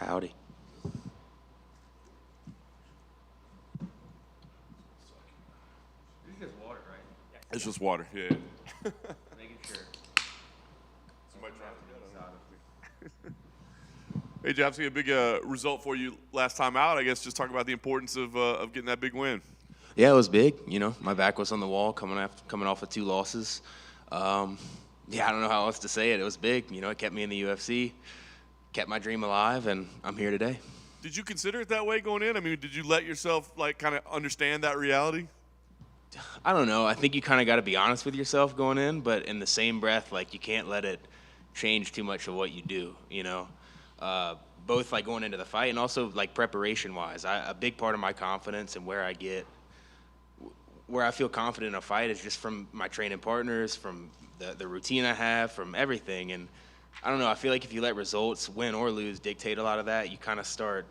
Howdy. It's just water, yeah. Making sure. Somebody trying to get it. Hey, Jeff, see a big result for you last time out. I guess just talk about the importance of getting that big win. Yeah, it was big. You know, my back was on the wall coming off of 2 losses. Yeah, I don't know how else to say it. It was big. You know, it kept me in the UFC, kept my dream alive, and I'm here today. Did you consider it that way going in? I mean, did you let yourself, like, kind of understand that reality? I don't know. I think you kind of got to be honest with yourself going in, but in the same breath, like, you can't let it change too much of what you do, you know? Both, like, going into the fight and also, like, preparation-wise. A big part of my confidence and where I feel confident in a fight is just from my training partners, from the routine I have, from everything. And I don't know, I feel like if you let results, win or lose, dictate a lot of that, you kind of start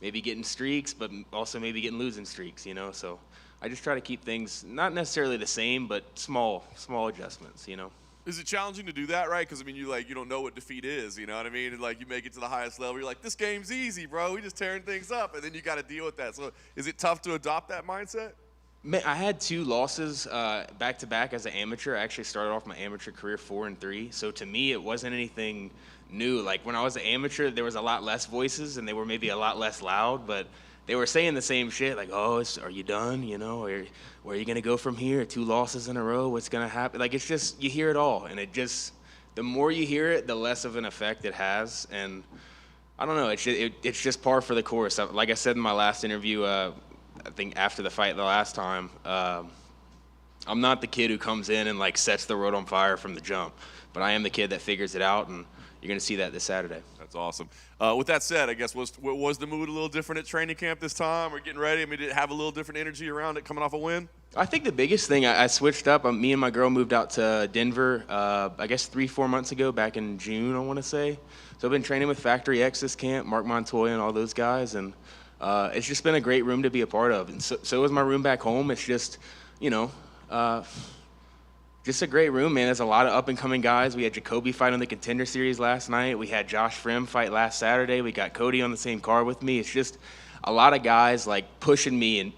maybe getting streaks, but also maybe getting losing streaks, you know? So I just try to keep things not necessarily the same, but small adjustments, you know? Is it challenging to do that, right? Because, I mean, you don't know what defeat is, you know what I mean? And, like, you make it to the highest level, you're like, this game's easy, bro. We just tearing things up, and then you got to deal with that. So is it tough to adopt that mindset? I had 2 losses back-to-back as an amateur. I actually started off my amateur career 4-3. So to me, it wasn't anything new. Like, when I was an amateur, there was a lot less voices, and they were maybe a lot less loud, but they were saying the same shit, like, oh, are you done, you know? Or where are you going to go from here? 2 losses in a row, what's going to happen? Like, it's just, you hear it all, and it just, the more you hear it, the less of an effect it has. And I don't know, it's just par for the course. Like I said in my last interview, I think after the fight the last time, I'm not the kid who comes in and, like, sets the road on fire from the jump, but I am the kid that figures it out, and you're going to see that this Saturday. That's awesome. With that said, I guess, was the mood a little different at training camp this time or getting ready? I mean, did it have a little different energy around it coming off a win? I think the biggest thing, I switched up. Me and my girl moved out to Denver, I guess 3-4 months ago, back in June, I want to say. So I've been training with Factory X this camp, Mark Montoya and all those guys, and it's just been a great room to be a part of. And so was my room back home. It's just, you know, just a great room, man. There's a lot of up-and-coming guys. We had Jacoby fight on the Contender Series last night. We had Josh Frim fight last Saturday. We got Cody on the same card with me. It's just a lot of guys, like, pushing me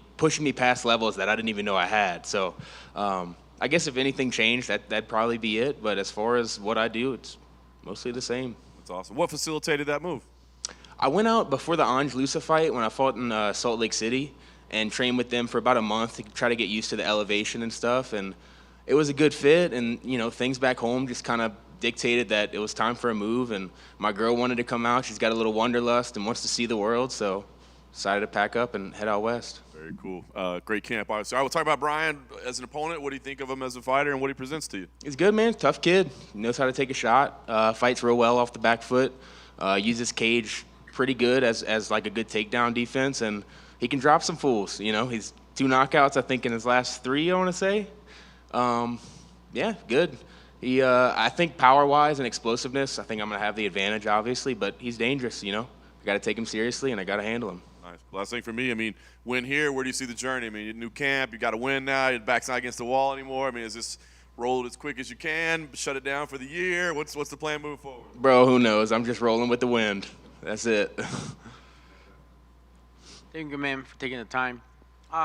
past levels that I didn't even know I had. So I guess if anything changed, that'd probably be it. But as far as what I do, it's mostly the same. That's awesome. What facilitated that move? I went out before the Ange Lusa fight when I fought in Salt Lake City and trained with them for about a month to try to get used to the elevation and stuff. And it was a good fit, and, you know, things back home just kind of dictated that it was time for a move, and my girl wanted to come out. She's got a little wanderlust and wants to see the world, so decided to pack up and head out west. Very cool. Great camp, obviously. All right, we'll talk about Bryan as an opponent. What do you think of him as a fighter and what he presents to you? He's good, man. Tough kid. He knows how to take a shot. Fights real well off the back foot. Uses cage pretty good as like a good takedown defense, and he can drop some fools. You know, he's 2 knockouts, I think, in his last 3, I want to say. Yeah, good. He, I think power-wise and explosiveness, I think I'm going to have the advantage, obviously, but he's dangerous, you know. I got to take him seriously, and I got to handle him. Nice. Last thing for me, I mean, win here, where do you see the journey? I mean, new camp, you got to win now, your back's not against the wall anymore. I mean, is this roll it as quick as you can, shut it down for the year? What's the plan moving forward? Bro, who knows? I'm just rolling with the wind. That's it. Thank you, man, for taking the time.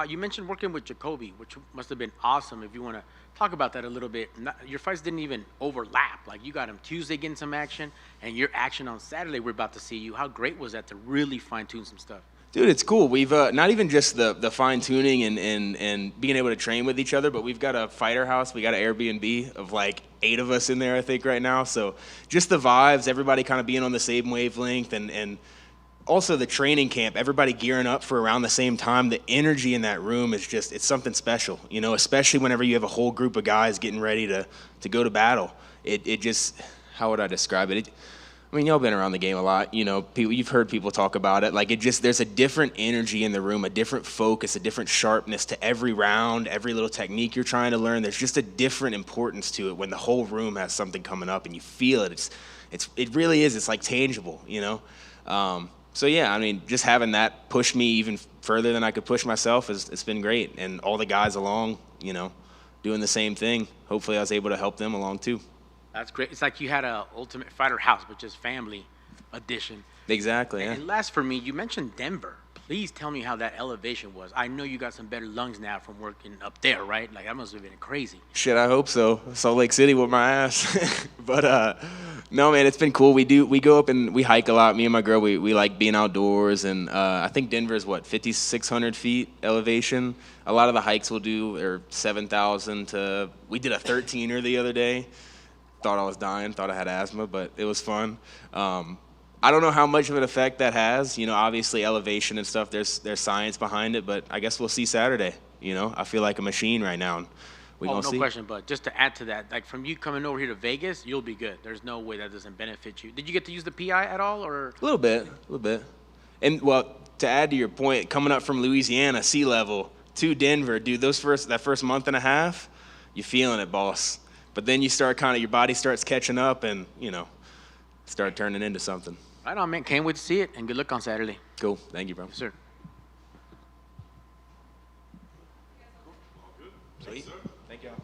You mentioned working with Jacoby, which must have been awesome. If you want to talk about that a little bit. Your fights didn't even overlap. Like, you got him Tuesday getting some action, and your action on Saturday we're about to see you. How great was that to really fine-tune some stuff? Dude, it's cool. We've not even just the fine-tuning and being able to train with each other, but we've got a fighter house. We got an Airbnb of like 8 of us in there, I think, right now. So just the vibes, everybody kind of being on the same wavelength, and also the training camp, everybody gearing up for around the same time. The energy in that room is just, it's something special, you know, especially whenever you have a whole group of guys getting ready to go to battle. It just, how would I describe it? I mean, y'all been around the game a lot, you know, people, you've heard people talk about it. Like, there's a different energy in the room, a different focus, a different sharpness to every round, every little technique you're trying to learn. There's just a different importance to it when the whole room has something coming up and you feel it. It really is. It's like tangible, you know? So yeah, I mean, just having that push me even further than I could push myself it's been great. And all the guys along, you know, doing the same thing. Hopefully I was able to help them along too. That's great. It's like you had a Ultimate Fighter house, which is family edition. Exactly. Yeah. And last for me, you mentioned Denver. Please tell me how that elevation was. I know you got some better lungs now from working up there, right? Like, that must have been crazy. Shit, I hope so. Salt Lake City with my ass. But no, man, it's been cool. We go up and we hike a lot. Me and my girl, we like being outdoors. And I think Denver is 5,600 feet elevation. A lot of the hikes we'll do are 7,000 to. We did a 13er the other day. Thought I was dying. Thought I had asthma, but it was fun. I don't know how much of an effect that has. You know, obviously elevation and stuff, there's science behind it, but I guess we'll see Saturday. You know, I feel like a machine right now. We gonna see. No question, but just to add to that, like from you coming over here to Vegas, you'll be good. There's no way that doesn't benefit you. Did you get to use the PI at all, or? A little bit. And, well, to add to your point, coming up from Louisiana, sea level, to Denver, dude, that first month and a half, you're feeling it, boss. But then you start your body starts catching up and, you know, start turning into something. Right on, man. Can't wait to see it, and good luck on Saturday. Cool. Thank you, bro. Yes, sir. Sweet. Thank y'all.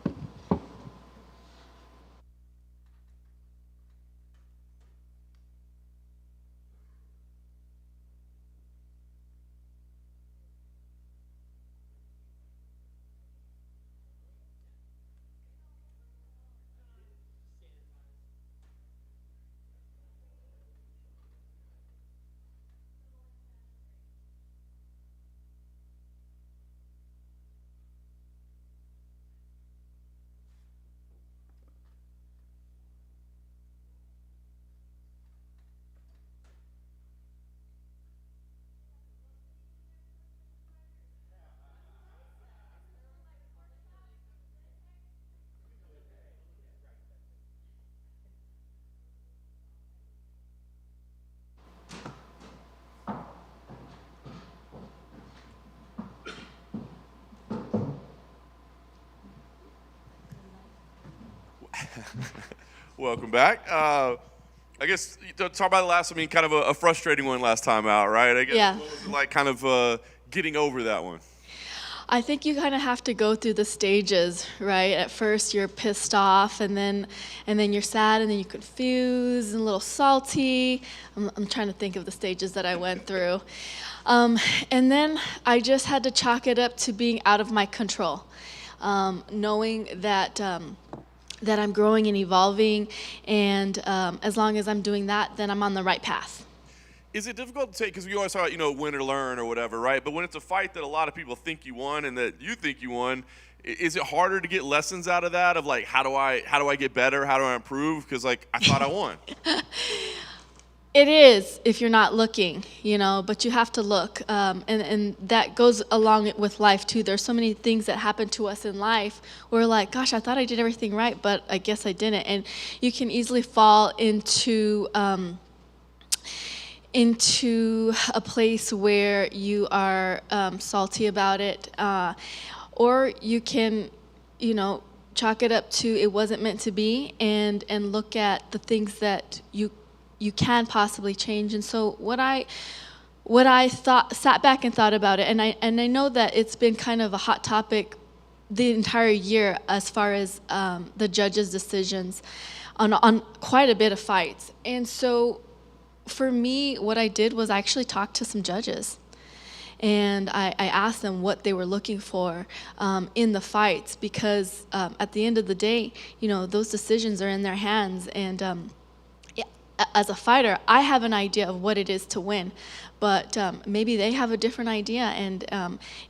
Welcome back. I guess talk about the last. I mean, kind of a frustrating one last time out, right? I guess. Yeah. What was it like, kind of getting over that one? I think you kind of have to go through the stages, right? At first you're pissed off, and then you're sad, and then you're confused and a little salty. I'm trying to think of the stages that I went through. And then I just had to chalk it up to being out of my control, knowing that that I'm growing and evolving, and as long as I'm doing that, then I'm on the right path. Is it difficult to take, because we always talk about, win or learn or whatever, right? But when it's a fight that a lot of people think you won and that you think you won, is it harder to get lessons out of that, of like, how do I get better? How do I improve? Because, like, I thought I won. It is, if you're not looking, but you have to look. And that goes along with life, too. There's so many things that happen to us in life where we're like, gosh, I thought I did everything right, but I guess I didn't. And you can easily fall into a place where you are salty about it, or you can, chalk it up to it wasn't meant to be, and look at the things that you can possibly change. And so what I sat back and thought about it, and I know that it's been kind of a hot topic the entire year as far as the judges' decisions on quite a bit of fights. And so for me, what I did was I actually talked to some judges, and I asked them what they were looking for in the fights, because at the end of the day, those decisions are in their hands. And as a fighter, I have an idea of what it is to win, but maybe they have a different idea. And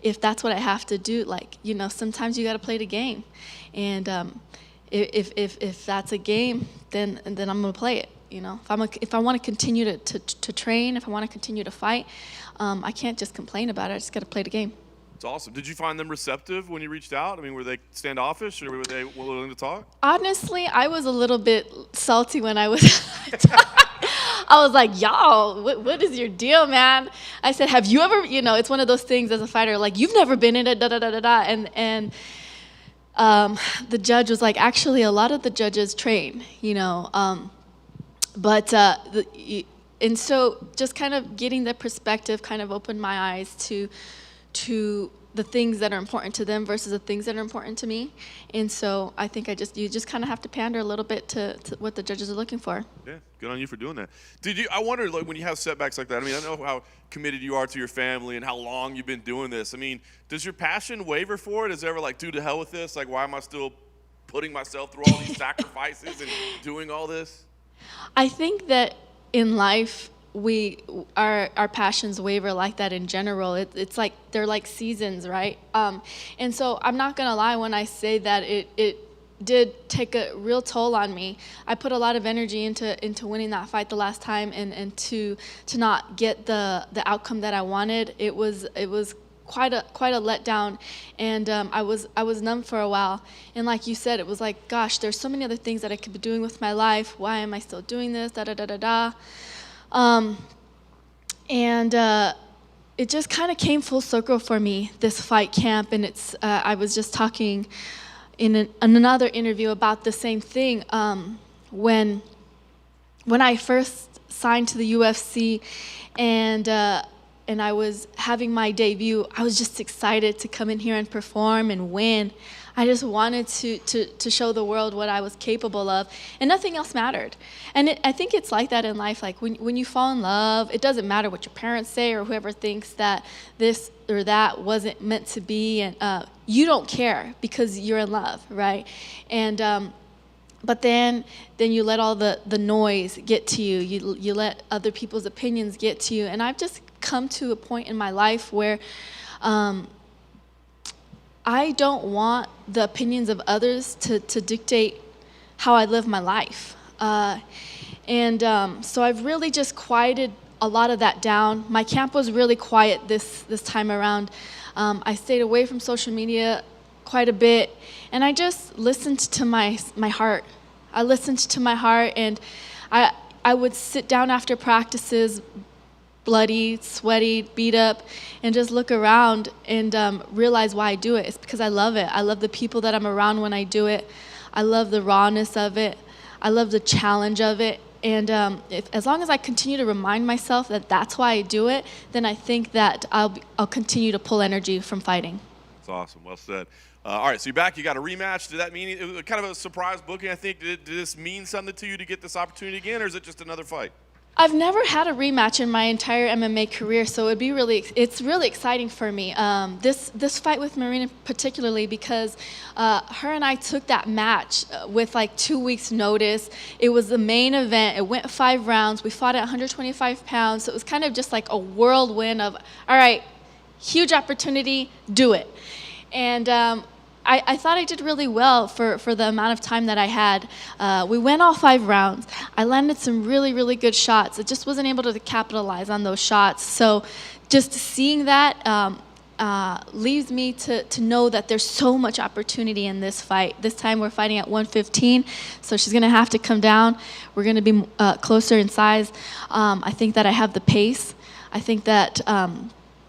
if that's what I have to do, sometimes you got to play the game. And if that's a game, then I'm going to play it. If I want to continue to train, if I want to continue to fight, I can't just complain about it. I just got to play the game. It's awesome. Did you find them receptive when you reached out? I mean, were they standoffish, or were they willing to talk? Honestly, I was a little bit salty when I was I was like, y'all, what is your deal, man? I said, have you ever, it's one of those things as a fighter, like, you've never been in it, da-da-da-da-da. And the judge was like, actually, a lot of the judges train, and so just kind of getting the perspective kind of opened my eyes to the things that are important to them versus the things that are important to me. And so I think you just kind of have to pander a little bit to what the judges are looking for. Yeah, good on you for doing that. I wonder, like, when you have setbacks like that, I mean, I know how committed you are to your family and how long you've been doing this. I mean, does your passion waver for it? Is it ever like, dude, to hell with this? Like, why am I still putting myself through all these sacrifices and doing all this? I think that in life, our passions waver like that in general. It's like they're like seasons, right? And so I'm not gonna lie when I say that it did take a real toll on me. I put a lot of energy into winning that fight the last time, and to not get the outcome that I wanted. It was quite a letdown, and I was numb for a while. And like you said, it was like, gosh, there's so many other things that I could be doing with my life. Why am I still doing this? Da da da da da. It just kind of came full circle for me, this fight camp, and I was just talking in another interview about the same thing. When I first signed to the UFC and I was having my debut, I was just excited to come in here and perform and win. I just wanted to show the world what I was capable of, and nothing else mattered. And I think it's like that in life. Like when you fall in love, it doesn't matter what your parents say or whoever thinks that this or that wasn't meant to be, and you don't care because you're in love, right? And but then you let all the noise get to you. You let other people's opinions get to you. And I've just come to a point in my life where I don't want the opinions of others to dictate how I live my life. So I've really just quieted a lot of that down. My camp was really quiet this time around. I stayed away from social media quite a bit, and I just listened to my heart. I listened to my heart, and I would sit down after practices, bloody, sweaty, beat up, and just look around and realize why I do it. It's because I love it. I love the people that I'm around when I do it. I love the rawness of it. I love the challenge of it. And as long as I continue to remind myself that that's why I do it, then I think that I'll continue to pull energy from fighting. That's awesome. Well said. All right, so you're back. You got a rematch. Did that mean it was kind of a surprise booking? I think. Did this mean something to you to get this opportunity again, or is it just another fight? I've never had a rematch in my entire MMA career, so it's really exciting for me. This fight with Marina particularly, because her and I took that match with like 2 weeks notice. It was the main event. It went 5 rounds. We fought at 125 pounds, so it was kind of just like a whirlwind of, all right, huge opportunity, do it. And I thought I did really well for the amount of time that I had. We went all 5 rounds. I landed some really, really good shots. I just wasn't able to capitalize on those shots. So just seeing that leaves me to know that there's so much opportunity in this fight. This time we're fighting at 115, so she's going to have to come down. We're going to be closer in size. I think that I have the pace. I think that I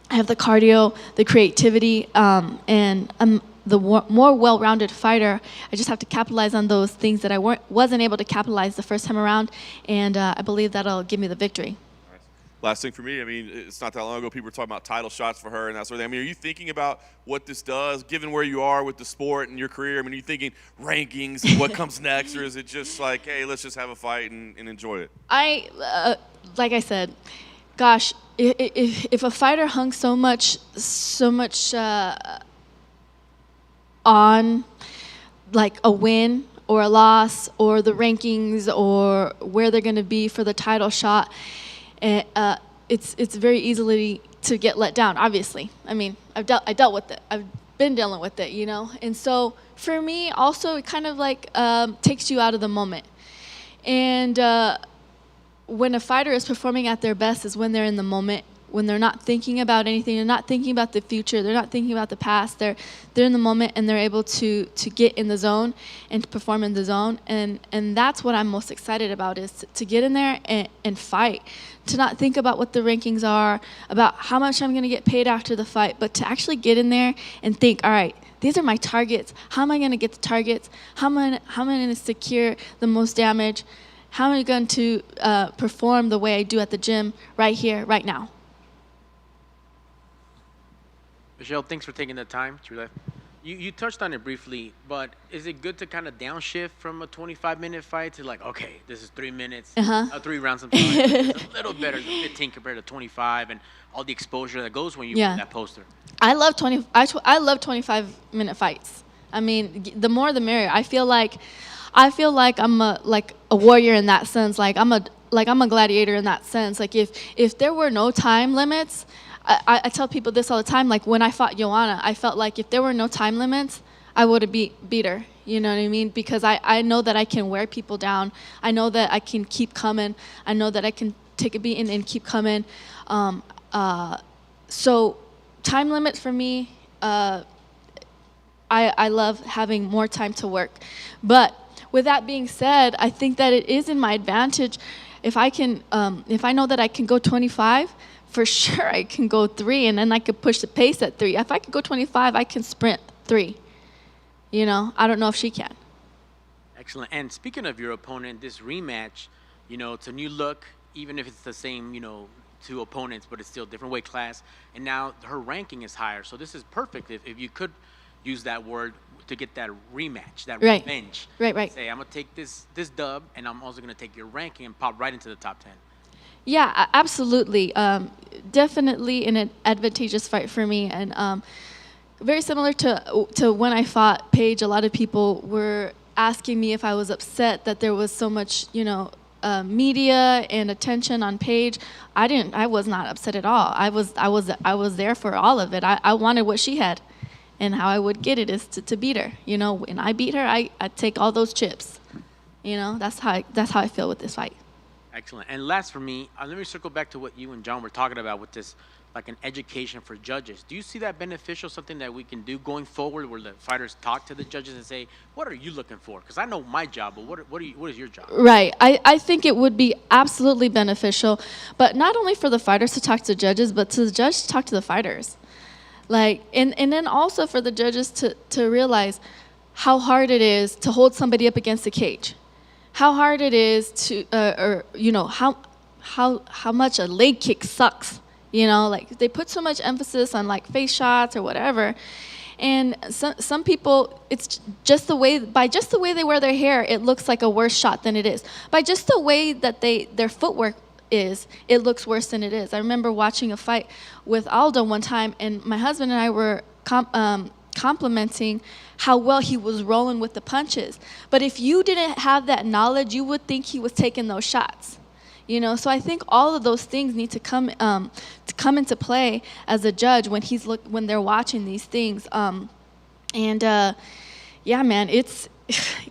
have the cardio, the creativity, and I'm the more well-rounded fighter. I just have to capitalize on those things that I wasn't able to capitalize the first time around, and I believe that'll give me the victory. Nice. Last thing for me, I mean, it's not that long ago people were talking about title shots for her and that sort of thing. I mean, are you thinking about what this does, given where you are with the sport and your career? I mean, are you thinking rankings and what comes next, or is it just like, hey, let's just have a fight and enjoy it? Like I said, gosh, if a fighter hung so much on like a win or a loss or the rankings or where they're going to be for the title shot, it's very easily to get let down, obviously. I mean, I dealt with it. I've been dealing with it, you know. And so for me also, it kind of like takes you out of the moment. And when a fighter is performing at their best is when they're in the moment, when they're not thinking about anything, they're not thinking about the future, they're not thinking about the past, they're in the moment, and they're able to get in the zone and to perform in the zone. And that's what I'm most excited about, is to get in there and fight, to not think about what the rankings are, about how much I'm going to get paid after the fight, but to actually get in there and think, all right, these are my targets. How am I going to get the targets? How am I going to secure the most damage? How am I going to perform the way I do at the gym right here, right now? Michelle, thanks for taking the time. You touched on it briefly, but is it good to kind of downshift from a 25-minute fight to like, okay, this is 3 minutes, 3 rounds of time. It's a little better than 15 compared to 25, and all the exposure that goes when you put that poster. I love 25-minute fights. I mean, the more the merrier. I feel like I'm a warrior in that sense. Like I'm a gladiator in that sense. Like if there were no time limits, I tell people this all the time. Like when I fought Joanna, I felt like if there were no time limits, I would have beat her. You know what I mean? Because I know that I can wear people down. I know that I can keep coming. I know that I can take a beating and keep coming. So time limit for me, I love having more time to work. But with that being said, I think that it is in my advantage if I know that I can go 25, for sure I can go 3, and then I could push the pace at 3. If I can go 25, I can sprint 3. You know, I don't know if she can. Excellent. And speaking of your opponent, this rematch, you know, it's a new look, even if it's the same, you know, 2 opponents, but it's still a different weight class. And now her ranking is higher. So this is perfect if you could use that word to get that rematch, that revenge. Right. Say, I'm going to take this dub, and I'm also going to take your ranking and pop right into the top 10. Yeah, absolutely. Definitely an advantageous fight for me. And very similar to when I fought Paige, a lot of people were asking me if I was upset that there was so much, you know, media and attention on Paige. I was not upset at all. I was there for all of it. I wanted what she had. And how I would get it is to beat her. You know, when I beat her, I take all those chips. You know, that's how I feel with this fight. Excellent. And last for me, let me circle back to what you and John were talking about with this, like an education for judges. Do you see that beneficial, something that we can do going forward where the fighters talk to the judges and say, what are you looking for? Because I know my job, but what is your job? Right. I think it would be absolutely beneficial, but not only for the fighters to talk to the judges, but to the judge to talk to the fighters. Like, and then also for the judges to realize how hard it is to hold somebody up against the cage, how hard it is to, or you know, how much a leg kick sucks. You know, like they put so much emphasis on like face shots or whatever, and some people, it's just the way they wear their hair, it looks like a worse shot than it is. By just the way that their footwork is, it looks worse than it is. I remember watching a fight with Aldo one time, and my husband and I were complimenting how well he was rolling with the punches. But if you didn't have that knowledge, you would think he was taking those shots. You know, so I think all of those things need to come into play as a judge when they're watching these things. Yeah, man, it's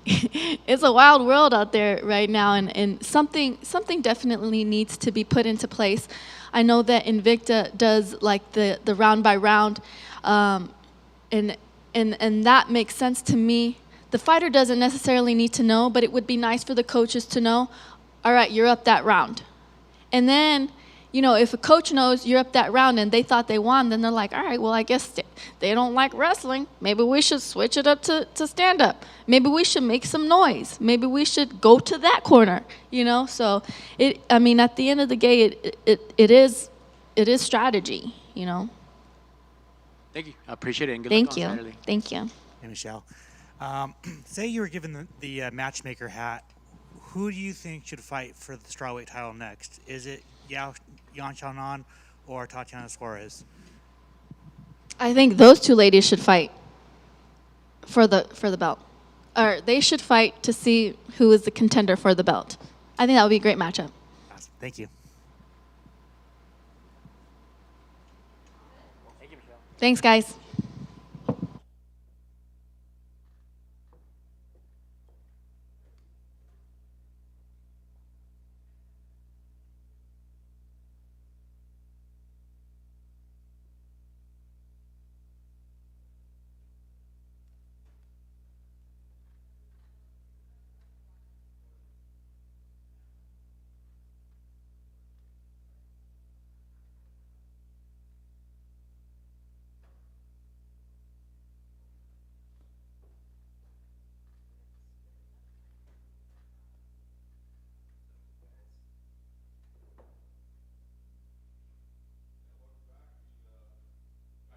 it's a wild world out there right now, and something definitely needs to be put into place. I know that Invicta does like the round by round, and that makes sense to me. The fighter doesn't necessarily need to know, but it would be nice for the coaches to know, all right, you're up that round. And then, you know, if a coach knows you're up that round and they thought they won, then they're like, all right, well, I guess they don't like wrestling. Maybe we should switch it up to stand up. Maybe we should make some noise. Maybe we should go to that corner, you know? So, I mean, at the end of the day, it is strategy, you know? Thank you. I appreciate it. And good luck on Saturday. Thank you. Hey, Michelle. Say you were given the matchmaker hat. Who do you think should fight for the strawweight title next? Is it Yan Xiaonan or Tatiana Suarez? I think those two ladies should fight for the belt. Or they should fight to see who is the contender for the belt. I think that would be a great matchup. Awesome. Thank you. Thank you, Michelle. Thanks, guys.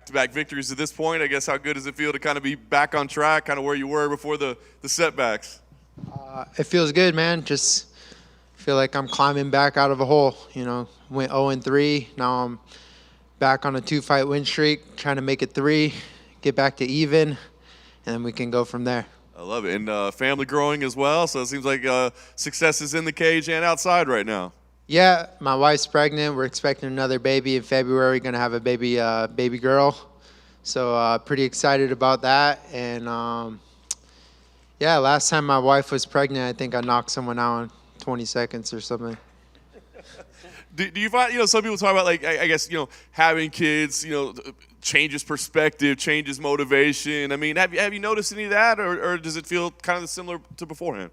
back-to-back victories at this point. I guess how good does it feel to kind of be back on track, kind of where you were before the setbacks? It feels good, man. Just feel like I'm climbing back out of a hole. Went 0-3. Now I'm back on a 2-fight win streak, trying to make it 3, get back to even, and then we can go from there. I love it. And family growing as well, so it seems like success is in the cage and outside right now. Yeah, my wife's pregnant. We're expecting another baby in February. Going to have a baby girl. So pretty excited about that. And yeah, last time my wife was pregnant, I think I knocked someone out in 20 seconds or something. Do you find, some people talk about, like, I guess, having kids, changes perspective, changes motivation. I mean, have you noticed any of that, or does it feel kind of similar to beforehand?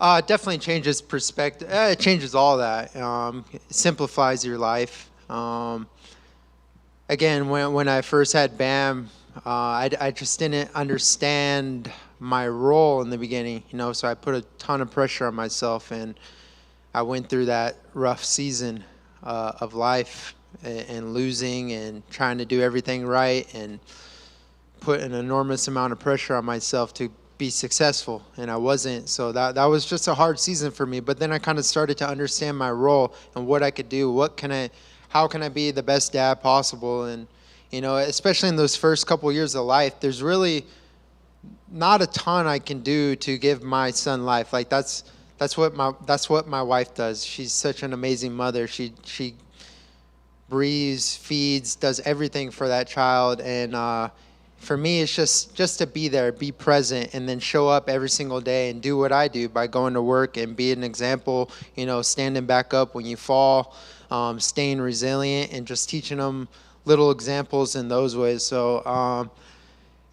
It definitely changes perspective. It changes all that. It simplifies your life. Again, when I first had BAM, I just didn't understand my role in the beginning, so I put a ton of pressure on myself, and I went through that rough season of life and losing and trying to do everything right and put an enormous amount of pressure on myself to be successful, and I wasn't. So that was just a hard season for me. But then I kind of started to understand my role and what I could do. How can I be the best dad possible? And especially in those first couple of years of life, there's really not a ton I can do to give my son life. Like that's what my wife does. She's such an amazing mother. She breathes, feeds, does everything for that child. And for me, it's just to be there, be present, and then show up every single day and do what I do by going to work and be an example, standing back up when you fall, staying resilient, and just teaching them little examples in those ways. So,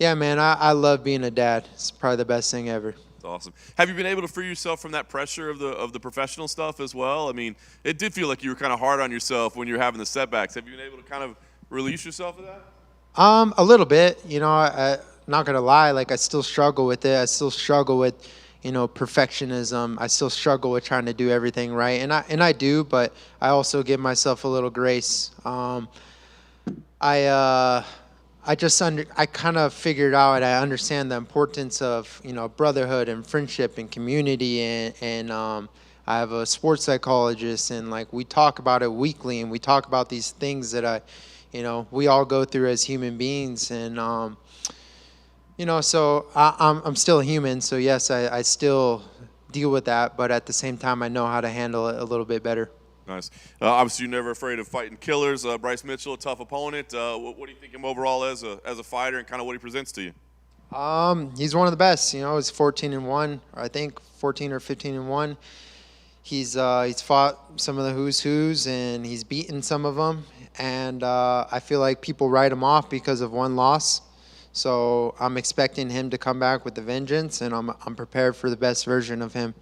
yeah, man, I love being a dad. It's probably the best thing ever. That's awesome. Have you been able to free yourself from that pressure of the professional stuff as well? I mean, it did feel like you were kind of hard on yourself when you were having the setbacks. Have you been able to kind of release yourself of that? A little bit. I'm not gonna lie. Like, I still struggle with it. I still struggle with, perfectionism. I still struggle with trying to do everything right, and I do. But I also give myself a little grace. I kind of figured out, and I understand the importance of brotherhood and friendship and community, and I have a sports psychologist, and like we talk about it weekly, and we talk about these things that we all go through as human beings, and so I'm still a human. So yes, I still deal with that, but at the same time, I know how to handle it a little bit better. Nice. Obviously, you're never afraid of fighting killers. Bryce Mitchell, a tough opponent. What do you think of him overall as a fighter, and kind of what he presents to you? He's one of the best. He's 14-1, I think 14 or 15-1. He's fought some of the who's who's, and he's beaten some of them. And I feel like people write him off because of one loss. So I'm expecting him to come back with a vengeance, and I'm prepared for the best version of him.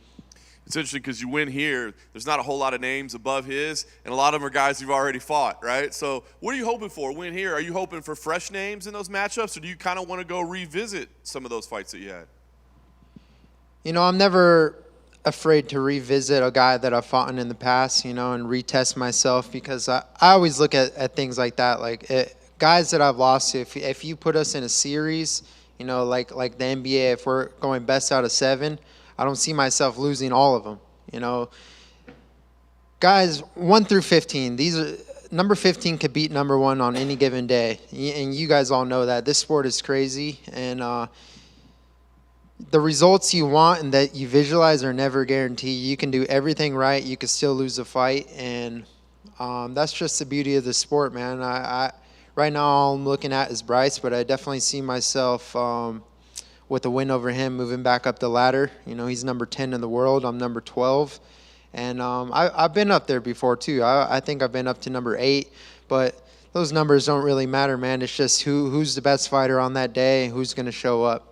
It's interesting because you win here. There's not a whole lot of names above his, and a lot of them are guys you've already fought, right? So what are you hoping for? Win here. Are you hoping for fresh names in those matchups, or do you kind of want to go revisit some of those fights that you had? I'm never afraid to revisit a guy that I've fought in the past, and retest myself, because I always look at things like that. Like guys that I've lost to, if you put us in a series, like the NBA, if we're going best out of 7, I don't see myself losing all of them. Guys 1 through 15, these are number 15 could beat number 1 on any given day, and you guys all know that. This sport is crazy, and the results you want and that you visualize are never guaranteed. You can do everything right, you can still lose a fight, and that's just the beauty of the sport, man. I right now all I'm looking at is Bryce, but I definitely see myself with a win over him, moving back up the ladder. He's number 10 in the world. I'm number 12. And I've been up there before, too. I think I've been up to number 8. But those numbers don't really matter, man. It's just who's the best fighter on that day, who's going to show up.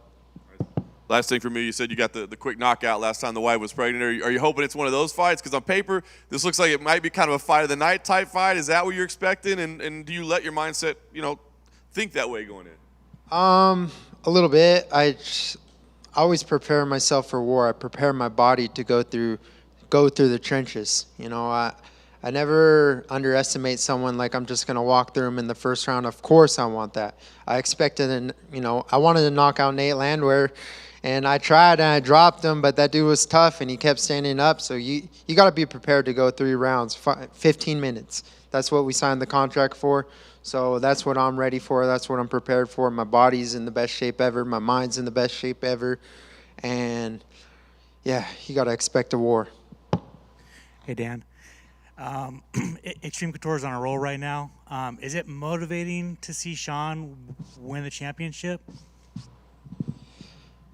Last thing for me, you said you got the quick knockout last time the wife was pregnant. Are you hoping it's one of those fights? Because on paper, this looks like it might be kind of a fight of the night type fight. Is that what you're expecting? And do you let your mindset, think that way going in? A little bit. I always prepare myself for war. I prepare my body to go through the trenches. I I never underestimate someone like I'm just going to walk through them in the first round. Of course I want that. I expected, I wanted to knock out Nate Landwehr, and I tried and I dropped him, but that dude was tough and he kept standing up. So you got to be prepared to go 3 rounds, 15 minutes. That's what we signed the contract for. So that's what I'm ready for. That's what I'm prepared for. My body's in the best shape ever. My mind's in the best shape ever. And, yeah, you got to expect a war. Hey, Dan. Extreme Couture is on a roll right now. Is it motivating to see Sean win the championship?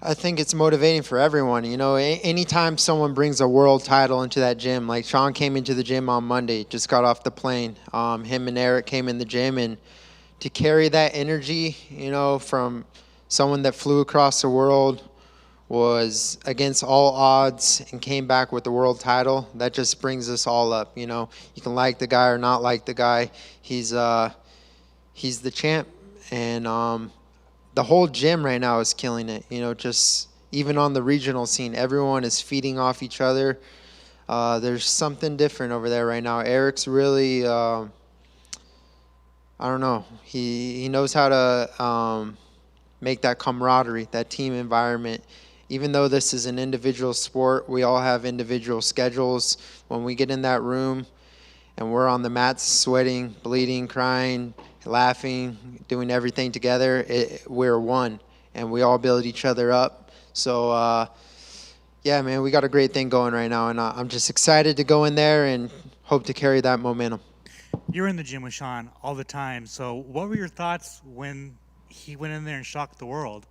I think it's motivating for everyone. Anytime someone brings a world title into that gym, like Sean came into the gym on Monday, just got off the plane. Him and Eric came in the gym, and to carry that energy, from someone that flew across the world, was against all odds, and came back with the world title, that just brings us all up. You can like the guy or not like the guy. He's the champ, and the whole gym right now is killing it. Just even on the regional scene, everyone is feeding off each other. There's something different over there right now. Eric's really, I don't know. He knows how to make that camaraderie, that team environment. Even though this is an individual sport, we all have individual schedules. When we get in that room and we're on the mats sweating, bleeding, crying, laughing, doing everything together, we're one, and we all build each other up. So, yeah, man, we got a great thing going right now, and I'm just excited to go in there and hope to carry that momentum. You're in the gym with Sean all the time, so what were your thoughts when he went in there and shocked the world?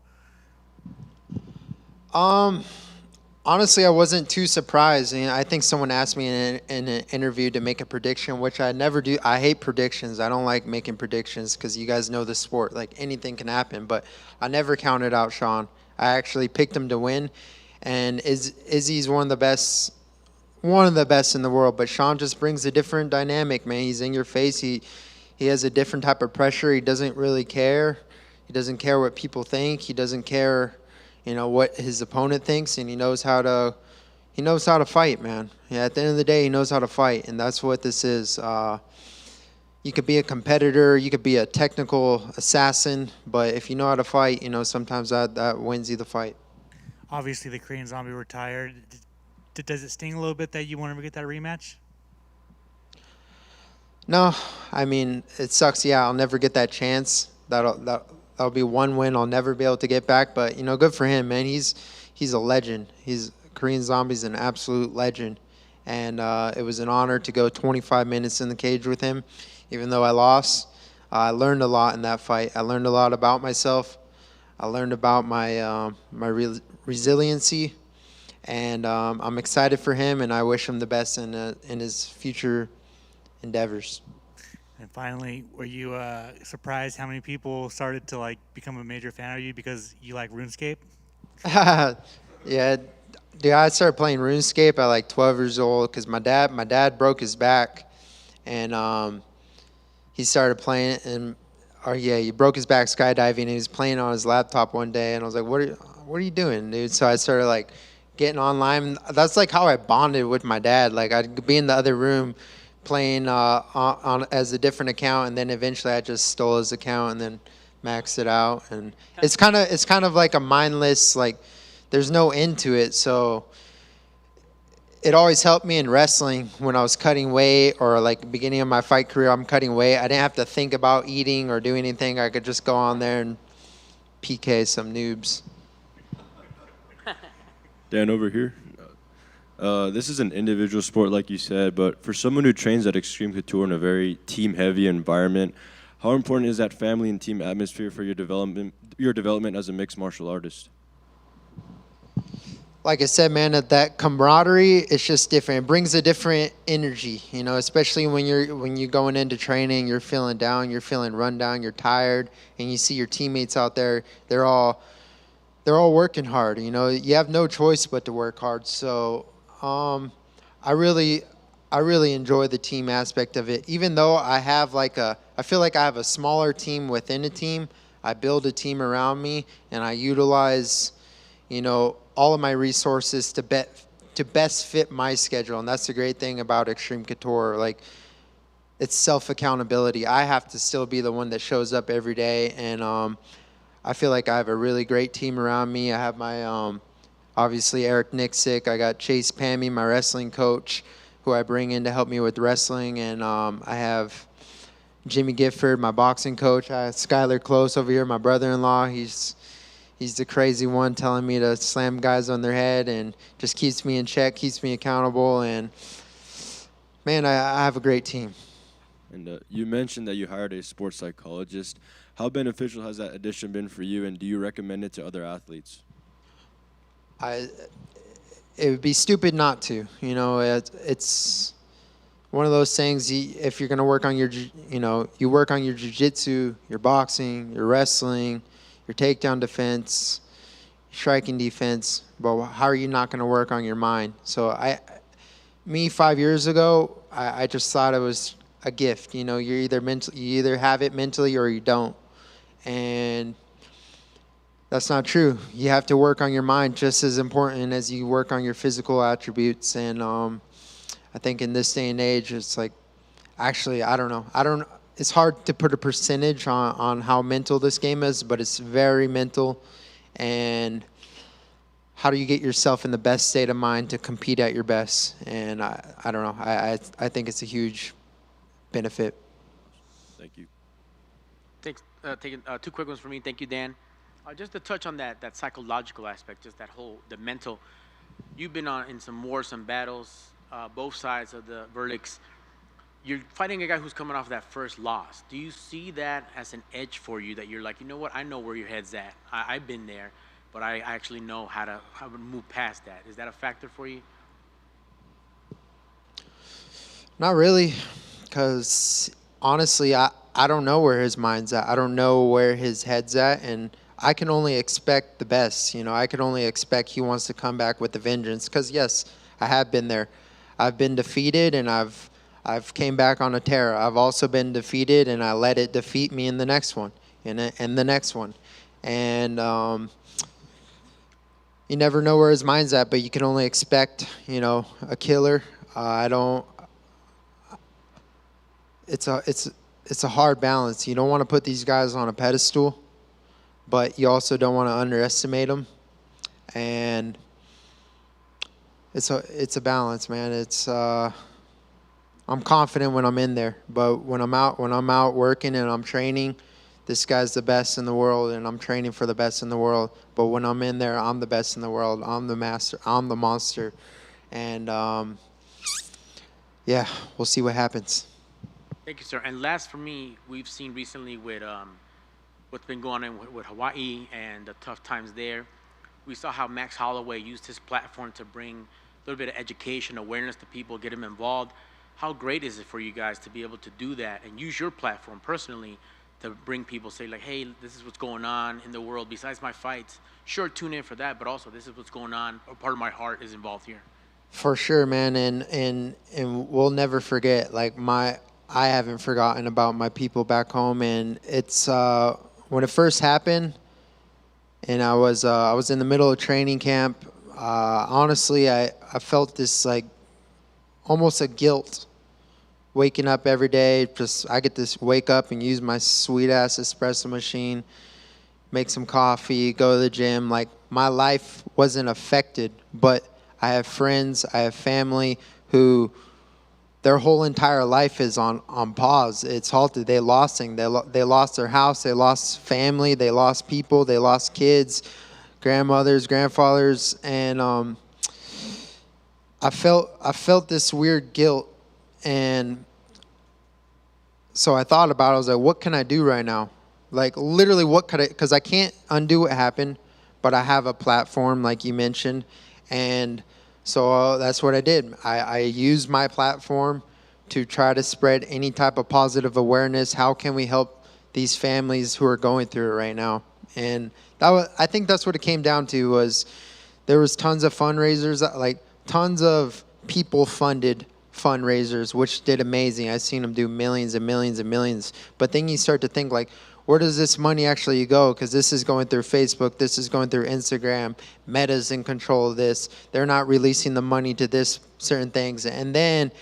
Honestly, I wasn't too surprised. I think someone asked me in an interview to make a prediction, which I never do. I hate predictions. I don't like making predictions because you guys know the sport. Like, anything can happen. But I never counted out Sean. I actually picked him to win. And Izzy's one of the best in the world. But Sean just brings a different dynamic, man. He's in your face. He has a different type of pressure. He doesn't really care. He doesn't care what people think. He doesn't care what his opponent thinks, and he knows how to fight, man. Yeah, at the end of the day, he knows how to fight, and that's what this is. You could be a competitor, you could be a technical assassin, but if you know how to fight, sometimes that wins you the fight. Obviously, the Korean Zombie retired. Does it sting a little bit that you want to get that rematch? No, it sucks. Yeah, I'll never get that chance. That'll be one win I'll never be able to get back. But, good for him, man. He's a legend. Korean Zombie's an absolute legend. And it was an honor to go 25 minutes in the cage with him. Even though I lost, I learned a lot in that fight. I learned a lot about myself. I learned about my resiliency. And I'm excited for him, and I wish him the best in his future endeavors. And finally, were you surprised how many people started to become a major fan of you because you like RuneScape? Yeah, dude, I started playing RuneScape at 12 years old because my dad broke his back, and he started playing it, he broke his back skydiving, and he was playing on his laptop one day, and I was like, what are you doing, dude? So I started getting online. That's how I bonded with my dad. I'd be in the other room playing on as a different account, and then eventually I just stole his account and then maxed it out. And it's kind of like a mindless, there's no end to it. So it always helped me in wrestling when I was cutting weight, or beginning of my fight career, I'm cutting weight. I didn't have to think about eating or doing anything. I could just go on there and PK some noobs. Dan, over here. This is an individual sport, like you said, but for someone who trains at Extreme Couture in a very team-heavy environment, how important is that family and team atmosphere for your development as a mixed martial artist? Like I said, man, that camaraderie, it's just different. It brings a different energy, especially when you're going into training, you're feeling down, you're feeling run down, you're tired, and you see your teammates out there, they're all working hard. You have no choice but to work hard. So I really enjoy the team aspect of it. Even though I feel like I have a smaller team within a team, I build a team around me, and I utilize, all of my resources to to best fit my schedule. And that's the great thing about Extreme Couture. Like, it's self-accountability. I have to still be the one that shows up every day. And I feel like I have a really great team around me. I have my, obviously, Eric Nixick. I got Chase Pammy, my wrestling coach, who I bring in to help me with wrestling. And I have Jimmy Gifford, my boxing coach. I have Skylar Close over here, my brother-in-law. He's the crazy one telling me to slam guys on their head and just keeps me in check, keeps me accountable. And, man, I have a great team. And you mentioned that you hired a sports psychologist. How beneficial has that addition been for you, and do you recommend it to other athletes? It would be stupid not to. You know, it's one of those things. If you're going to work on you work on your jiu-jitsu, your boxing, your wrestling, your takedown defense, striking defense, but how are you not going to work on your mind? So 5 years ago, I just thought it was a gift. You know, you either have it mentally or you don't. And that's not true. You have to work on your mind just as important as you work on your physical attributes. And I think in this day and age, it's like, actually, I don't know. It's hard to put a percentage on how mental this game is, but it's very mental. And how do you get yourself in the best state of mind to compete at your best? And I don't know. I think it's a huge benefit. Thank you. Thanks. Taking 2 quick ones for me. Thank you, Dan. Just to touch on that psychological aspect, just the mental. You've been in some wars, some battles, both sides of the verdicts. You're fighting a guy who's coming off that first loss. Do you see that as an edge for you, that you're like, you know what, I know where your head's at. I've been there, but I actually know how to move past that. Is that a factor for you? Not really, because honestly, I don't know where his mind's at. I don't know where his head's at, and I can only expect the best. You know, I can only expect he wants to come back with a vengeance, because, yes, I have been there. I've been defeated, and I've came back on a tear. I've also been defeated, and I let it defeat me in the next one, and the next one. And you never know where his mind's at, but you can only expect, a killer. It's a hard balance. You don't want to put these guys on a pedestal, but you also don't want to underestimate them. And it's a balance, man. I'm confident when I'm in there, but when I'm out working and I'm training, this guy's the best in the world, and I'm training for the best in the world. But when I'm in there, I'm the best in the world. I'm the master. I'm the monster. And yeah, we'll see what happens. Thank you, sir. And last for me, we've seen recently with what's been going on with Hawaii and the tough times there. We saw how Max Holloway used his platform to bring a little bit of education, awareness to people, get them involved. How great is it for you guys to be able to do that and use your platform personally to bring people, say like, hey, this is what's going on in the world besides my fights. Sure, tune in for that, but also this is what's going on. A part of my heart is involved here. For sure, man, and we'll never forget. Like I haven't forgotten about my people back home, and it's when it first happened, and I was in the middle of training camp. Honestly, I felt this like almost a guilt. Waking up every day, I get to wake up and use my sweet ass espresso machine, make some coffee, go to the gym. Like, my life wasn't affected, but I have friends, I have family who their whole entire life is on pause. It's halted. They lost things. They lost their house. They lost family. They lost people. They lost kids, grandmothers, grandfathers, and I felt this weird guilt. And so I thought about it. I was like, what can I do right now? Like, literally, what could I, because I can't undo what happened, but I have a platform, like you mentioned. And so that's what I did. I used my platform to try to spread any type of positive awareness. How can we help these families who are going through it right now? And I think that's what it came down to. Was there was tons of fundraisers, like tons of people funded fundraisers, which did amazing. I've seen them do millions and millions and millions. But then you start to think, like, where does this money actually go? Because this is going through Facebook, this is going through Instagram. Meta's in control of this. They're not releasing the money to this certain things. And then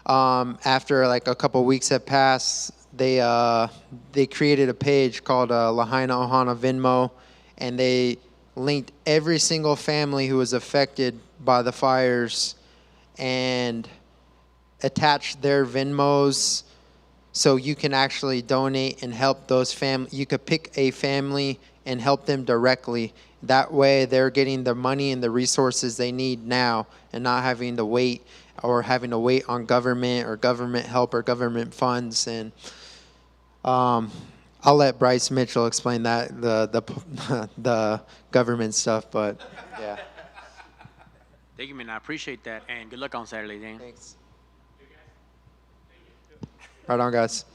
after like a couple weeks have passed, they created a page called Lahaina Ohana Venmo, and they linked every single family who was affected by the fires and attached their Venmos so you can actually donate and help those families. You could pick a family and help them directly. That way they're getting the money and the resources they need now and not having to wait on government or government help or government funds. And I'll let Bryce Mitchell explain that, the government stuff, but yeah. Thank you, man. I appreciate that, and good luck on Saturday, Dan. Thanks. Right on, guys.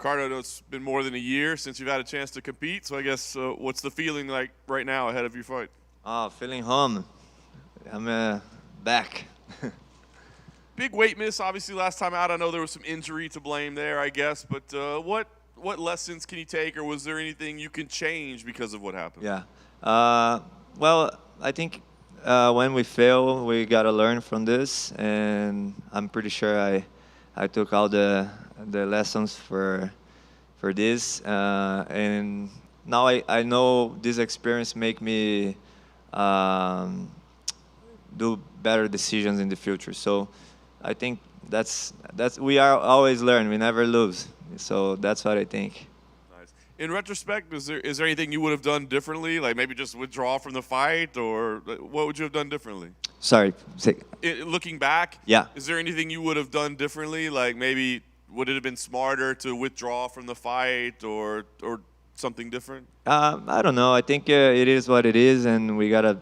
Ricardo, I know it's been more than a year since you've had a chance to compete. So I guess what's the feeling like right now ahead of your fight? Feeling home. I'm back. Big weight miss, obviously, last time out. I know there was some injury to blame there, I guess. But what lessons can you take, or was there anything you can change because of what happened? Yeah. Well, I think when we fail, we gotta learn from this, and I'm pretty sure I took all the lessons for this, and now I know this experience make me do better decisions in the future. So I think that's we are always learn. We never lose. So that's what I think. Nice. In retrospect, is there anything you would have done differently? Like maybe just withdraw from the fight, or what would you have done differently? Sorry. Looking back, Yeah. Is there anything you would have done differently? Like maybe would it have been smarter to withdraw from the fight, or something different? I don't know. I think it is what it is, and we gotta,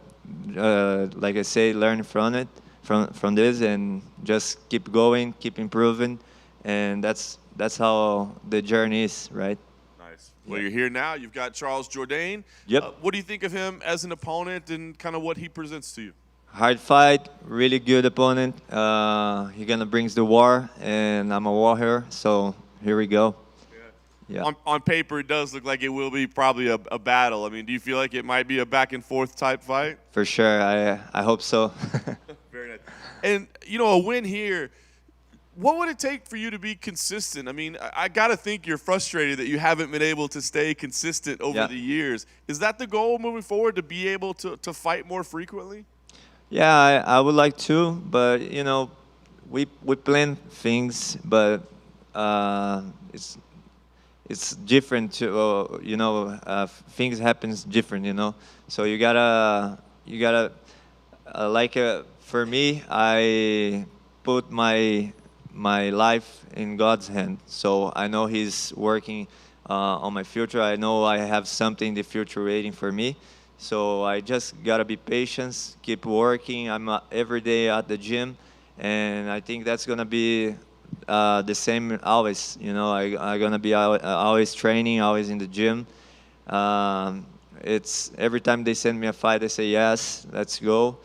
like I say, learn from it, from this, and just keep going, keep improving, and that's how the journey is, right? Nice. Well, you're here now. You've got Charles Jourdain. Yep. What do you think of him as an opponent and kind of what he presents to you? Hard fight, really good opponent. He gonna brings the war, and I'm a warrior, so here we go. Yeah. On paper, it does look like it will be probably a battle. I mean, do you feel like it might be a back and forth type fight? For sure. I hope so. Very nice. And, a win here, what would it take for you to be consistent? I mean, I got to think you're frustrated that you haven't been able to stay consistent over the years. Is that the goal moving forward, to be able to fight more frequently? Yeah, I would like to, but, we plan things, but it's different to, things happens different, So you gotta, for me, I put my life in God's hand. So I know He's working on my future. I know I have something in the future waiting for me. So I just gotta be patient, keep working. I'm every day at the gym, and I think that's gonna be the same always. I'm gonna be always training, always in the gym. It's every time they send me a fight, I say yes, let's go,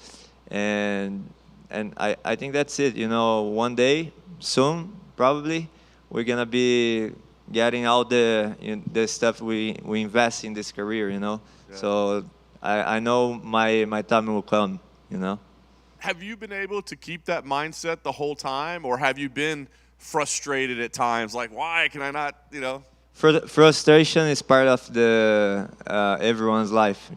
and I think that's it. One day soon, probably, we're gonna be getting all the stuff we invest in this career. Yeah. So I know my time will come. Have you been able to keep that mindset the whole time, or have you been frustrated at times? Like, why can I not, Frustration is part of the everyone's life,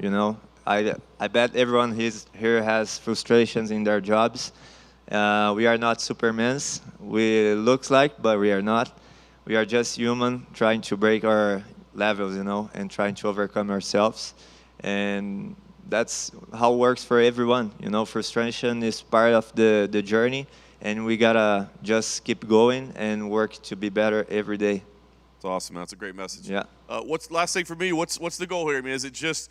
I bet everyone here has frustrations in their jobs. We are not Supermans. We looks like, but we are not. We are just human trying to break our levels, and trying to overcome ourselves. And that's how it works for everyone. Frustration is part of the journey, and we gotta just keep going and work to be better every day. That's awesome, man. That's a great message. Yeah. What's last thing for me? What's the goal here? I mean, is it just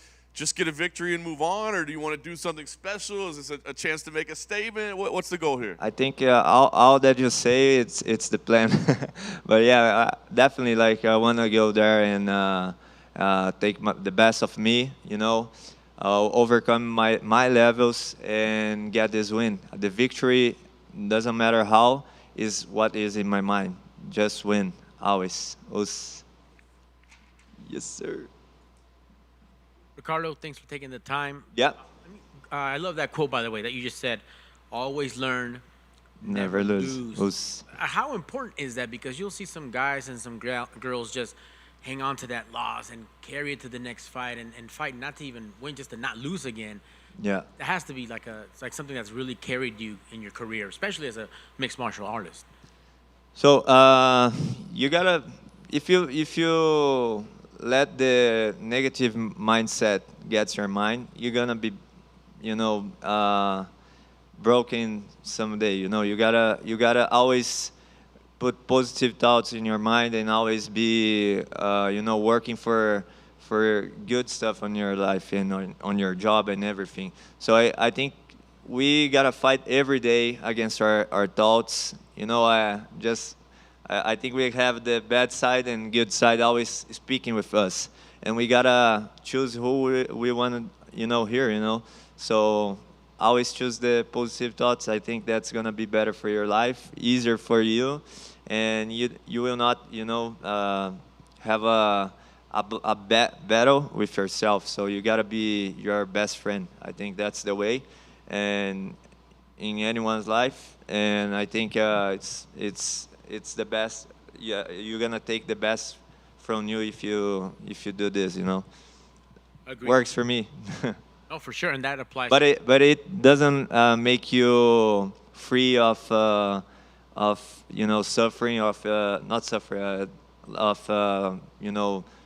get a victory and move on, or do you want to do something special? Is this a chance to make a statement? What's the goal here? I think all that you say, it's the plan. But yeah, definitely, I want to go there and take the best of me, overcome my levels and get this win. The victory, doesn't matter how, is what is in my mind. Just win, always. Yes, sir. Ricardo, thanks for taking the time. Yeah. I love that quote, by the way, that you just said. Always learn, Never lose. How important is that? Because you'll see some guys and some girls just hang on to that loss and carry it to the next fight and fight not to even win, just to not lose again. Yeah. It has to be it's like something that's really carried you in your career, especially as a mixed martial artist. So you gotta, if you let the negative mindset get your mind, you're gonna be, broken someday. You gotta always put positive thoughts in your mind and always be, working for good stuff on your life and on your job and everything. So I think we gotta fight every day against our thoughts. I think we have the bad side and good side always speaking with us, and we gotta choose who we want to, hear, So always choose the positive thoughts. I think that's gonna be better for your life, easier for you, and you will not, have a battle with yourself. So you gotta be your best friend. I think that's the way, and in anyone's life. And I think it's the best. Yeah, you're gonna take the best from you if you do this. Agreed. Works for me. Oh, for sure, and that applies. But it doesn't make you free of suffering of not suffering of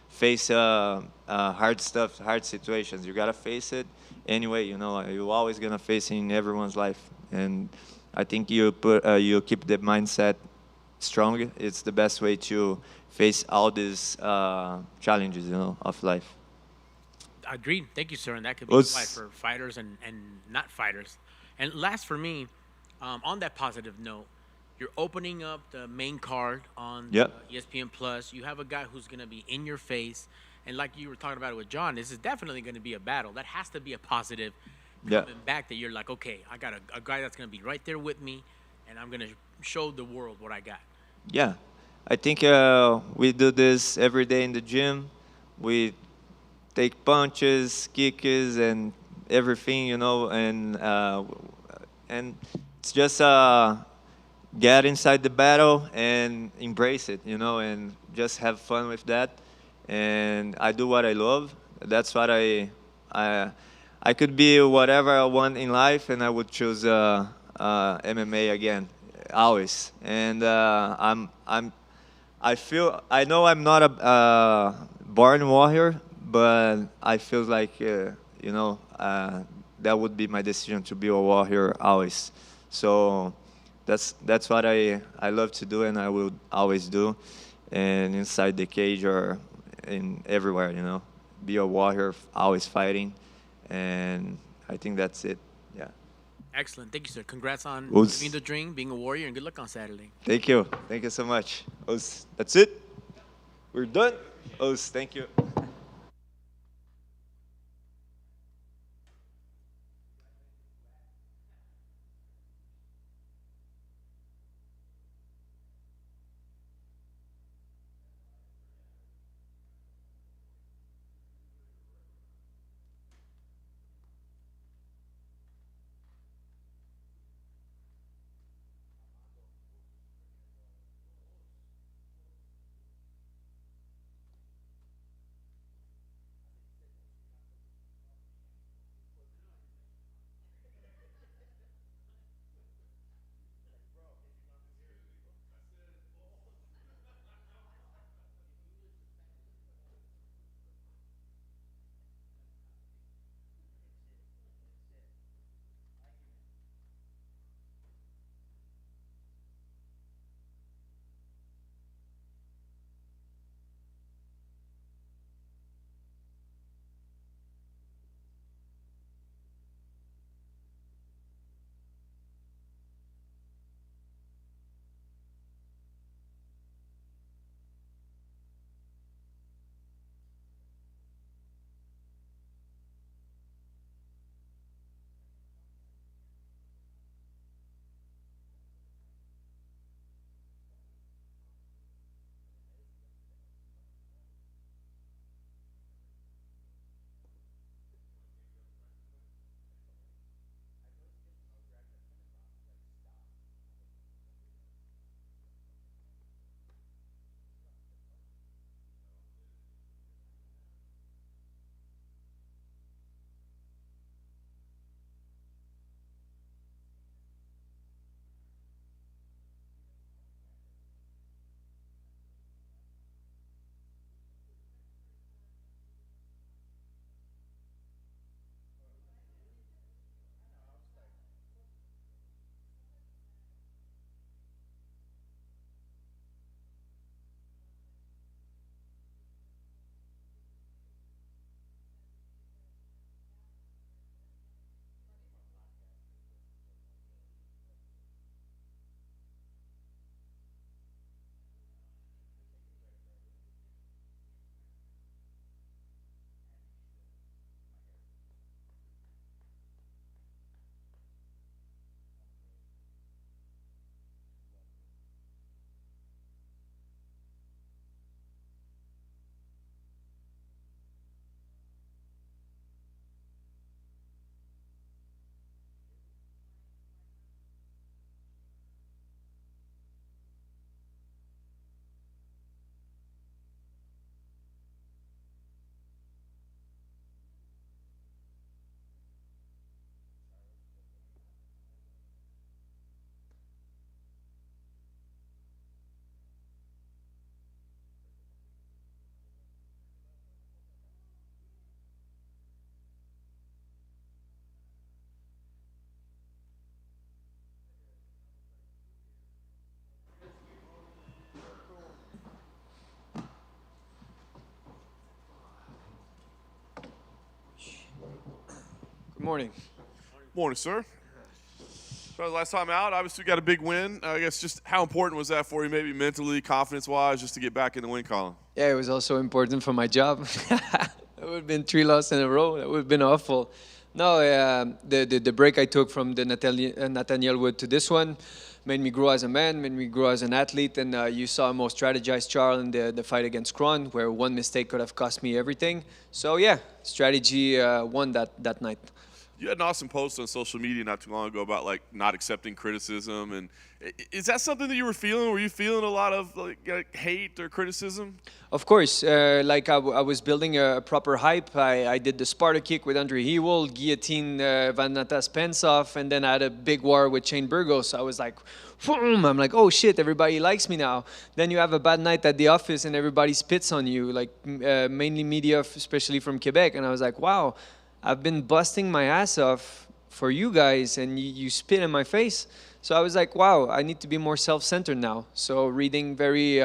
face hard stuff, hard situations. You gotta face it anyway. You're always gonna face it in everyone's life, and I think you keep the mindset strong. It's the best way to face all these challenges, of life. Agreed. Thank you, sir. And that could be applied for fighters and not fighters. And last for me, on that positive note, you're opening up the main card on ESPN Plus. You have a guy who's going to be in your face. And like you were talking about it with John, this is definitely going to be a battle. That has to be a positive coming back, that you're like, okay, I got a guy that's going to be right there with me, and I'm going to show the world what I got. Yeah. I think we do this every day in the gym. We take punches, kicks, and everything, and it's just get inside the battle and embrace it, and just have fun with that. And I do what I love. That's what I could be whatever I want in life, and I would choose MMA again, always. And I know I'm not a born warrior, but I feel like that would be my decision to be a warrior always. So that's what I love to do, and I will always do. And inside the cage or in everywhere, be a warrior, always fighting. And I think that's it. Yeah. Excellent. Thank you, sir. Congrats on Us. living the dream, being a warrior, and good luck on Saturday. Thank you. Thank you so much. Us. That's it. We're done. Us. Thank you. Good morning. Morning, sir. So last time out, obviously got a big win. I guess just how important was that for you, maybe mentally, confidence-wise, just to get back in the win column? Yeah, it was also important for my job. It would have been 3 losses in a row. That would have been awful. No, the break I took from the Nathaniel Wood to this one made me grow as a man, made me grow as an athlete, and you saw a more strategized Charles in the fight against Kron, where one mistake could have cost me everything. So yeah, strategy won that night. You had an awesome post on social media not too long ago about like not accepting criticism, and is that something that you were feeling? Were you feeling a lot of like hate or criticism? Of course, like I was building a proper hype. I did the Sparta kick with Andre Hewell, guillotine Vanata Spensov, and then I had a big war with Shane Burgos. I was like, boom! I'm like, oh shit, everybody likes me now. Then you have a bad night at the office and everybody spits on you, like mainly media, especially from Quebec. And I was like, wow, I've been busting my ass off for you guys and you spit in my face. So I was like, wow, I need to be more self-centered now. So reading very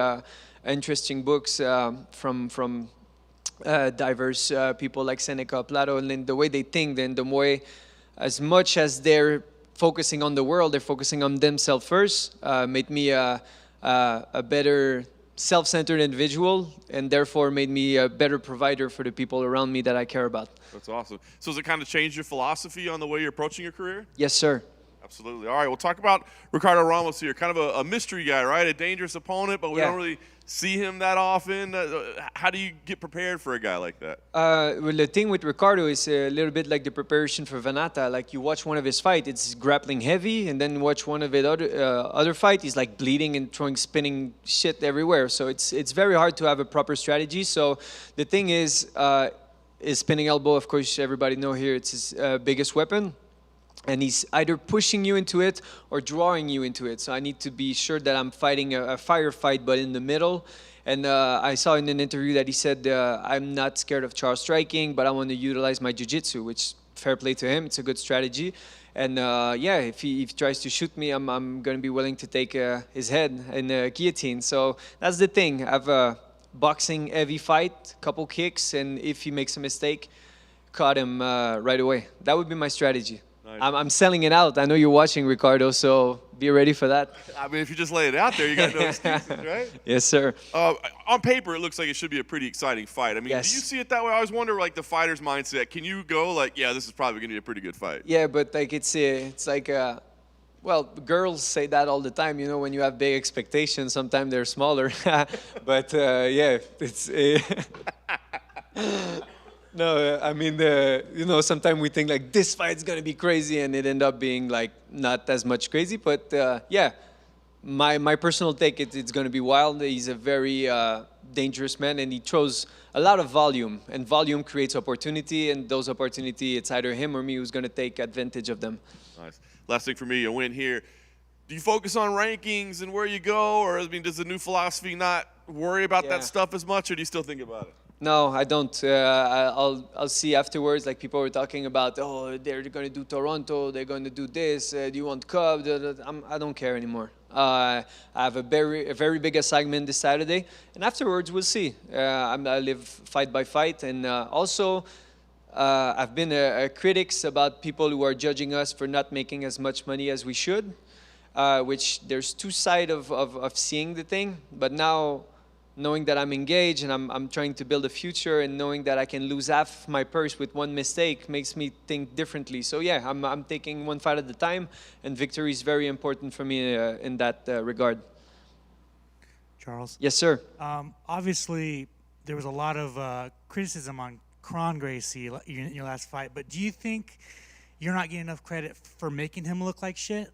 interesting books from diverse people like Seneca, Plato, and the way they think, then the way, as much as they're focusing on the world, they're focusing on themselves first, made me a better self-centered individual, and therefore made me a better provider for the people around me that I care about. That's awesome. So has it kind of changed your philosophy on the way you're approaching your career? Yes, sir. Absolutely. All right, we'll talk about Ricardo Ramos here. Kind of a mystery guy, right? A dangerous opponent, but we don't really see him that often. How do you get prepared for a guy like that? Well, the thing with Ricardo is a little bit like the preparation for Vanata. Like you watch one of his fight, it's grappling heavy, and then watch one of his other fight, he's like bleeding and throwing spinning shit everywhere. So it's very hard to have a proper strategy. So the thing is spinning elbow. Of course, everybody know here it's his biggest weapon. And he's either pushing you into it or drawing you into it. So I need to be sure that I'm fighting a firefight, but in the middle. And I saw in an interview that he said, I'm not scared of Charles striking, but I want to utilize my jiu-jitsu, which fair play to him. It's a good strategy. And yeah, if he tries to shoot me, I'm going to be willing to take his head in a guillotine. So that's the thing. I have a boxing heavy fight, couple kicks, and if he makes a mistake, caught him right away. That would be my strategy. Nice. I'm selling it out. I know you're watching, Ricardo, so be ready for that. I mean, if you just lay it out there, you got no excuses, right? Yes, sir. On paper, it looks like it should be a pretty exciting fight. I mean, yes. Do you see it that way? I always wonder, like, the fighter's mindset. Can you go, like, yeah, this is probably going to be a pretty good fight? Yeah, but, like, it's like, well, girls say that all the time. You know, when you have big expectations, sometimes they're smaller. But, yeah, it's... No, I mean, you know, sometimes we think like this fight's gonna be crazy, and it end up being like not as much crazy. But yeah, my personal take, it's gonna be wild. He's a very dangerous man, and he throws a lot of volume, and volume creates opportunity, and those opportunity, it's either him or me who's gonna take advantage of them. Nice. Last thing for me, a win here. Do you focus on rankings and where you go, or I mean, does the new philosophy not worry about that stuff as much, or do you still think about it? No, I don't. I'll see afterwards. Like people were talking about, oh, they're going to do Toronto. They're going to do this. Do you want Cub? I don't care anymore. I have a very big assignment this Saturday, and afterwards we'll see. I live fight by fight, and also I've been a critics about people who are judging us for not making as much money as we should. Which there's two sides of seeing the thing, but now. Knowing that I'm engaged and I'm trying to build a future, and knowing that I can lose half my purse with one mistake makes me think differently. So yeah, I'm taking one fight at a time, and victory is very important for me in that regard. Charles? Yes, sir. Obviously, there was a lot of criticism on Kron Gracie in your last fight, but do you think you're not getting enough credit for making him look like shit?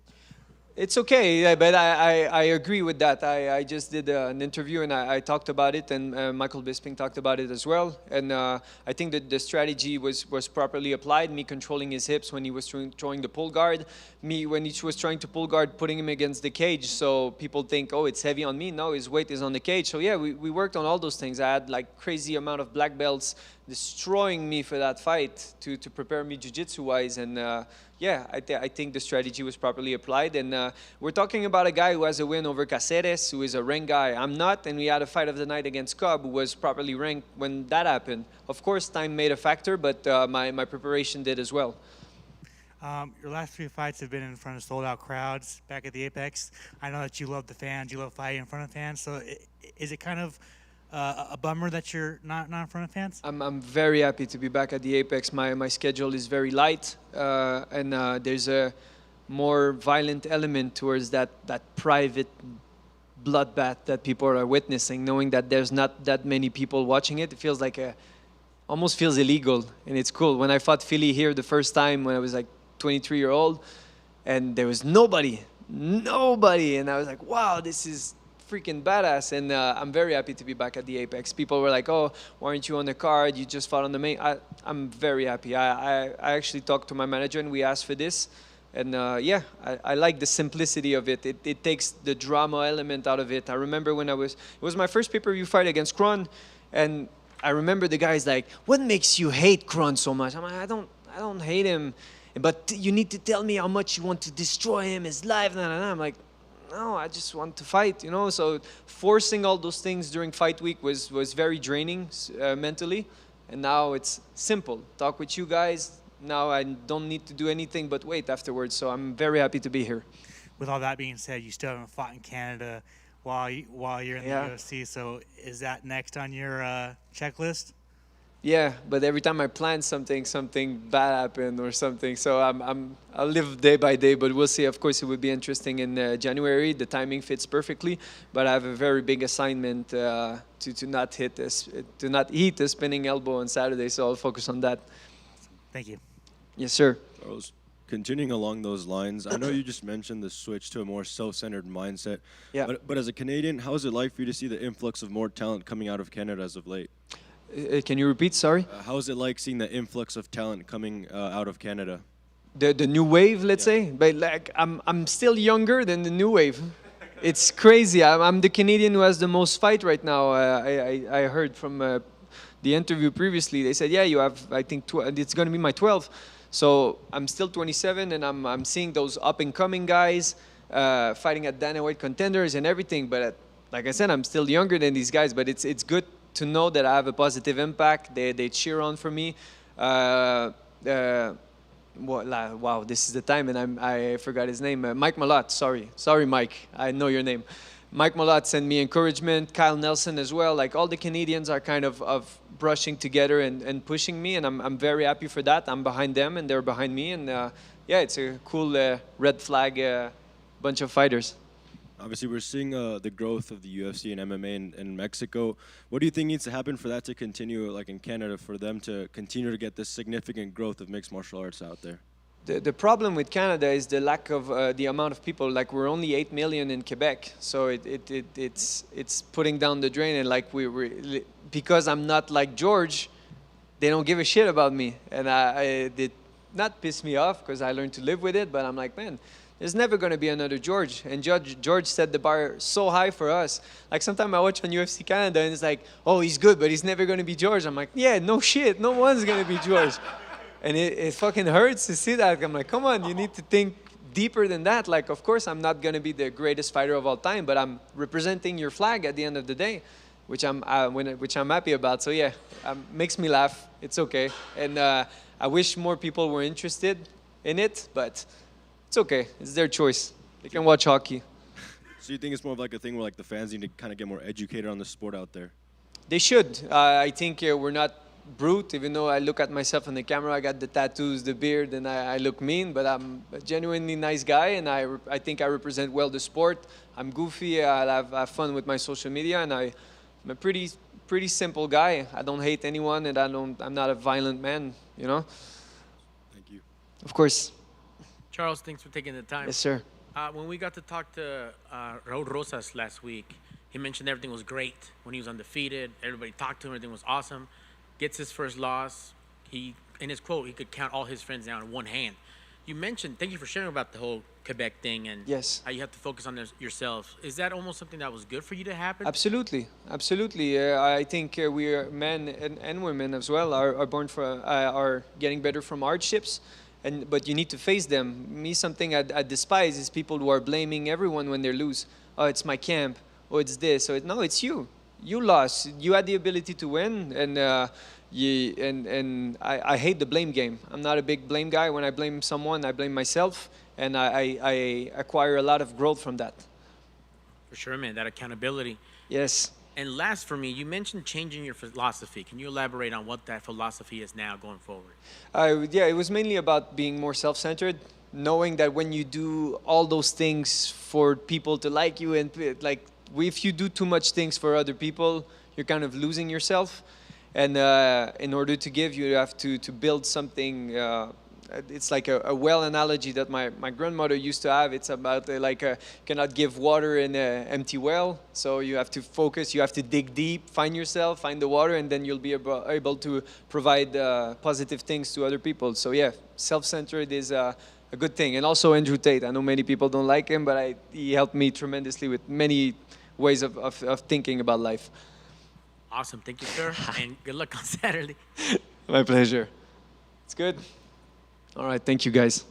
It's okay, but I agree with that. I just did an interview and I talked about it, and Michael Bisping talked about it as well. And I think that the strategy was properly applied. Me controlling his hips when he was throwing the pull guard. Me when he was trying to pull guard, putting him against the cage. So people think, oh, it's heavy on me. No, his weight is on the cage. So yeah, we worked on all those things. I had like crazy amount of black belts destroying me for that fight to prepare me jiu-jitsu wise. And yeah, I think the strategy was properly applied. And we're talking about a guy who has a win over Caceres, who is a ranked guy. I'm not, and we had a fight of the night against Cobb, who was properly ranked when that happened. Of course, time made a factor, but my preparation did as well. Your last 3 fights have been in front of sold-out crowds back at the Apex. I know that you love the fans. You love fighting in front of fans. So is it kind of a bummer that you're not in front of fans? I'm very happy to be back at the Apex. My schedule is very light, and there's a more violent element towards that private bloodbath that people are witnessing, knowing that there's not that many people watching it. It feels like almost feels illegal, and it's cool. When I fought Philly here the first time when I was like 23-year-old, and there was nobody, and I was like, wow, this is freaking badass. And I'm very happy to be back at the Apex. People were like, oh, why aren't you on the card? You just fought on the main. I'm very happy. I actually talked to my manager and we asked for this. And I like the simplicity of it. It takes the drama element out of it. I remember when it was my first pay-per-view fight against Kron, and I remember the guy's like, what makes you hate Kron so much? I'm like, I don't hate him, but you need to tell me how much you want to destroy him, his life, I'm like, no, I just want to fight, So forcing all those things during fight week was very draining mentally, and now it's simple. Talk with you guys. Now I don't need to do anything but wait afterwards, so I'm very happy to be here. With all that being said, you still haven't fought in Canada while you're in the UFC, so is that next on your checklist? Yeah, but every time I plan something bad happened or something, so I'll live day by day, but we'll see. Of course, it would be interesting in January. The timing fits perfectly, but I have a very big assignment to not eat a spinning elbow on Saturday, so I'll focus on that. Thank you. Yes, sir. Carlos, continuing along those lines, I know you just mentioned the switch to a more self-centered mindset. Yeah. But as a Canadian, how is it like for you to see the influx of more talent coming out of Canada as of late? Can you repeat? Sorry. How is it like seeing the influx of talent coming out of Canada? The new wave, let's say. But like I'm still younger than the new wave. It's crazy. I'm the Canadian who has the most fight right now. I heard from the interview previously. They said, yeah, you have, I think, it's going to be my 12th. So I'm still 27, and I'm seeing those up-and-coming guys fighting at Dana-White contenders and everything. But like I said, I'm still younger than these guys. But it's good to know that I have a positive impact. They cheer on for me. Wow, this is the time, and I forgot his name. Mike Malott, sorry, Mike. I know your name. Mike Malott sent me encouragement. Kyle Nelson as well. Like all the Canadians are kind of brushing together and pushing me, and I'm very happy for that. I'm behind them, and they're behind me, and it's a cool red flag bunch of fighters. Obviously, we're seeing the growth of the UFC and MMA in Mexico. What do you think needs to happen for that to continue, like in Canada, for them to continue to get this significant growth of mixed martial arts out there? The problem with Canada is the lack of the amount of people. Like we're only 8 million in Quebec, so it's putting down the drain. And like because I'm not like George, they don't give a shit about me, and it did not piss me off because I learned to live with it. But I'm like, man, there's never going to be another George. And George set the bar so high for us. Like sometimes I watch on UFC Canada and it's like, oh, he's good, but he's never going to be George. I'm like, yeah, no shit, no one's going to be George. And it fucking hurts to see that. I'm like, come on, you need to think deeper than that. Like, of course, I'm not going to be the greatest fighter of all time, but I'm representing your flag at the end of the day, which I'm happy about. So yeah, makes me laugh. It's okay. And I wish more people were interested in it, but it's okay. It's their choice. They can watch hockey. So you think it's more of like a thing where like the fans need to kind of get more educated on the sport out there? They should. I think we're not brute, even though I look at myself on the camera. I got the tattoos, the beard, and I look mean, but I'm a genuinely nice guy, and I think I represent well the sport. I'm goofy. I have fun with my social media, and I'm a pretty simple guy. I don't hate anyone, and I'm not a violent man, Thank you. Of course. Charles, thanks for taking the time. Yes, sir. When we got to talk to Raul Rosas last week, he mentioned everything was great when he was undefeated. Everybody talked to him. Everything was awesome. Gets his first loss. In his quote, he could count all his friends down in one hand. You mentioned, thank you for sharing about the whole Quebec thing and yes, how you have to focus on yourself. Is that almost something that was good for you to happen? Absolutely. I think we are men and women as well are born for are getting better from hardships. But you need to face them. Something I despise is people who are blaming everyone when they lose. Oh, it's my camp. Oh, it's this. No, it's you. You lost. You had the ability to win, and I hate the blame game. I'm not a big blame guy. When I blame someone, I blame myself, and I acquire a lot of growth from that. For sure, man, that accountability. Yes. And last for me, you mentioned changing your philosophy. Can you elaborate on what that philosophy is now going forward? Yeah, it was mainly about being more self-centered, knowing that when you do all those things for people to like you, and like if you do too much things for other people, you're kind of losing yourself. And in order to give, you have to build something. It's like a well analogy that my grandmother used to have. It's about cannot give water in an empty well. So you have to focus, you have to dig deep, find yourself, find the water, and then you'll be able to provide positive things to other people. So yeah, self-centered is a good thing. And also Andrew Tate. I know many people don't like him, but he helped me tremendously with many ways of thinking about life. Awesome. Thank you, sir. And good luck on Saturday. My pleasure. It's good. All right. Thank you, guys.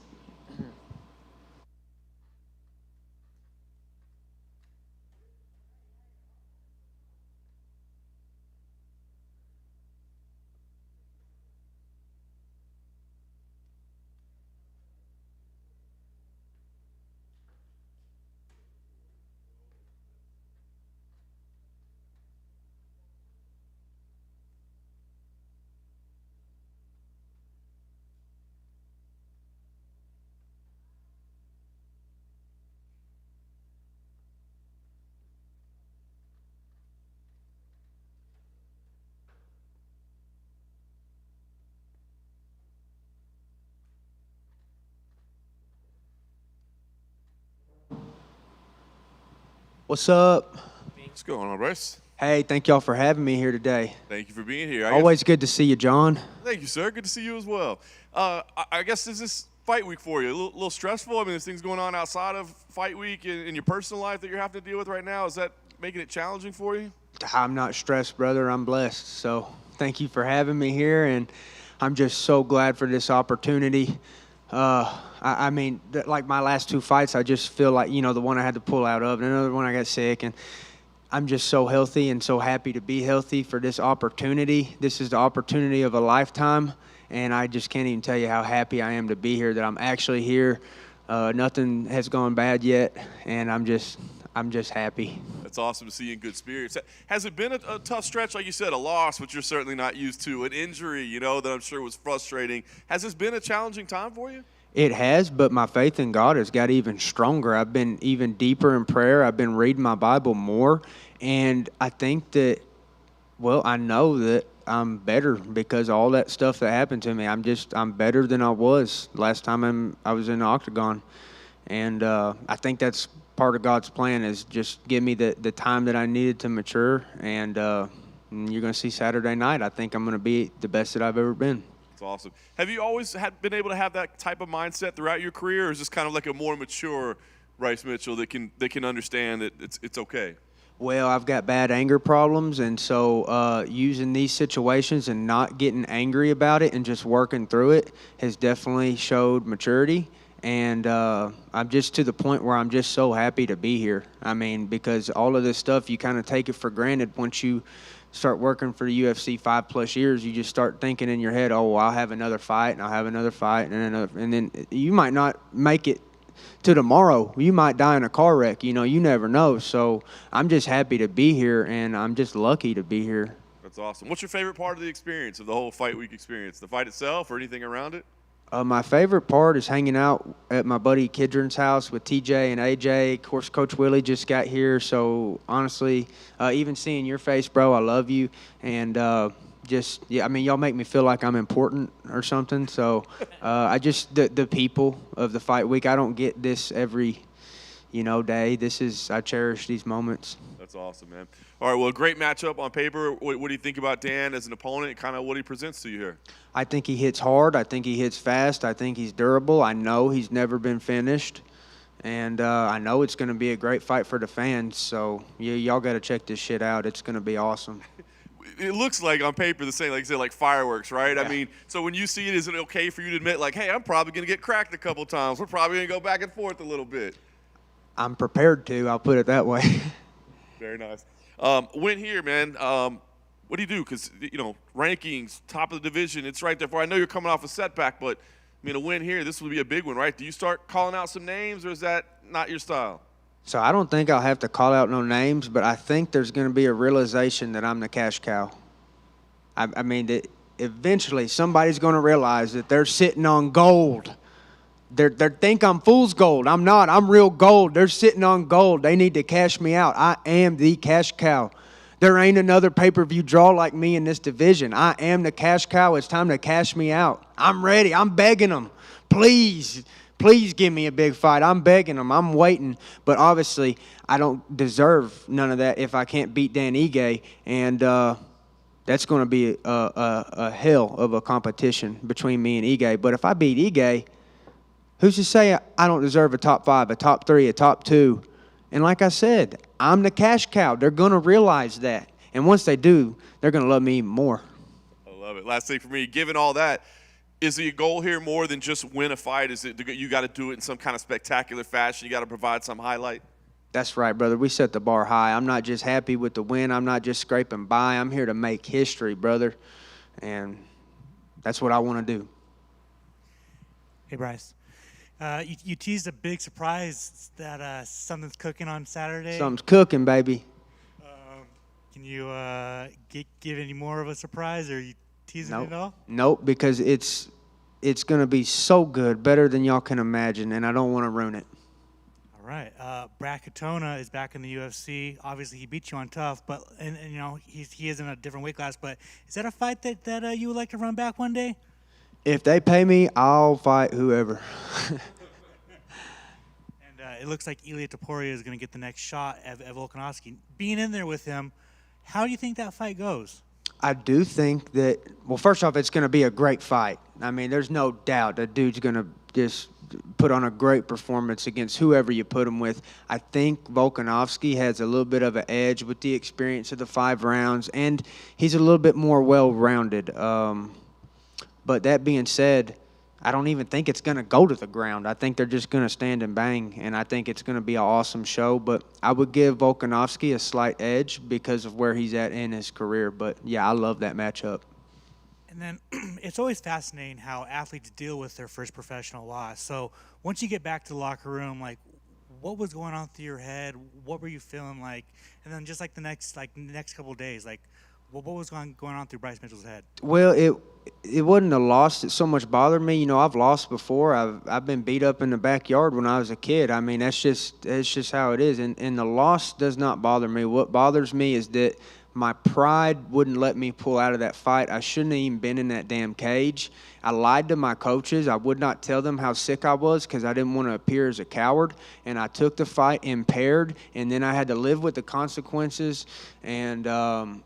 What's up? What's going on, Bryce? Hey, thank y'all for having me here today. Thank you for being here. Always good to see you, John. Thank you, sir. Good to see you as well. I guess this is fight week for you. A little stressful. I mean, there's things going on outside of fight week in your personal life that you're having to deal with right now. Is that making it challenging for you? I'm not stressed, brother. I'm blessed. So thank you for having me here, and I'm just so glad for this opportunity. I mean, like my last two fights, I just feel like, the one I had to pull out of, and another one I got sick, and I'm just so healthy and so happy to be healthy for this opportunity. This is the opportunity of a lifetime, and I just can't even tell you how happy I am to be here, that I'm actually here. Nothing has gone bad yet, and I'm just happy. It's awesome to see you in good spirits. Has it been a tough stretch, like you said, a loss, which you're certainly not used to, an injury, that I'm sure was frustrating? Has this been a challenging time for you? It has, but my faith in God has got even stronger. I've been even deeper in prayer. I've been reading my Bible more, and I think that, I know that I'm better because of all that stuff that happened to me. I'm better than I was last time I was in the octagon, and I think that's part of God's plan, is just give me the time that I needed to mature, and you're going to see Saturday night. I think I'm going to be the best that I've ever been. That's awesome. Have you always been able to have that type of mindset throughout your career, or is this kind of like a more mature Bryce Mitchell that can understand that it's okay? Well, I've got bad anger problems, and so using these situations and not getting angry about it and just working through it has definitely showed maturity. And I'm just to the point where I'm just so happy to be here. I mean, because all of this stuff, you kind of take it for granted once you start working for the UFC 5+ years. You just start thinking in your head, oh, I'll have another fight, and I'll have another fight, and another. And then you might not make it to tomorrow. You might die in a car wreck. You never know. So I'm just happy to be here, and I'm just lucky to be here. That's awesome. What's your favorite part of the experience, of the whole fight week experience? The fight itself or anything around it? My favorite part is hanging out at my buddy Kidron's house with TJ and AJ. Of course, Coach Willie just got here. So, honestly, even seeing your face, bro, I love you. And y'all make me feel like I'm important or something. So, the people of the fight week, I don't get this every, day. I cherish these moments. That's awesome, man. All right, well, great matchup on paper. What do you think about Dan as an opponent, kind of what he presents to you here? I think he hits hard. I think he hits fast. I think he's durable. I know he's never been finished. And I know it's going to be a great fight for the fans. So, y'all got to check this shit out. It's going to be awesome. It looks like on paper the same, like you said, like fireworks, right? Yeah. I mean, so when you see it, is it okay for you to admit, like, hey, I'm probably going to get cracked a couple times. We're probably going to go back and forth a little bit. I'm prepared to. I'll put it that way. Very nice. Win here, man. What do you do? Because, rankings, top of the division, it's right there for. I know you're coming off a setback, but, a win here, this will be a big one, right? Do you start calling out some names, or is that not your style? So I don't think I'll have to call out no names, but I think there's going to be a realization that I'm the cash cow. I mean, that eventually somebody's going to realize that they're sitting on gold. They think I'm fool's gold. I'm not. I'm real gold. They're sitting on gold. They need to cash me out. I am the cash cow. There ain't another pay-per-view draw like me in this division. I am the cash cow. It's time to cash me out. I'm ready. I'm begging them. Please give me a big fight. I'm begging them. I'm waiting. But obviously, I don't deserve none of that if I can't beat Dan Ige. And that's going to be a hell of a competition between me and Ige. But if I beat Ige, who's to say I don't deserve a top 5, a top 3, a top 2? And like I said, I'm the cash cow. They're going to realize that. And once they do, they're going to love me even more. I love it. Last thing for me, given all that, is the goal here more than just win a fight? Is it you got to do it in some kind of spectacular fashion? You got to provide some highlight? That's right, brother. We set the bar high. I'm not just happy with the win. I'm not just scraping by. I'm here to make history, brother. And that's what I want to do. Hey, Bryce. You teased a big surprise that something's cooking on Saturday. Something's cooking, baby. Can you give any more of a surprise, or are you teasing it all? Nope, because it's going to be so good, better than y'all can imagine, and I don't want to ruin it. All right. Brad Katona is back in the UFC. Obviously, he beat you on tough, but and he is in a different weight class. But is that a fight that you would like to run back one day? If they pay me, I'll fight whoever. And it looks like Ilia Topuria is going to get the next shot at Volkanovski. Being in there with him, how do you think that fight goes? I do think that, well, first off, it's going to be a great fight. I mean, there's no doubt that dude's going to just put on a great performance against whoever you put him with. I think Volkanovski has a little bit of an edge with the experience of the 5 rounds, and he's a little bit more well-rounded. But that being said, I don't even think it's going to go to the ground. I think they're just going to stand and bang, and I think it's going to be an awesome show. But I would give Volkanovski a slight edge because of where he's at in his career. But, yeah, I love that matchup. And then it's always fascinating how athletes deal with their first professional loss. So once you get back to the locker room, like, what was going on through your head? What were you feeling like? And then just like the next couple of days, like, what was going on through Bryce Mitchell's head? Well, it wasn't a loss that so much bothered me. I've lost before. I've been beat up in the backyard when I was a kid. I mean, that's just how it is. And the loss does not bother me. What bothers me is that my pride wouldn't let me pull out of that fight. I shouldn't have even been in that damn cage. I lied to my coaches. I would not tell them how sick I was because I didn't want to appear as a coward. And I took the fight impaired, and then I had to live with the consequences. And,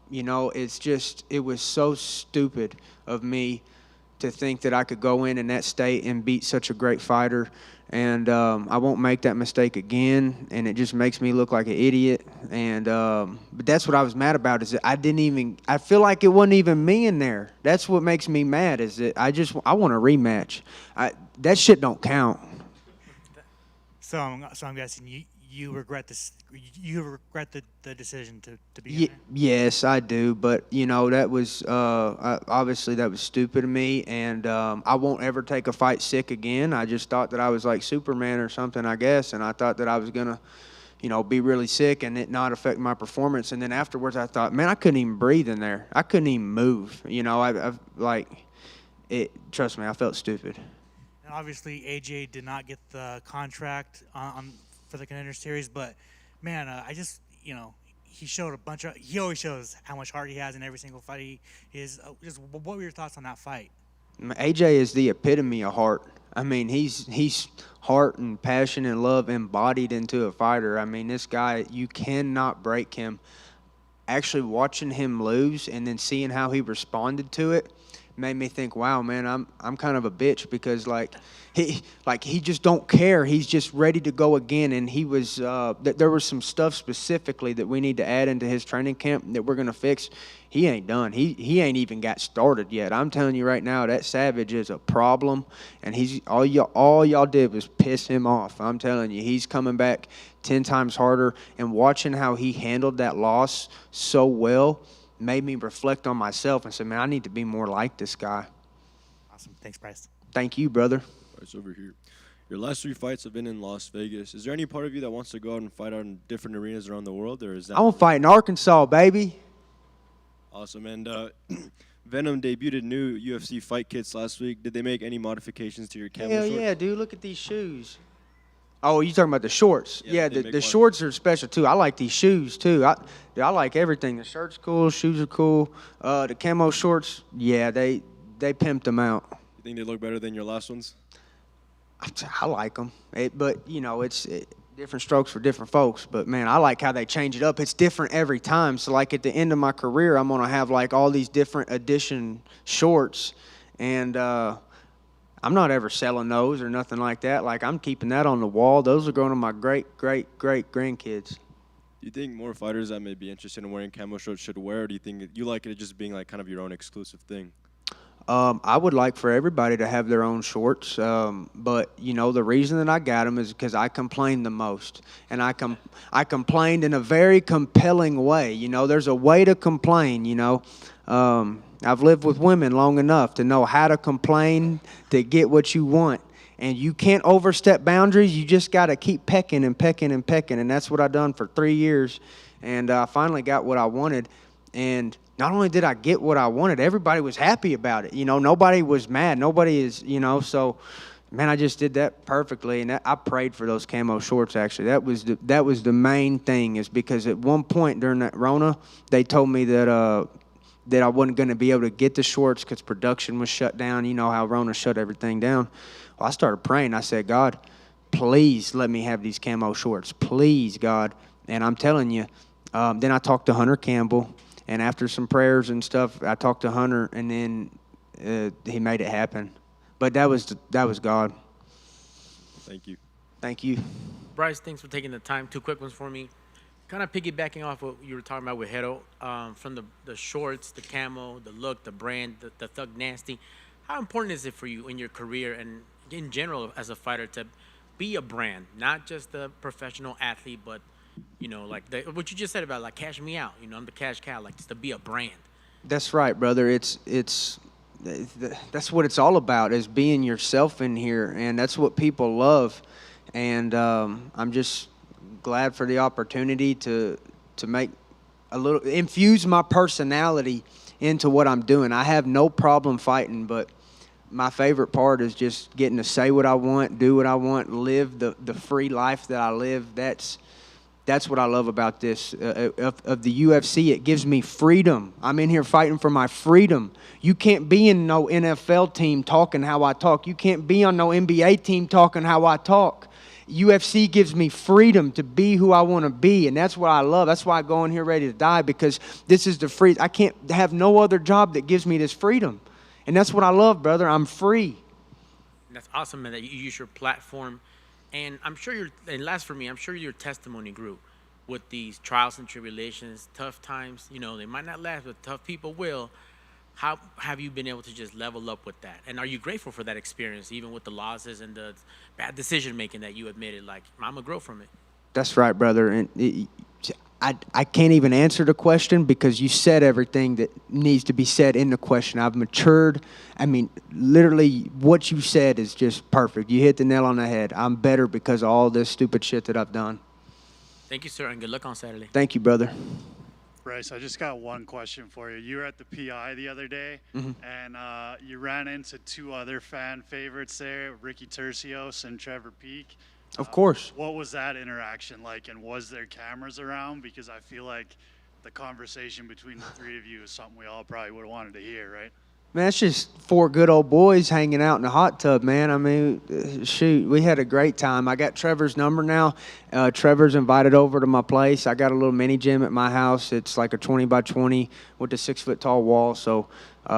it was so stupid of me to think that I could go in that state and beat such a great fighter. And I won't make that mistake again, and it just makes me look like an idiot. And but that's what I was mad about, is that I feel like it wasn't even me in there. That's what makes me mad, is that I want a rematch. That shit don't count. So I'm guessing you regret this. You regret the decision to be in there? Yes, I do. But that was obviously that was stupid of me, and I won't ever take a fight sick again. I just thought that I was like Superman or something, I guess, and I thought that I was gonna, be really sick and it not affect my performance. And then afterwards, I thought, man, I couldn't even breathe in there. I couldn't even move. Trust me, I felt stupid. And obviously, AJ did not get the contract for the Contender Series, but man, he showed he always shows how much heart he has in every single fight he is. Just what were your thoughts on that fight? AJ is the epitome of heart. I mean, he's heart and passion and love embodied into a fighter. I mean, this guy, you cannot break him. Actually watching him lose and then seeing how he responded to it made me think, wow, man, I'm kind of a bitch, because he just don't care. He's just ready to go again. And he was there was some stuff specifically that we need to add into his training camp that we're gonna fix. He ain't done. He ain't even got started yet. I'm telling you right now, that Savage is a problem, and all y'all did was piss him off. I'm telling you, he's coming back 10 times harder. And watching how he handled that loss so well, made me reflect on myself and say, man, I need to be more like this guy. Awesome. Thanks, Bryce. Thank you, brother. Bryce over here. Your last 3 fights have been in Las Vegas. Is there any part of you that wants to go out and fight out in different arenas around the world, or is that? I want to fight in Arkansas, baby. Awesome. And Venom debuted new UFC fight kits last week. Did they make any modifications to your camo Hell shorts? yeah, dude. Look at these shoes. Oh, you talking about the shorts? Yeah, Yeah, they the make shorts are special, too. I like these shoes, too. I like everything. The shirt's cool. Shoes are cool. The camo shorts, yeah, they pimped them out. You think they look better than your last ones? I like them. But, you know, it's different strokes for different folks. But, man, I like how they change it up. It's different every time. So, like, at the end of my career, I'm going to have, like, all these different edition shorts. And I'm not ever selling those or nothing like that. Like, I'm keeping that on the wall. Those are going to my great-great-great-grandkids. Do you think more fighters that may be interested in wearing camo shorts should wear, or do you think you like it just being, like, kind of your own exclusive thing? I would like for everybody to have their own shorts, but, you know, the reason that I got them is because I complained the most. And I complained in a very compelling way. You know, there's a way to complain, you know. I've lived with women long enough to know how to complain to get what you want. And you can't overstep boundaries. You just got to keep pecking and pecking and pecking. And that's what I done for 3 years. And I finally got what I wanted. And not only did I get what I wanted, everybody was happy about it. You know, nobody was mad. Nobody is, you know, so, man, I just did that perfectly. And I prayed for those camo shorts, actually. That was the main thing, is because at one point during that Rona, they told me that I wasn't going to be able to get the shorts because production was shut down. You know how Rona shut everything down. Well, I started praying. I said, God, please let me have these camo shorts. Please, God. And I'm telling you, then I talked to Hunter Campbell. And after some prayers and stuff, I talked to Hunter, and then he made it happen. But that was God. Thank you. Thank you. Bryce, thanks for taking the time. 2 quick ones for me. Kind of piggybacking off what you were talking about with Hero, from the shorts, the camo, the look, the brand, the Thug Nasty. How important is it for you in your career and in general as a fighter to be a brand, not just a professional athlete, but, you know, like what you just said about, like, cash me out. You know, I'm the cash cow, like, just to be a brand. That's right, brother. That's what it's all about, is being yourself in here, and that's what people love. And I'm just glad for the opportunity to make infuse my personality into what I'm doing. I have no problem fighting, but my favorite part is just getting to say what I want, do what I want, live the free life that I live. That's what I love about this, of the UFC. It gives me freedom. I'm in here fighting for my freedom. You can't be in no NFL team talking how I talk. You can't be on no NBA team talking how I talk. UFC gives me freedom to be who I want to be, and that's what I love. That's why I go in here ready to die, because this is the free. I can't have no other job that gives me this freedom, and that's what I love, brother. I'm free. That's awesome, man, that you use your platform. And I'm sure and last for me, I'm sure your testimony grew with these trials and tribulations, tough times. You know, they might not last, but tough people will. How have you been able to just level up with that? And are you grateful for that experience, even with the losses and the bad decision-making that you admitted? Like, I'm going to grow from it. That's right, brother. And I can't even answer the question, because you said everything that needs to be said in the question. I've matured. I mean, literally, what you said is just perfect. You hit the nail on the head. I'm better because of all this stupid shit that I've done. Thank you, sir, and good luck on Saturday. Thank you, brother. Bryce, I just got one question for you. You were at the PI the other day, and you ran into 2 other fan favorites there, Ricky Tercios and Trevor Peek. Of course. What was that interaction like, and was there cameras around? Because I feel like the conversation between the 3 of you is something we all probably would have wanted to hear, right? Man, it's just 4 good old boys hanging out in the hot tub, man. I mean, shoot, we had a great time. I got Trevor's number now. Trevor's invited over to my place. I got a little mini gym at my house. It's like a 20 by 20 with a 6-foot-tall wall. So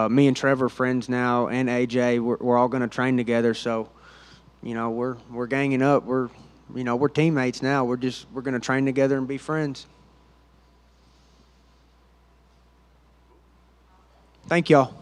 me and Trevor are friends now, and AJ, we're all going to train together. So, you know, we're ganging up. We're teammates now. We're going to train together and be friends. Thank y'all.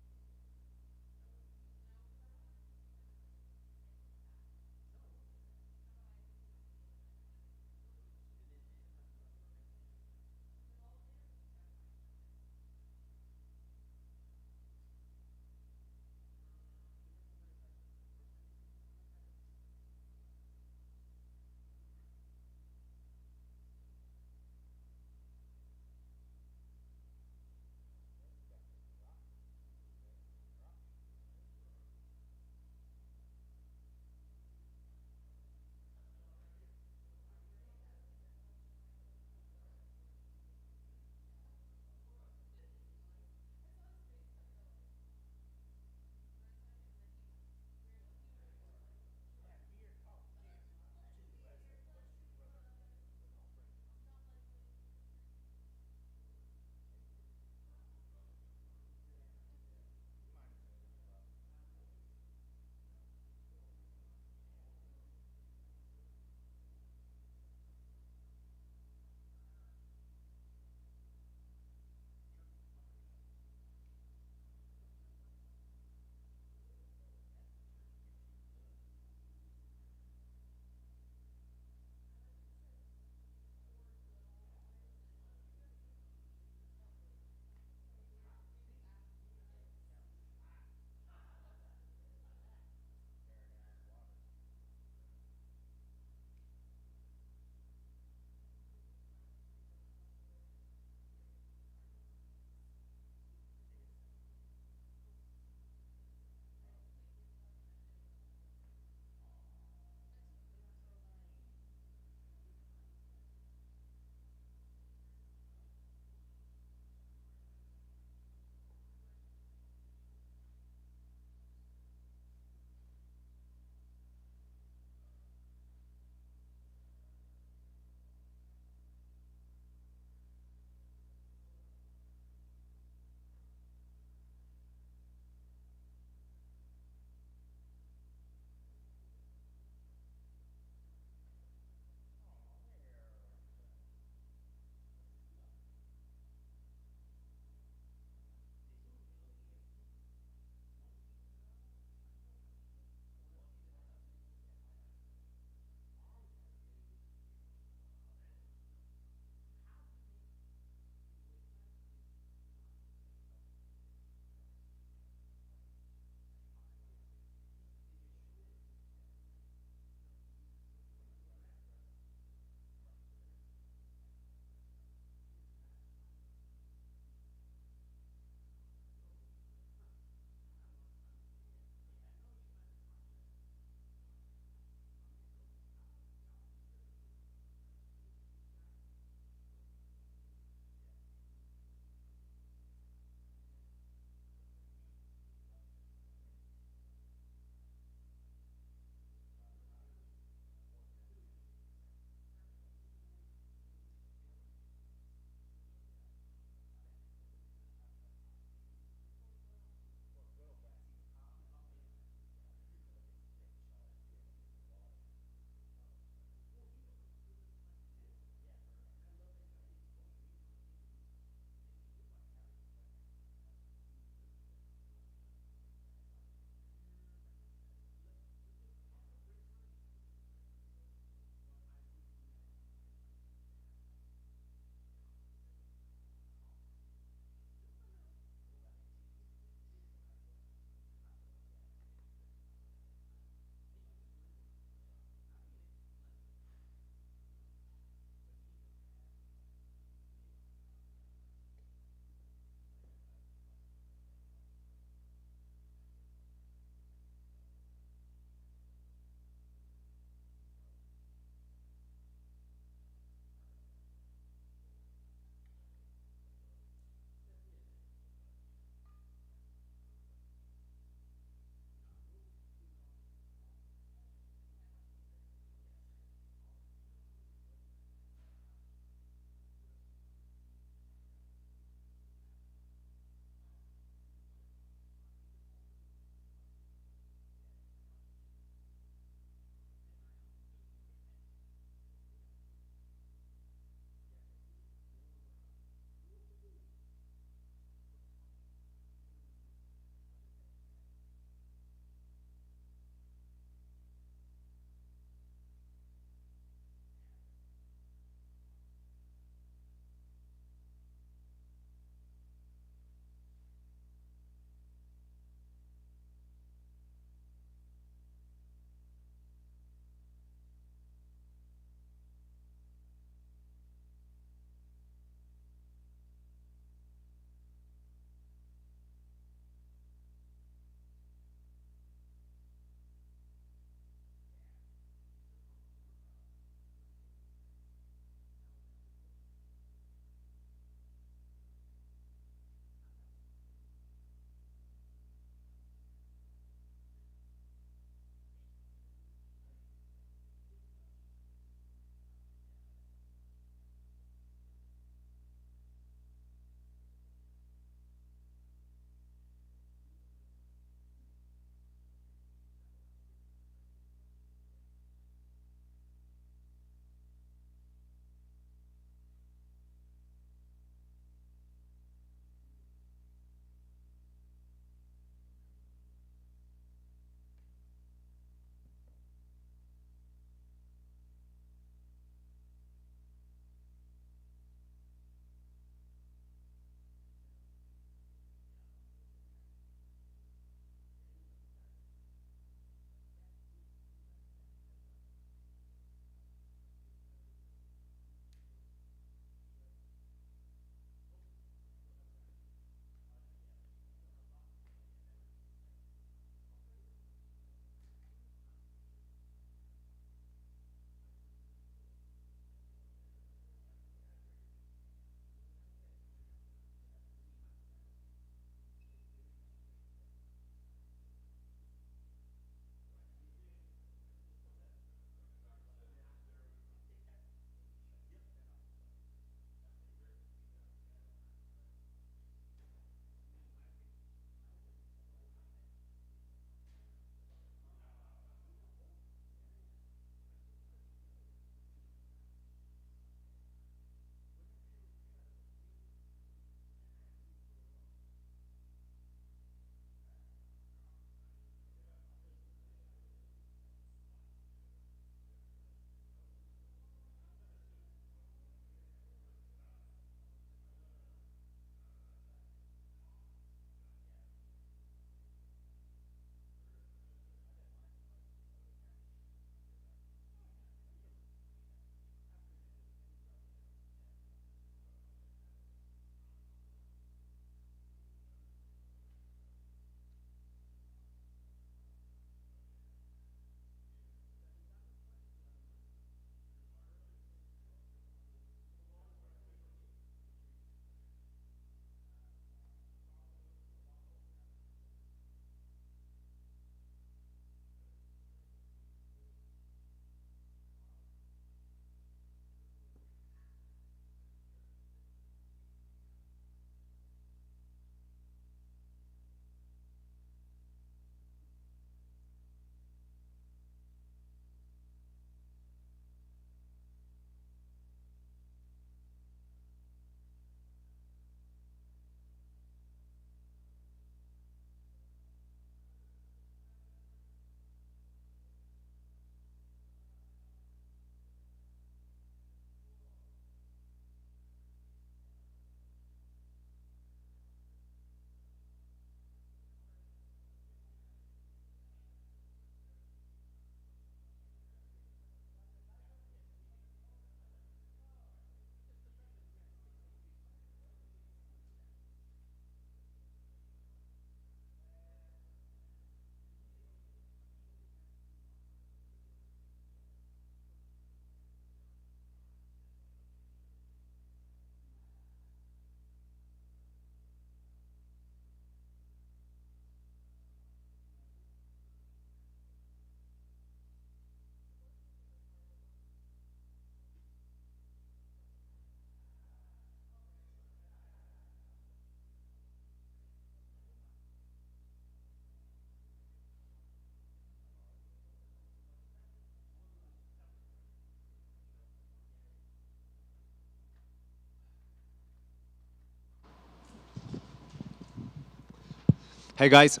Hey guys.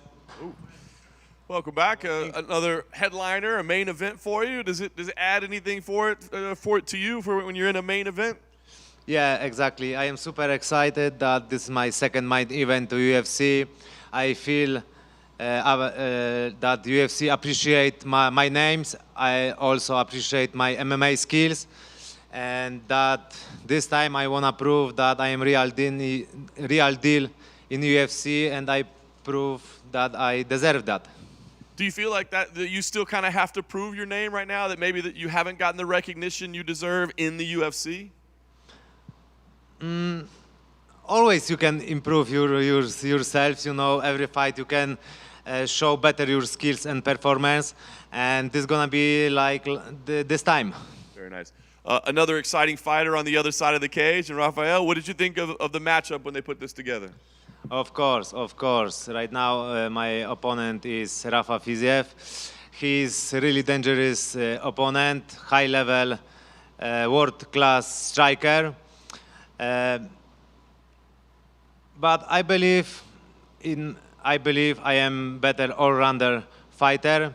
Welcome back. Another headliner, a main event for you. Does it add anything for it to you for when you're in a main event? Yeah, exactly. I am super excited that this is my second main event to UFC. I feel that UFC appreciate my names. I also appreciate my MMA skills, and that this time I want to prove that I am real deal in UFC, and I prove that I deserve that. Do you feel like that you still kind of have to prove your name right now, that maybe that you haven't gotten the recognition you deserve in the UFC? Always you can improve yourself, you know, every fight you can show better your skills and performance, and this is gonna be like this time. Very nice. Another exciting fighter on the other side of the cage, and Rafael, what did you think of the matchup when they put this together? Of course. Right now my opponent is Rafael Fiziev. He's a really dangerous opponent, high-level, world-class striker. But I believe I am better all-rounder fighter,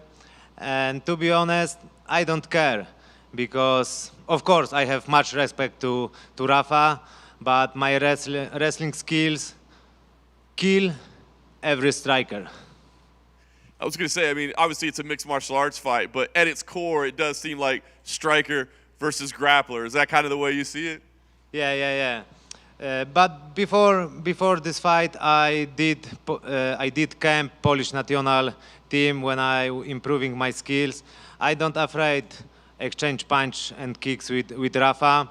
and to be honest, I don't care, because of course I have much respect to Rafa, but my wrestling skills kill every striker. I was going to say, I mean, obviously it's a mixed martial arts fight, but at its core, it does seem like striker versus grappler. Is that kind of the way you see it? Yeah. But before this fight, I did camp Polish national team when I improving my skills. I don't afraid exchange punch and kicks with Rafa.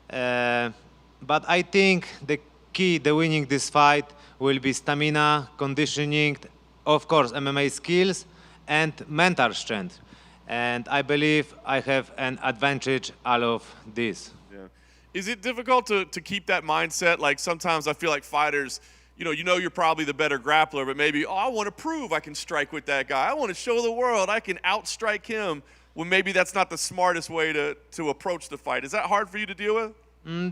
But I think the key to winning this fight will be stamina, conditioning, of course MMA skills, and mental strength. And I believe I have an advantage out of this. Yeah. Is it difficult to keep that mindset? Like sometimes I feel like fighters, you know you're probably the better grappler, but maybe, I want to prove I can strike with that guy. I want to show the world I can outstrike him, when maybe that's not the smartest way to approach the fight. Is that hard for you to deal with?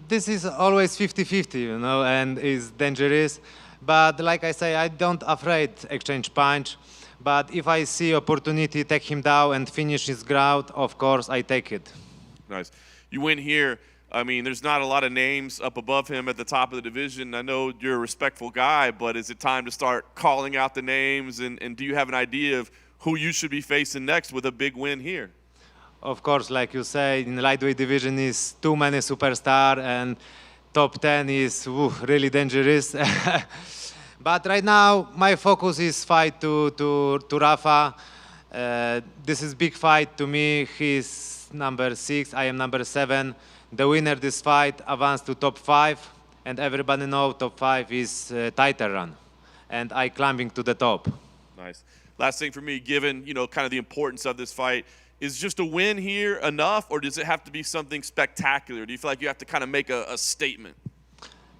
This is always 50-50, you know, and is dangerous. But like I say, I don't afraid exchange punch. But if I see opportunity, take him down and finish his ground, of course, I take it. Nice. You win here. I mean, there's not a lot of names up above him at the top of the division. I know you're a respectful guy, but is it time to start calling out the names? And do you have an idea of who you should be facing next with a big win here? Of course, like you say, in the lightweight division is too many superstars, and top 10 is really dangerous. But right now, my focus is fight to Rafa. This is big fight to me. He's number 6, I am number 7. The winner this fight advanced to top 5, and everybody knows top 5 is title run, and I climbing to the top. Nice. Last thing for me, given kind of the importance of this fight, is just a win here enough, or does it have to be something spectacular? Do you feel like you have to kind of make a statement?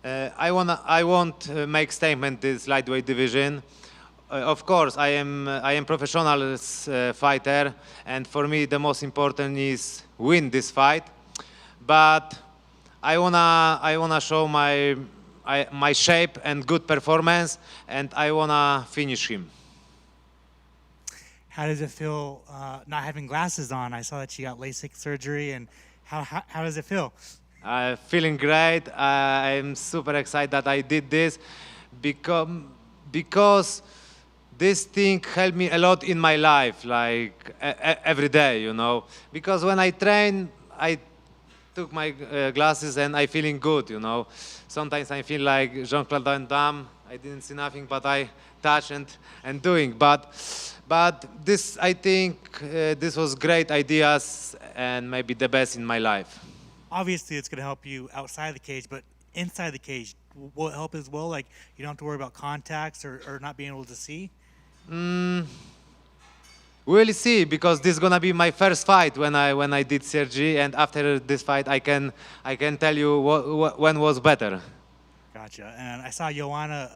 I won't make statement this lightweight division. Of course, I am professional fighter, and for me the most important is win this fight. But I wanna show my shape and good performance, and I wanna finish him. How does it feel not having glasses on? I saw that you got LASIK surgery, and how does it feel? Feeling great. I'm super excited that I did this because this thing helped me a lot in my life, like every day, you know. Because when I train, I took my glasses and I feeling good, you know. Sometimes I feel like Jean-Claude Van Damme. I didn't see nothing, but I touch and doing. But this, I think, this was great ideas and maybe the best in my life. Obviously, it's going to help you outside the cage, but inside the cage, will it help as well? Like, you don't have to worry about contacts or not being able to see? We'll see, because this is gonna be my first fight when I did surgery, and after this fight, I can tell you when was better. Gotcha. And I saw Joanna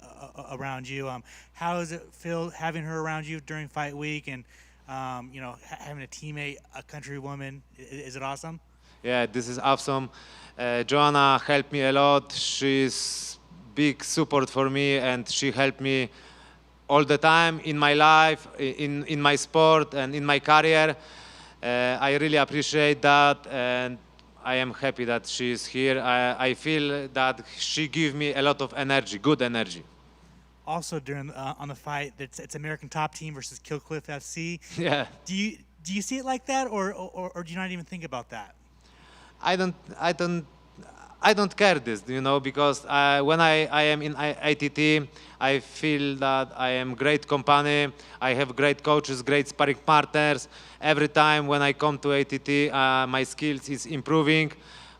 around you. How does it feel having her around you during fight week, and having a teammate, a countrywoman? Is it awesome? Yeah, this is awesome. Joanna helped me a lot. She's big support for me, and she helped me all the time in my life, in my sport, and in my career. I really appreciate that, and I am happy that she is here. I feel that she gives me a lot of energy, good energy. Also, during on the fight, it's American Top Team versus Killcliff FC. Yeah. Do you see it like that, or do you not even think about that? I don't care this, because when I am in ITT, I feel that I am great company. I have great coaches, great sparring partners. Every time when I come to ITT, my skills is improving.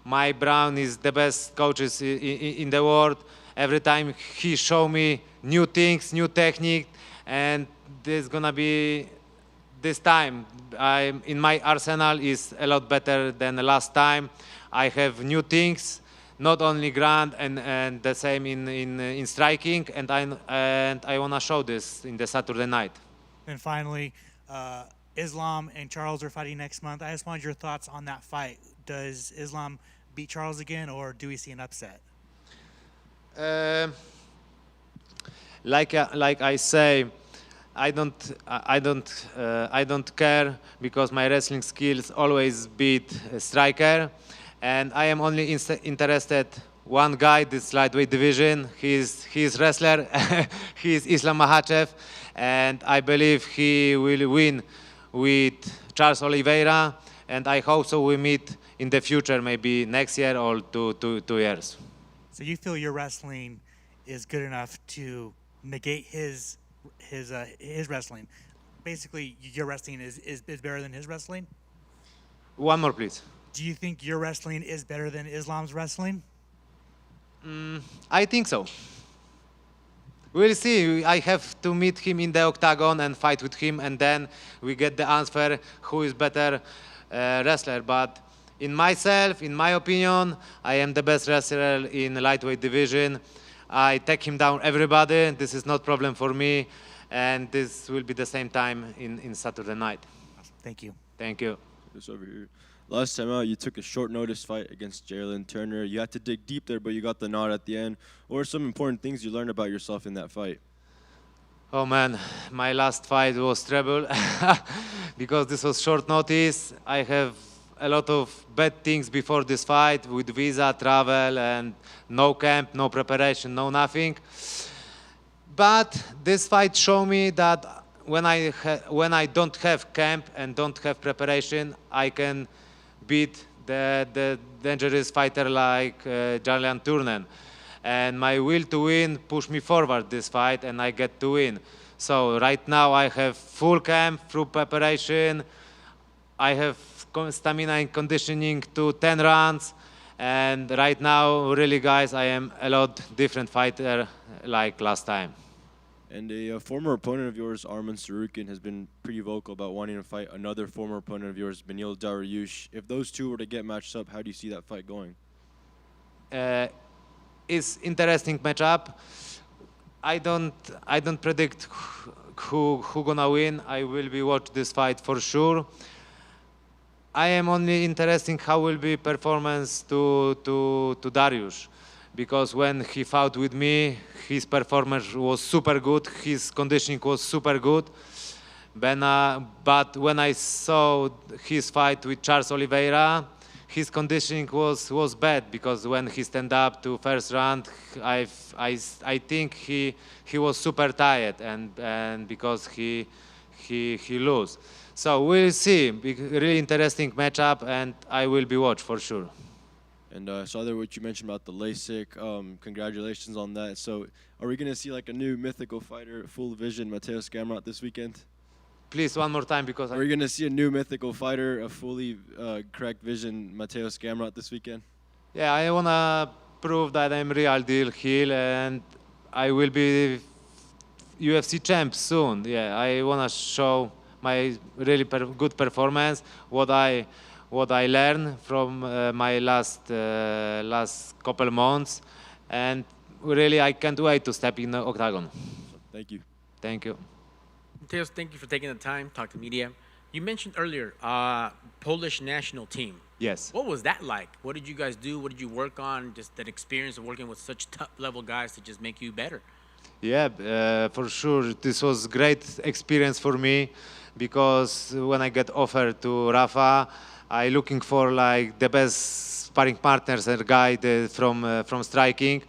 My Brown is the best coaches in the world. Every time he show me new things, new technique, and this gonna be this time. In my arsenal is a lot better than the last time. I have new things, not only ground and the same in striking, and I wanna show this in the Saturday night. And finally, Islam and Charles are fighting next month. I just wanted your thoughts on that fight. Does Islam beat Charles again, or do we see an upset? Like I say, I don't care, because my wrestling skills always beat a striker, and I am only interested one guy, this lightweight division. He's wrestler. He's Islam Makhachev, and I believe he will win with Charles Oliveira, and I hope so we meet in the future, maybe next year or two years. So you feel your wrestling is good enough to negate his wrestling? Basically, your wrestling is better than his wrestling? One more, please. Do you think your wrestling is better than Islam's wrestling? I think so. We'll see. I have to meet him in the octagon and fight with him, and then we get the answer who is better wrestler. But in my opinion, I am the best wrestler in the lightweight division. I take him down everybody. This is not problem for me, and this will be the same time in Saturday night. Thank you. Thank you. This over here. Last time out, you took a short notice fight against Jalen Turner. You had to dig deep there, but you got the nod at the end. What were some important things you learned about yourself in that fight? Oh man, my last fight was trouble because this was short notice. I have a lot of bad things before this fight with visa, travel, and no camp, no preparation, no nothing. But this fight showed me that when I don't have camp and don't have preparation, I can beat the dangerous fighter like Jalen Turner. And my will to win pushed me forward this fight, and I get to win. So right now I have full camp, full preparation. I have stamina and conditioning to 10 rounds. And right now, really guys, I am a lot different fighter like last time. And a former opponent of yours, Arman Sarukian, has been pretty vocal about wanting to fight another former opponent of yours, Beneil Dariush. If those two were to get matched up, how do you see that fight going? It's interesting matchup. I don't predict who gonna win. I will be watch this fight for sure. I am only interested how will be performance to Dariush. Because when he fought with me, his performance was super good, his conditioning was super good. But when I saw his fight with Charles Oliveira, his conditioning was bad, because when he stand up to first round, I think he was super tired, and because he lose. So we'll see. Really interesting matchup, and I will be watch for sure. And I saw there what you mentioned about the LASIK. Congratulations on that. So are we going to see like a new mythical fighter, full vision, Mateusz Gamrot this weekend? Please, one more time, because are we going to see a new mythical fighter, a fully correct vision, Mateusz Gamrot this weekend? Yeah, I want to prove that I'm real deal heel, and I will be UFC champ soon. Yeah, I want to show my really good performance, what I learned from my last couple months, and really I can't wait to step in the octagon. Thank you. Thank you. Mateusz, thank you for taking the time, talk to media. You mentioned earlier Polish national team. Yes. What was that like? What did you guys do? What did you work on? Just that experience of working with such top level guys to just make you better. Yeah, for sure. This was great experience for me because when I get offered to Rafa, I looking for like the best sparring partners and guide from striking.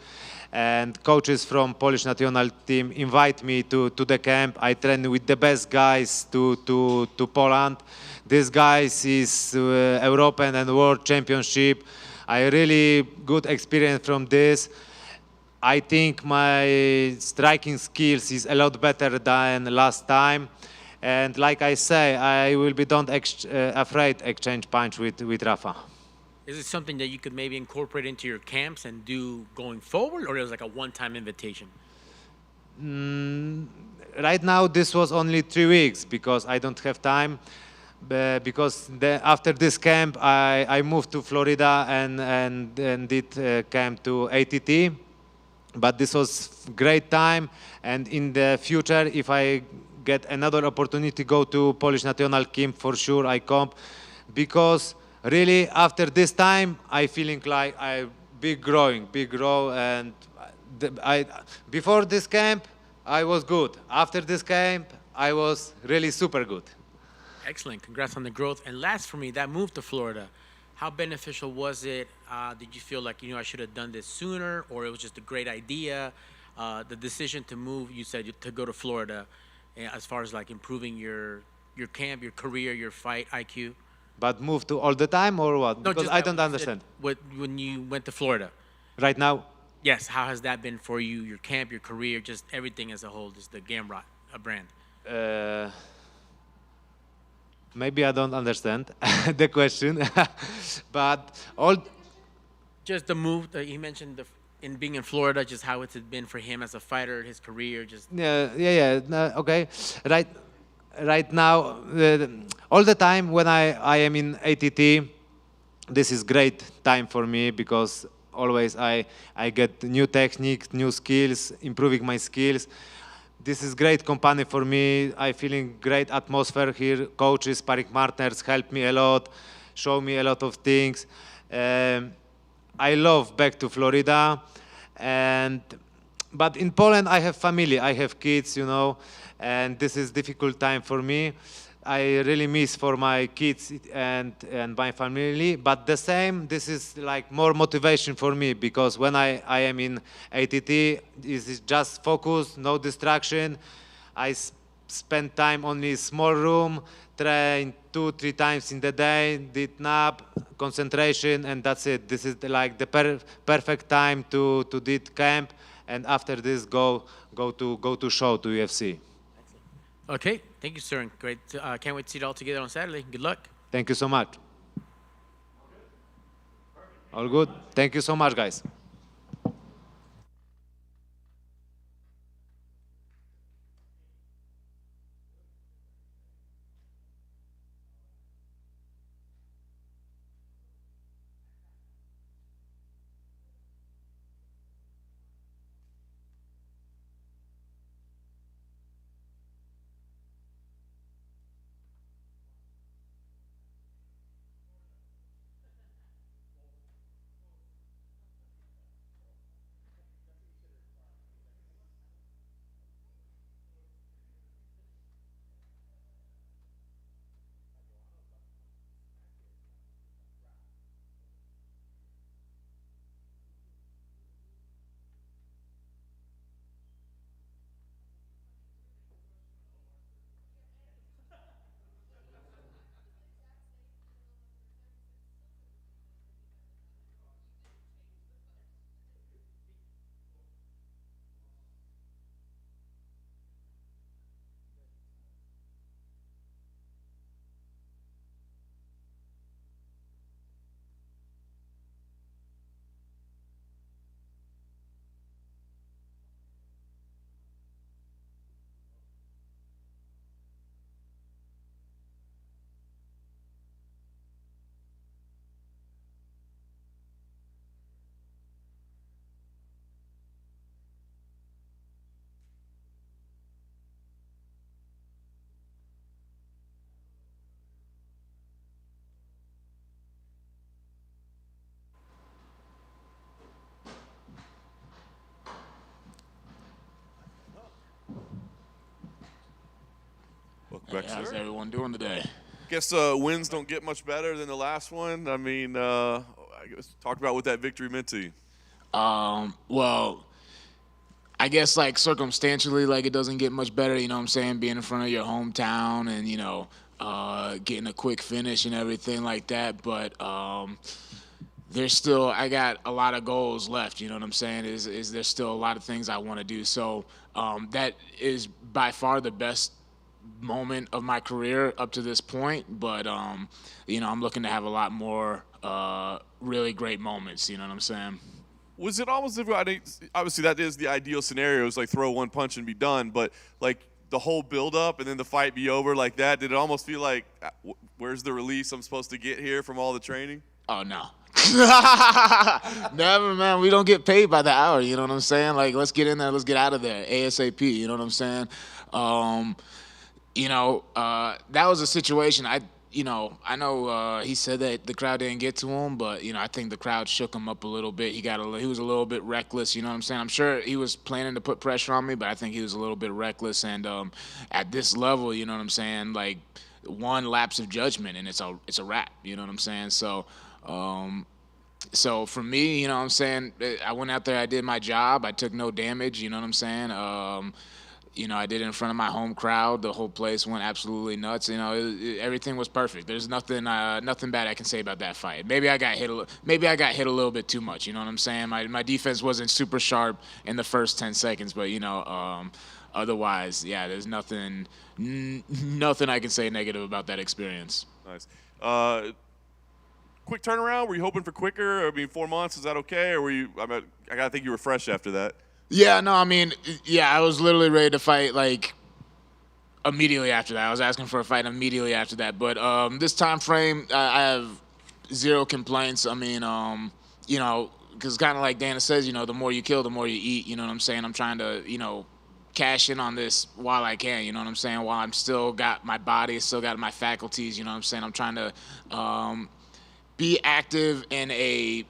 And coaches from Polish national team invite me to the camp. I train with the best guys to Poland. These guys is European and World Championship. I really good experience from this. I think my striking skills is a lot better than last time. And like I say, I will be don't afraid exchange punch with Rafa. Is it something that you could maybe incorporate into your camps and do going forward, or it was like a one-time invitation? Right now, this was only 3 weeks because I don't have time. Because after this camp, I moved to Florida and did camp to ATT. But this was great time, and in the future, if I get another opportunity to go to Polish national team, for sure I come, because really after this time I feeling like I big grow, and before this camp I was good. After this camp I was really super good. Excellent. Congrats on the growth. And last for me, that move to Florida, how beneficial was it? Did you feel like, I should have done this sooner, or it was just a great idea? The decision to move, you said, to go to Florida, as far as like improving your camp, your career, your fight IQ? But move to all the time or what? No, because just I don't understand. When you went to Florida. Right now? Yes. How has that been for you, your camp, your career, just everything as a whole, just the Gamrot brand? Maybe I don't understand the question, but all. Just the move that he mentioned in being in Florida, just how it's been for him as a fighter, his career, just. Yeah. No, okay, right now, all the time when I am in ATT, this is great time for me because always I get new techniques, new skills, improving my skills. This is great company for me. I feeling great atmosphere here. Coaches, sparring partners help me a lot, show me a lot of things. I love back to Florida, but in Poland I have family, I have kids, and this is difficult time for me. I really miss for my kids and my family, but the same, this is like more motivation for me because when I am in ATT, this is just focus, no distraction. I spend time only small room, train 2-3 times in the day, did nap, concentration, and that's it. This is like the perfect time to did camp, and after this go to show to UFC. Okay, thank you, sir, and great. Can't wait to see it all together on Saturday. Good luck. Thank you so much. All good. Thank you so much, guys. Back How's sir. everyone doing today? Guess wins don't get much better than the last one. I mean, I guess talk about what that victory meant to you. Well, I guess like circumstantially, like it doesn't get much better. You know what I'm saying? Being in front of your hometown and getting a quick finish and everything like that. But I got a lot of goals left. You know what I'm saying? Is there's still a lot of things I want to do. So that is by far the best moment of my career up to this point. But I'm looking to have a lot more really great moments. You know what I'm saying? Was it almost obviously that is the ideal scenario, is like throw one punch and be done, but like the whole build up and then the fight be over like that, did it almost feel like where's the release I'm supposed to get here from all the training? Oh no. Never, man. We don't get paid by the hour, you know what I'm saying? Like, let's get in there, let's get out of there ASAP, you know what I'm saying? That was a situation I know he said that the crowd didn't get to him, but I think the crowd shook him up a little bit. He was a little bit reckless, you know what I'm saying? I'm sure he was planning to put pressure on me, but I think he was a little bit reckless. And at this level, you know what I'm saying? Like one lapse of judgment and it's a wrap, you know what I'm saying? So for me, you know what I'm saying? I went out there, I did my job, I took no damage, you know what I'm saying? I did it in front of my home crowd. The whole place went absolutely nuts. Everything was perfect. There's nothing bad I can say about that fight. Maybe I got hit a little bit too much. You know what I'm saying? My defense wasn't super sharp in the first 10 seconds, but otherwise, yeah, there's nothing I can say negative about that experience. Nice. Quick turnaround. Were you hoping for quicker? I mean, 4 months, is that okay? Or were you? I gotta think you were fresh after that. Yeah, no, I mean, yeah, I was literally ready to fight, like, immediately after that. I was asking for a fight immediately after that. But this time frame, I have zero complaints. I mean, because kind of like Dana says, the more you kill, the more you eat. You know what I'm saying? I'm trying to, cash in on this while I can. You know what I'm saying? While I'm still got my body, still got my faculties. You know what I'm saying? I'm trying to be active in a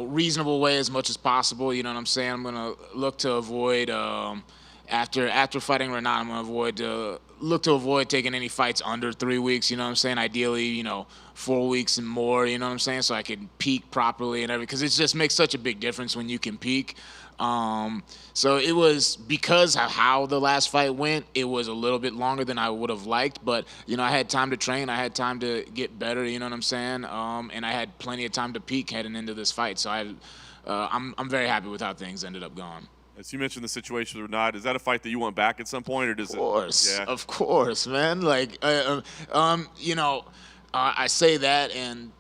reasonable way as much as possible. You know what I'm saying? I'm gonna look to avoid after fighting Renat, I'm gonna look to avoid taking any fights under 3 weeks. You know what I'm saying? Ideally, 4 weeks and more. You know what I'm saying? So I can peak properly and everything, because it just makes such a big difference when you can peak. So it was, because of how the last fight went, it was a little bit longer than I would have liked, but I had time to train, I had time to get better, you know what I'm saying? And I had plenty of time to peak heading into this fight. So I'm very happy with how things ended up going. As you mentioned the situation with Renat, is that a fight that you want back at some point, or does Of course, man. Like, I say that, and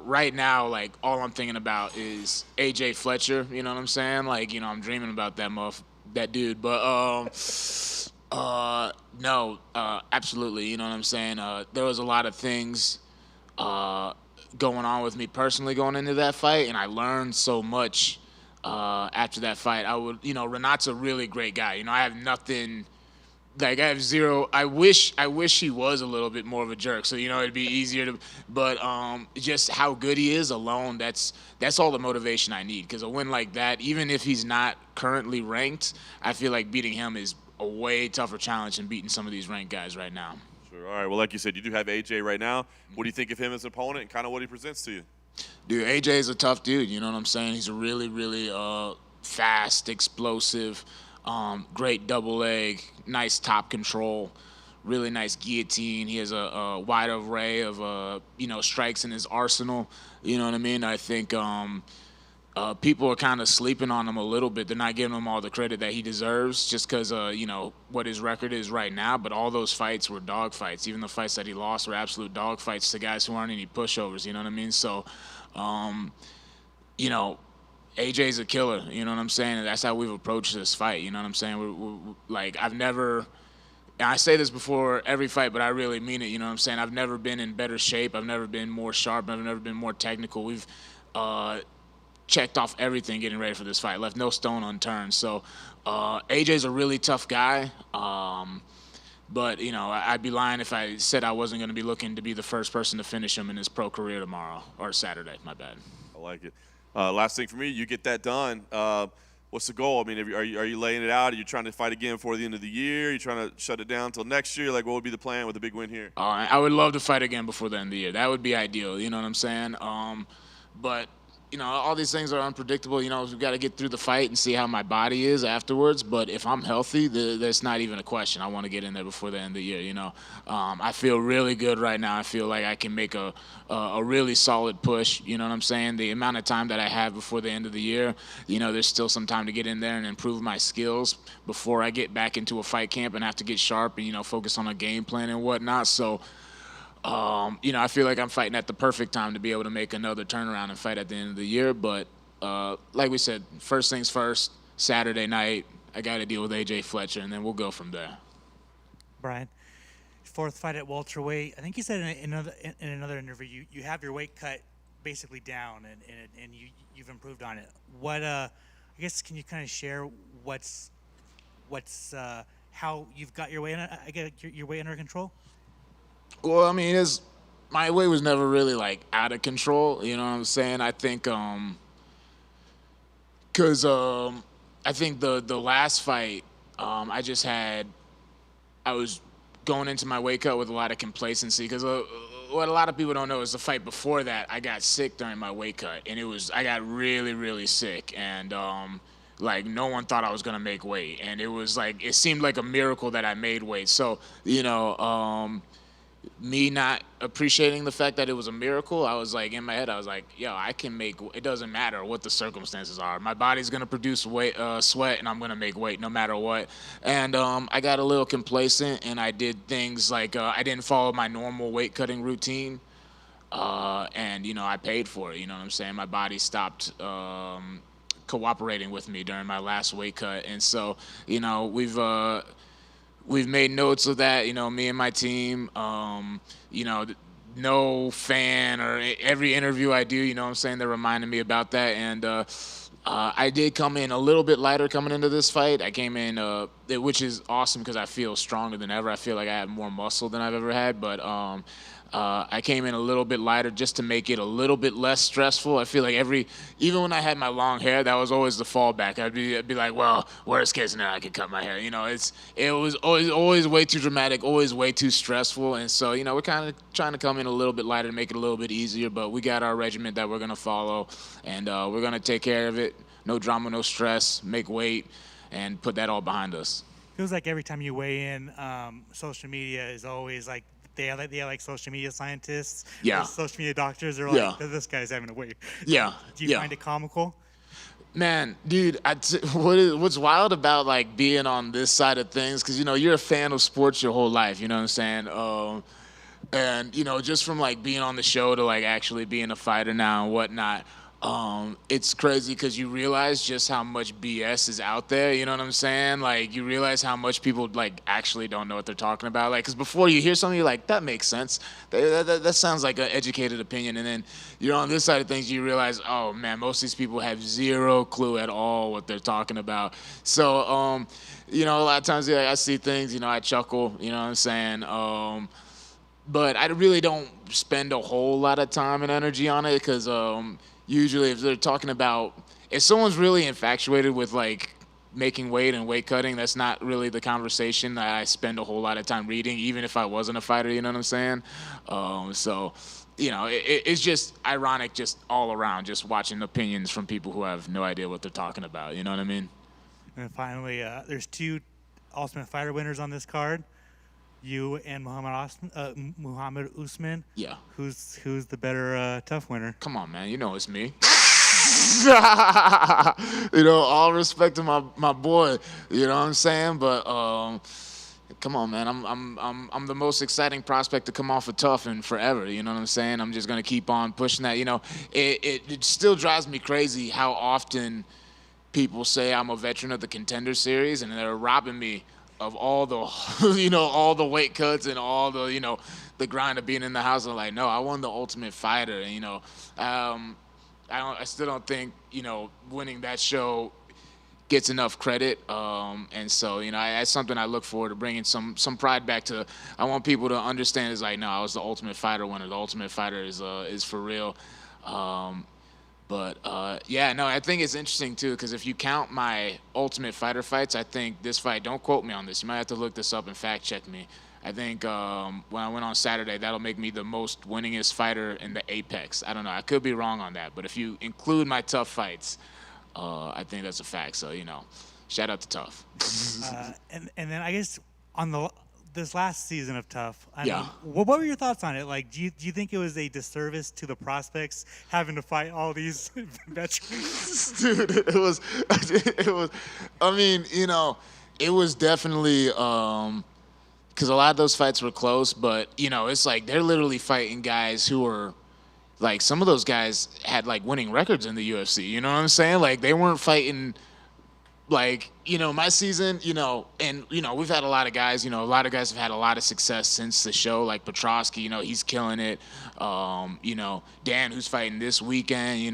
right now, like, all I'm thinking about is AJ Fletcher. You know what I'm saying? Like, I'm dreaming about that dude. But no, absolutely. You know what I'm saying? There was a lot of things going on with me personally going into that fight, and I learned so much after that fight. Renat's a really great guy. I have nothing. Like, I have zero. I wish he was a little bit more of a jerk, so it'd be easier to. But just how good he is alone, that's all the motivation I need. Because a win like that, even if he's not currently ranked, I feel like beating him is a way tougher challenge than beating some of these ranked guys right now. Sure. All right. Well, like you said, you do have AJ right now. What do you think of him as an opponent, and kind of what he presents to you? Dude, AJ is a tough dude. You know what I'm saying? He's a really, really fast, explosive. Great double leg, nice top control, really nice guillotine. He has a wide array of strikes in his arsenal. You know what I mean? I think people are kind of sleeping on him a little bit. They're not giving him all the credit that he deserves, just because what his record is right now. But all those fights were dog fights. Even the fights that he lost were absolute dog fights to guys who aren't any pushovers. You know what I mean? So, AJ's a killer, you know what I'm saying? And that's how we've approached this fight, you know what I'm saying? We're like, I've never, and I say this before every fight, but I really mean it, you know what I'm saying? I've never been in better shape. I've never been more sharp. I've never been more technical. We've checked off everything getting ready for this fight, left no stone unturned. So AJ's a really tough guy. But, I'd be lying if I said I wasn't going to be looking to be the first person to finish him in his pro career tomorrow, or Saturday, my bad. I like it. Last thing for me, you get that done. what's the goal? I mean, are you laying it out? Are you trying to fight again before the end of the year? Are you trying to shut it down until next year? Like, what would be the plan with a big win here? I would love to fight again before the end of the year. That would be ideal. You know what I'm saying? But you know, all these things are unpredictable. You know, we've got to get through the fight and see how my body is afterwards. But if I'm healthy, there's not even a question. I want to get in there before the end of the year. You know, I feel really good right now. I feel like I can make a really solid push. You know what I'm saying? The amount of time that I have before the end of the year, you know, there's still some time to get in there and improve my skills before I get back into a fight camp and have to get sharp and, you know, focus on a game plan and whatnot. So, you know, I feel like I'm fighting at the perfect time to be able to make another turnaround and fight at the end of the year. But like we said, first things first, Saturday night, I got to deal with AJ Fletcher, and then we'll go from there. Bryan, fourth fight at welterweight. I think you said in another interview you have your weight cut basically down, and you've improved on it. What I guess can you kind of share what's how you've got your weight your weight under control? Well, I mean, my weight was never really like out of control. You know what I'm saying? I think, cause I think the last fight, I was going into my weight cut with a lot of complacency. Cause what a lot of people don't know is the fight before that, I got sick during my weight cut, and I got really, really sick, and like no one thought I was gonna make weight, and it seemed like a miracle that I made weight. So, you know, me not appreciating the fact that it was a miracle, I was like, in my head, I was like, yo, I can make, it doesn't matter what the circumstances are. My body's going to produce weight, sweat, and I'm going to make weight no matter what. And I got a little complacent, and I did things like I didn't follow my normal weight cutting routine. And, you know, I paid for it, you know what I'm saying? My body stopped cooperating with me during my last weight cut. And so, you know, we've made notes of that, you know, me and my team. You know, no fan or every interview I do, you know what I'm saying, they're reminding me about that. And I did come in a little bit lighter coming into this fight. I came in, which is awesome because I feel stronger than ever. I feel like I have more muscle than I've ever had. But I came in a little bit lighter just to make it a little bit less stressful. I feel like even when I had my long hair, that was always the fallback. I'd be like, well, worst case scenario, I could cut my hair. You know, it was always way too dramatic, always way too stressful. And so, you know, we're kind of trying to come in a little bit lighter to make it a little bit easier. But we got our regiment that we're going to follow, and we're going to take care of it. No drama, no stress, make weight, and put that all behind us. Feels like every time you weigh in, social media is always like, they have like social media scientists, yeah, social media doctors are like, yeah, this guy's having a weight. Yeah. Do you find it comical? Man, dude, what's wild about like being on this side of things, because, you know, you're a fan of sports your whole life, you know what I'm saying? And, you know, just from like being on the show to like actually being a fighter now and whatnot, it's crazy because you realize just how much BS is out there, you know what I'm saying? Like, you realize how much people, like, actually don't know what they're talking about. Like, because before you hear something, you're like, that makes sense. That sounds like an educated opinion. And then you're on this side of things, you realize, oh, man, most of these people have zero clue at all what they're talking about. So, you know, a lot of times I see things, you know, I chuckle, you know what I'm saying? But I really don't spend a whole lot of time and energy on it because, usually if they're talking about, if someone's really infatuated with like making weight and weight cutting, that's not really the conversation that I spend a whole lot of time reading, even if I wasn't a fighter, you know what I'm saying? So, you know, it's just ironic just all around, just watching opinions from people who have no idea what they're talking about, you know what I mean? And finally, there's two Ultimate Fighter winners on this card. You and Muhammad Usman. Yeah. Who's the better tough winner? Come on, man. You know it's me. You know, all respect to my boy. You know what I'm saying? But come on, man. I'm the most exciting prospect to come off of tough in forever. You know what I'm saying? I'm just gonna keep on pushing that. You know, it still drives me crazy how often people say I'm a veteran of the Contender Series, and they're robbing me of all the, you know, all the weight cuts and all the, you know, the grind of being in the house. I'm like, no, I won the Ultimate Fighter. And, you know, I still don't think, you know, winning that show gets enough credit. And so, you know, that's something I look forward to bringing some pride back to. I want people to understand is like, no, I was the Ultimate Fighter winner. The Ultimate Fighter is for real. But yeah, no, I think it's interesting too, because if you count my Ultimate Fighter fights, I think this fight, don't quote me on this, you might have to look this up and fact check me. I think when I went on Saturday, that'll make me the most winningest fighter in the Apex. I don't know, I could be wrong on that, but if you include my tough fights, I think that's a fact. So, shout out to Tough. And then I guess on this last season of Tough, I Yeah. mean, what were your thoughts on it? Like, do you think it was a disservice to the prospects having to fight all these veterans? Dude, it was. I mean, it was definitely because a lot of those fights were close, but it's like they're literally fighting guys who are like, some of those guys had like winning records in the UFC. You know what I'm saying? Like, they weren't fighting. Like, my season, and, we've had a lot of guys, a lot of guys have had a lot of success since the show, like Petrosky, he's killing it. Dan, who's fighting this weekend,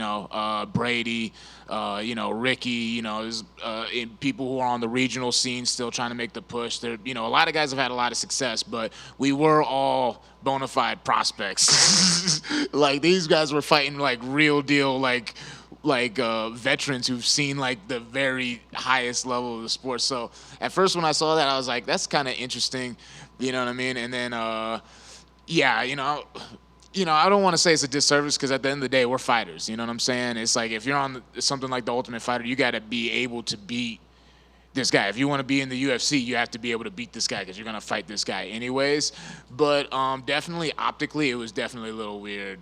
Brady, Ricky, there's people who are on the regional scene still trying to make the push. There, a lot of guys have had a lot of success, but we were all bona fide prospects. Like, these guys were fighting like real deal, like veterans who've seen like the very highest level of the sport. So at first when I saw that, I was like, that's kind of interesting, you know what I mean? And then yeah, I don't want to say it's a disservice, because at the end of the day, we're fighters, you know what I'm saying? It's like, if you're on something like the Ultimate Fighter, you got to be able to beat this guy. If you want to be in the UFC, you have to be able to beat this guy, because you're going to fight this guy anyways. But definitely optically, it was definitely a little weird.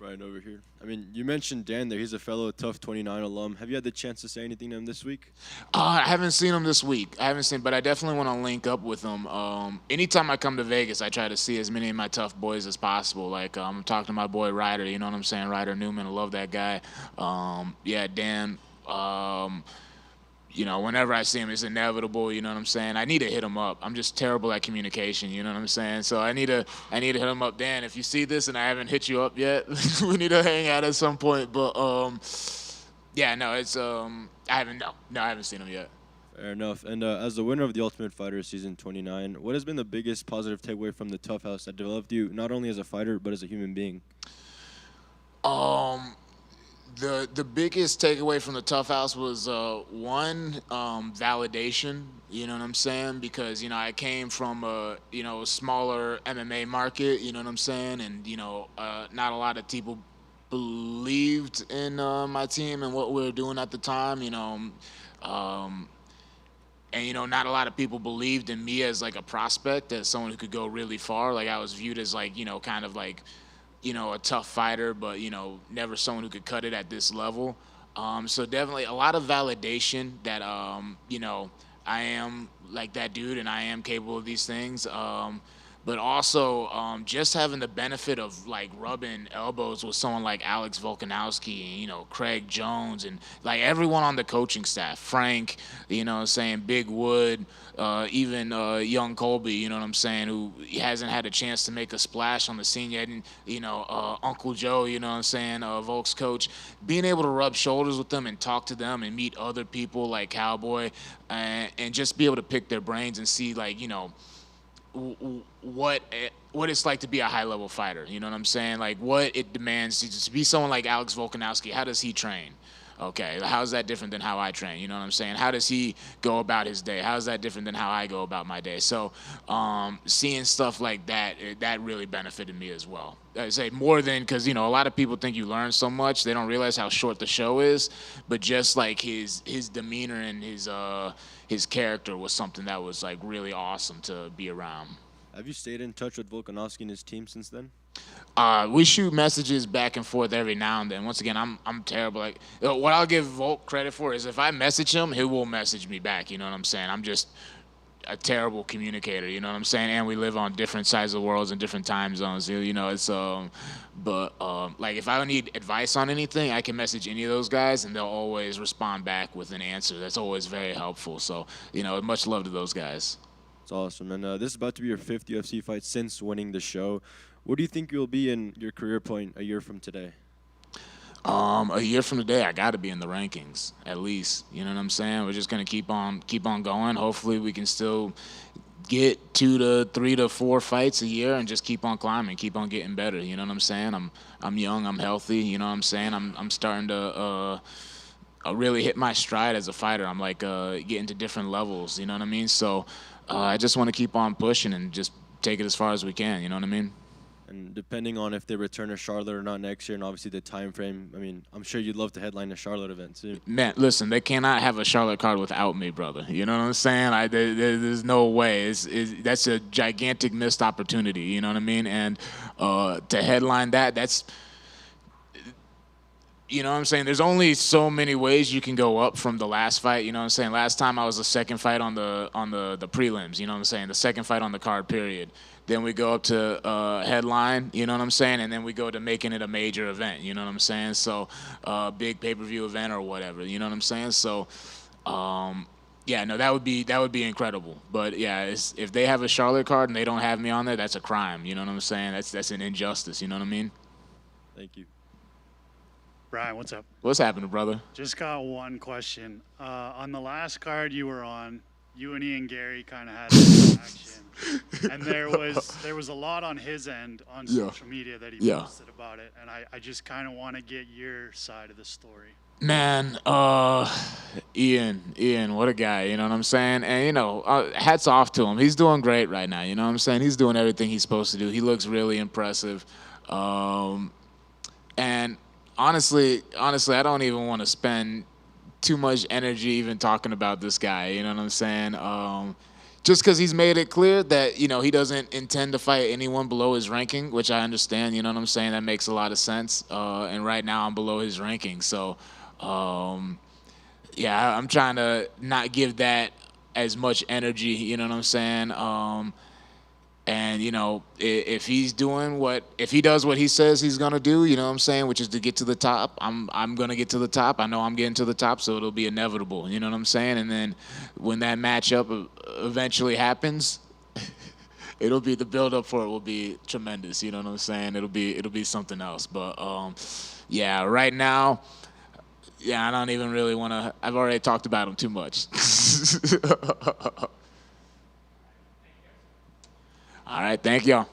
Right over here. I mean, you mentioned Dan there. He's a fellow Tough 29 alum. Have you had the chance to say anything to him this week? I haven't seen him this week. But I definitely want to link up with him. Anytime I come to Vegas, I try to see as many of my Tough boys as possible. Like, I'm talking to my boy Ryder, you know what I'm saying? Ryder Newman, I love that guy. Yeah, Dan. Whenever I see him, it's inevitable, you know what I'm saying? I need to hit him up. I'm just terrible at communication, you know what I'm saying? So I need to hit him up. Dan, if you see this and I haven't hit you up yet, we need to hang out at some point. But yeah, no, it's I haven't seen him yet. Fair enough. And as the winner of the Ultimate Fighter Season 29, what has been the biggest positive takeaway from the Tough House that developed you not only as a fighter but as a human being? The biggest takeaway from the Tough House was one, validation. You know what I'm saying? Because I came from a smaller MMA market. You know what I'm saying? And not a lot of people believed in my team and what we were doing at the time. And not a lot of people believed in me as like a prospect, as someone who could go really far. Like, I was viewed as like kind of like a tough fighter, but never someone who could cut it at this level. So definitely a lot of validation that I am like that dude and I am capable of these things. But also just having the benefit of like rubbing elbows with someone like Alex Volkanovski and Craig Jones and like everyone on the coaching staff, Frank, saying Big Wood, even young Colby, you know what I'm saying, who hasn't had a chance to make a splash on the scene yet, and Uncle Joe, you know what I'm saying, Volk's coach, being able to rub shoulders with them and talk to them and meet other people like Cowboy, and just be able to pick their brains and see like what it's like to be a high-level fighter, you know what I'm saying? Like, what it demands to be someone like Alex Volkanovski. How does he train? Okay, how's that different than how I train? You know what I'm saying? How does he go about his day? How's that different than how I go about my day? So seeing stuff like that, that really benefited me as well. I say more than, because, a lot of people think you learn so much. They don't realize how short the show is. But just like his demeanor and his character was something that was like really awesome to be around. Have you stayed in touch with Volkanovski and his team since then? We shoot messages back and forth every now and then. Once again, I'm terrible. Like, what I'll give Volk credit for is if I message him, he will message me back. You know what I'm saying? I'm just a terrible communicator. You know what I'm saying? And we live on different sides of the world and different time zones. It's like if I need advice on anything, I can message any of those guys, and they'll always respond back with an answer. That's always very helpful. So much love to those guys. It's awesome. And this is about to be your 5th UFC fight since winning the show. What do you think you'll be in your career point a year from today? A year from today, I got to be in the rankings at least. You know what I'm saying? We're just gonna keep on going. Hopefully, we can still get 2 to 3 to 4 fights a year and just keep on climbing, keep on getting better. You know what I'm saying? I'm young, I'm healthy. You know what I'm saying? I'm starting to really hit my stride as a fighter. I'm like getting to different levels. You know what I mean? So I just want to keep on pushing and just take it as far as we can. You know what I mean? And depending on if they return to Charlotte or not next year, and obviously the time frame, I mean, I'm sure you'd love to headline the Charlotte event soon. Man, listen, they cannot have a Charlotte card without me, brother. You know what I'm saying? There's no way. That's a gigantic missed opportunity. You know what I mean? And to headline that's, you know what I'm saying? There's only so many ways you can go up from the last fight. You know what I'm saying? Last time I was the second fight on the prelims. You know what I'm saying? The second fight on the card, period. Then we go up to headline, you know what I'm saying? And then we go to making it a major event, you know what I'm saying? So big pay-per-view event or whatever, you know what I'm saying? So yeah, no, that would be incredible. But yeah, if they have a Charlotte card and they don't have me on there, that's a crime, you know what I'm saying? That's an injustice, you know what I mean? Thank you. Bryan, what's up? What's happening, brother? Just got one question. On the last card you were on, you and Ian Gary kind of had some action, and there was a lot on his end on social media that he posted about it, and I just kind of want to get your side of the story. Man, Ian, what a guy, you know what I'm saying? And, you know, hats off to him. He's doing great right now, you know what I'm saying? He's doing everything he's supposed to do. He looks really impressive. And honestly, I don't even want to spend too much energy even talking about this guy, you know what I'm saying? Just because he's made it clear that, you know, he doesn't intend to fight anyone below his ranking, which I understand, you know what I'm saying? That makes a lot of sense. And right now I'm below his ranking. So, yeah, I'm trying to not give that as much energy, you know what I'm saying? And, you know, if he does what he says he's going to do, you know what I'm saying, which is to get to the top, I'm going to get to the top. I know I'm getting to the top, so it'll be inevitable, you know what I'm saying? And then when that matchup eventually happens, the build-up for it will be tremendous, you know what I'm saying? It'll be something else. But, yeah, right now, yeah, I don't even really want to – I've already talked about him too much. All right, thank y'all.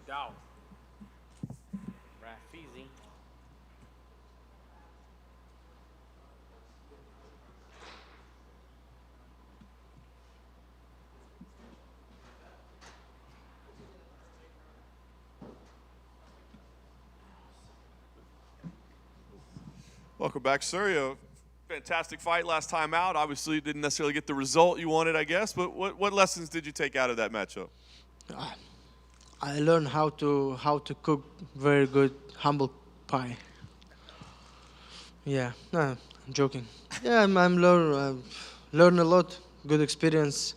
doubt. Rafizi. Welcome back, sir. Fantastic fight last time out. Obviously, you didn't necessarily get the result you wanted, I guess. But what lessons did you take out of that matchup? I learned how to cook very good humble pie. Yeah, no, I'm joking. Yeah, I'm learn a lot. Good experience,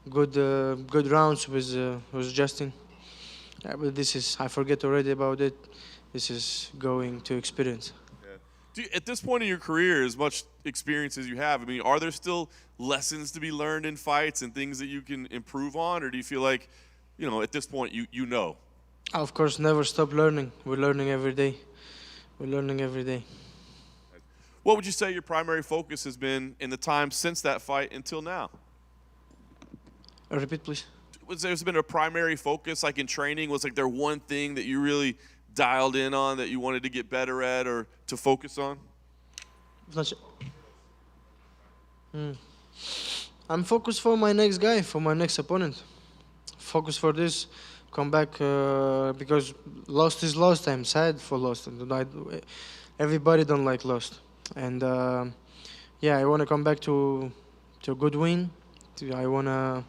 good rounds with Justin. Yeah, but I forget already about it. This is going to experience. At this point in your career, as much experience as you have, I mean, are there still lessons to be learned in fights and things that you can improve on, or do you feel like, at this point, you know? Of course, never stop learning. We're learning every day. We're learning every day. What would you say your primary focus has been in the time since that fight until now? Repeat, please. There's been a primary focus, like in training? Was there one thing that you really dialed in on that you wanted to get better at or to focus on? I'm focused for my next guy, for my next opponent. Focus for this, come back because lost is lost. I'm sad for lost. Everybody don't like lost, and yeah, I want to come back to a good win. I wanna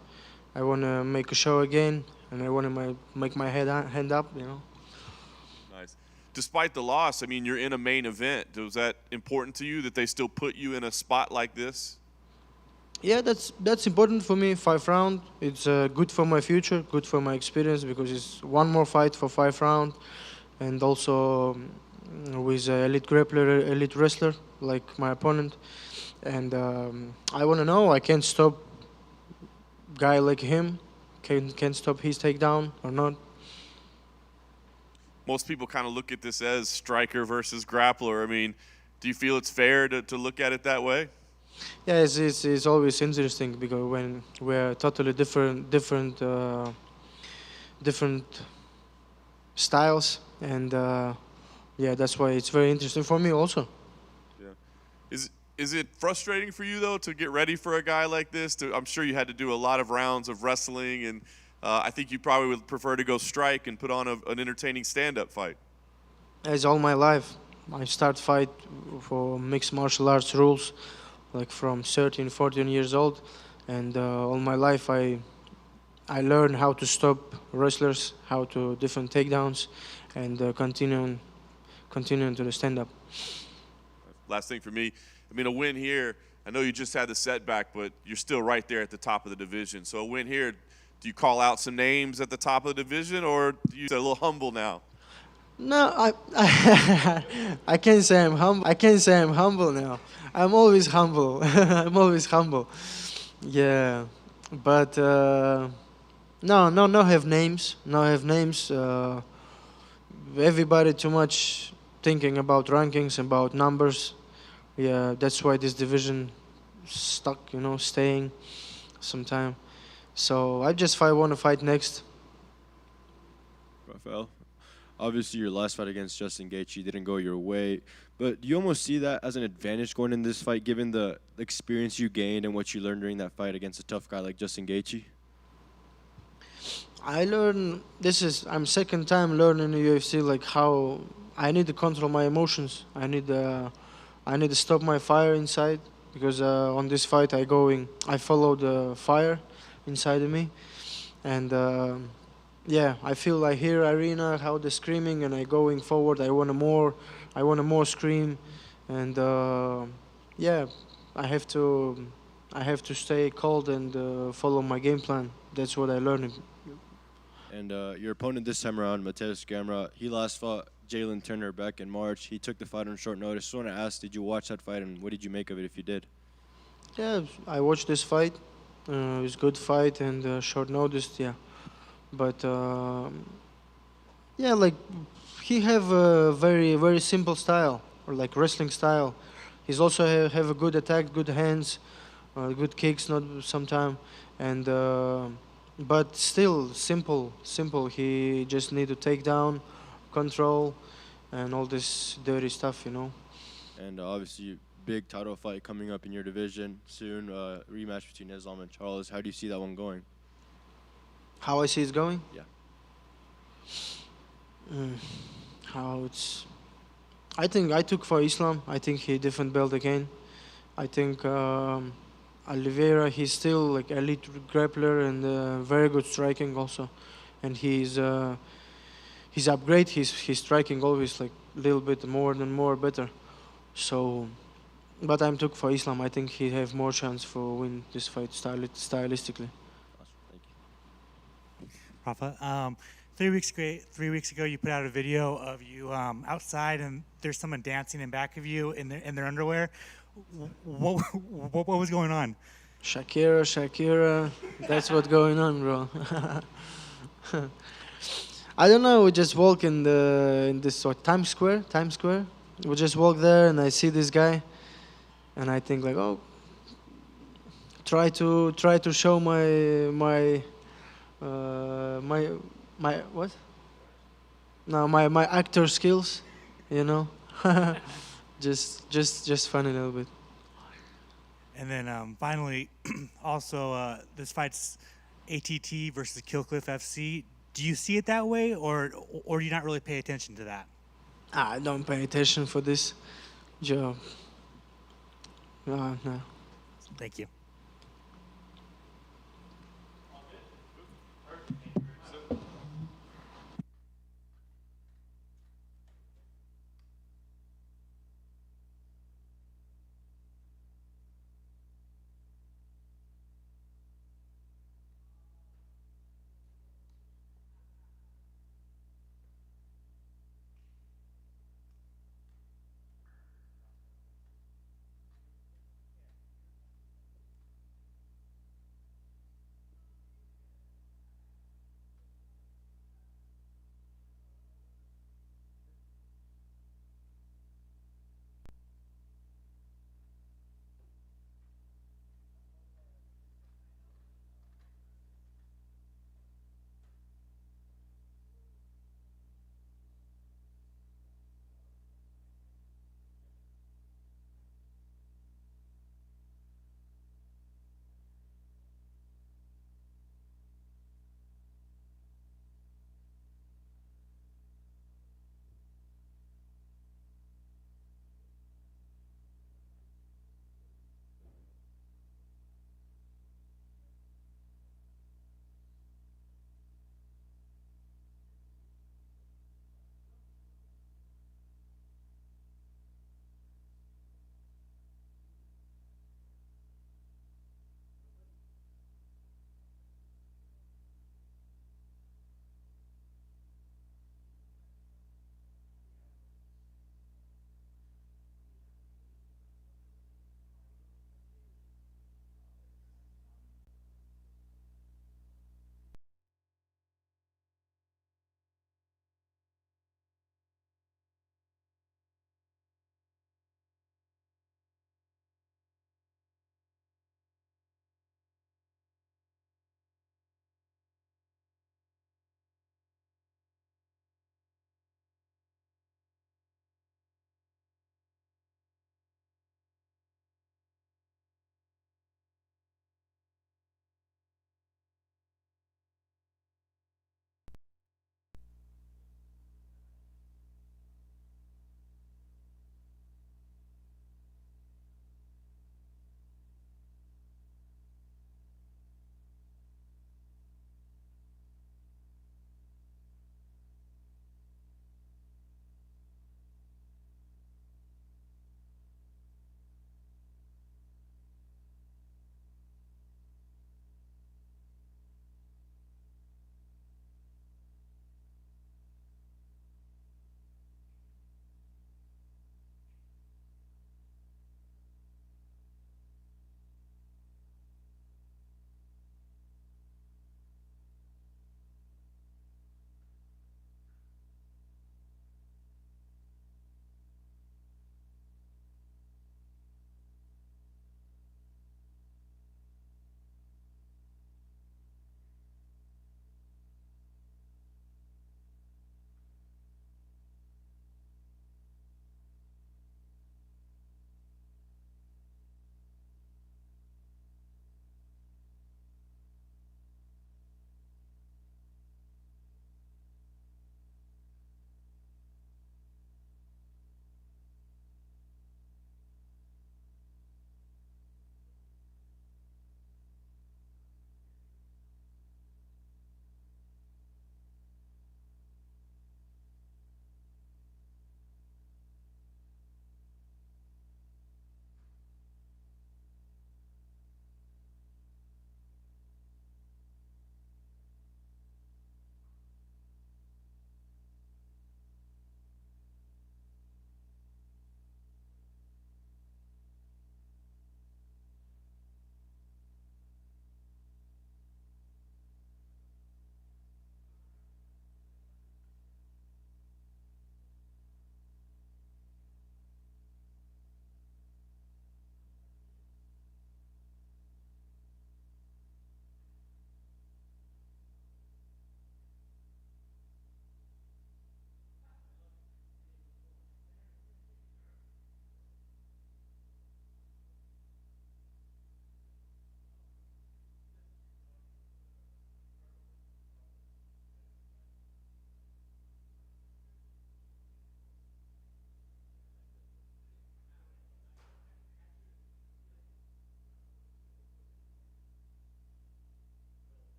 make a show again, and I wanna make my hand up. Nice. Despite the loss, I mean, you're in a main event. Was that important to you that they still put you in a spot like this? Yeah, that's important for me. 5 rounds. It's good for my future, good for my experience because it's one more fight for 5 rounds, and also with an elite grappler, elite wrestler like my opponent. And I want to know I can't stop guy like him. Can stop his takedown or not. Most people kind of look at this as striker versus grappler. I mean, do you feel it's fair to look at it that way? Yeah, it's always interesting because when we're totally different styles, and yeah, that's why it's very interesting for me also. Yeah. Is it frustrating for you though to get ready for a guy like this? I'm sure you had to do a lot of rounds of wrestling, and I think you probably would prefer to go strike and put on an entertaining stand-up fight. As all my life, I start fight for mixed martial arts rules, like from 13, 14 years old, and all my life I learned how to stop wrestlers, how to different takedowns, and continuing to the stand-up. Last thing for me, I mean, a win here, I know you just had the setback, but you're still right there at the top of the division. So a win here, do you call out some names at the top of the division, or do you get a little humble now? No, I can't say I'm humble. I can't say I'm humble now. I'm always humble. I'm always humble. Yeah, but no have names. No have names. Everybody too much thinking about rankings, about numbers. Yeah, that's why this division stuck. Staying sometime. So I just want to fight next. Rafael, obviously your last fight against Justin Gaethje didn't go your way, but do you almost see that as an advantage going in this fight, given the experience you gained and what you learned during that fight against a tough guy like Justin Gaethje? I learned I'm second time learning in the UFC like how I need to control my emotions. I need to stop my fire inside because on this fight I follow the fire inside of me, and yeah, I feel like here arena how they're screaming, and I going forward. I want to more scream, and yeah, I have to stay cold and follow my game plan. That's what I learned. And your opponent this time around, Mateusz Gamrot, he last fought Jalen Turner back in March. He took the fight on short notice. So I want to ask, did you watch that fight, and what did you make of it if you did? Yeah, I watched this fight. It was a good fight and short notice, yeah. But yeah, like he have a very, very simple style, or like wrestling style. He's also have a good attack, good hands, good kicks, not sometime. And but still simple. He just need to take down, control, and all this dirty stuff, you know. And obviously, big title fight coming up in your division soon. Rematch between Islam and Charles. How do you see that one going? How I see it going? Yeah. How it's. I think I took for Islam. I think he different belt again. I think Oliveira, he's still like elite grappler and very good striking also, and he's upgrade. He's striking always like a little bit more and more better. So, but I'm took for Islam. I think he have more chance for win this fight stylistically. Rafa, 3 weeks ago, you put out a video of you outside, and there's someone dancing in back of you in their underwear. What was going on? Shakira, that's what's going on, bro. I don't know. We just walk in this Times Square. We just walk there, and I see this guy, and I think like, oh, try to show my what? No, my actor skills, you know. just fun a little bit. And then finally, also this fight's ATT versus Killcliff FC. Do you see it that way, or do you not really pay attention to that? I don't pay attention for this job. No. Thank you.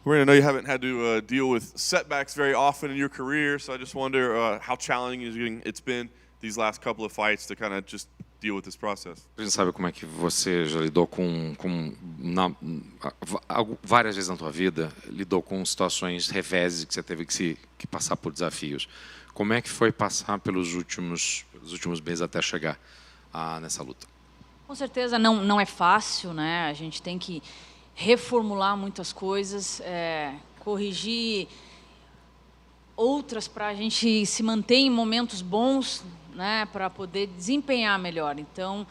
Marina, I know you haven't had to deal with setbacks very often in your career, so I just wonder how challenging it's been these last couple of fights to kind of just deal with this process. A gente sabe como é que você já lidou várias vezes na tua vida, lidou com situações reveses que você teve que passar por desafios. Como é que foi passar pelos últimos meses até chegar nessa luta? Com certeza não é fácil, né? A gente tem que reformular muitas coisas, corrigir outras para a gente se manter em momentos bons, né? Para poder desempenhar melhor. Então,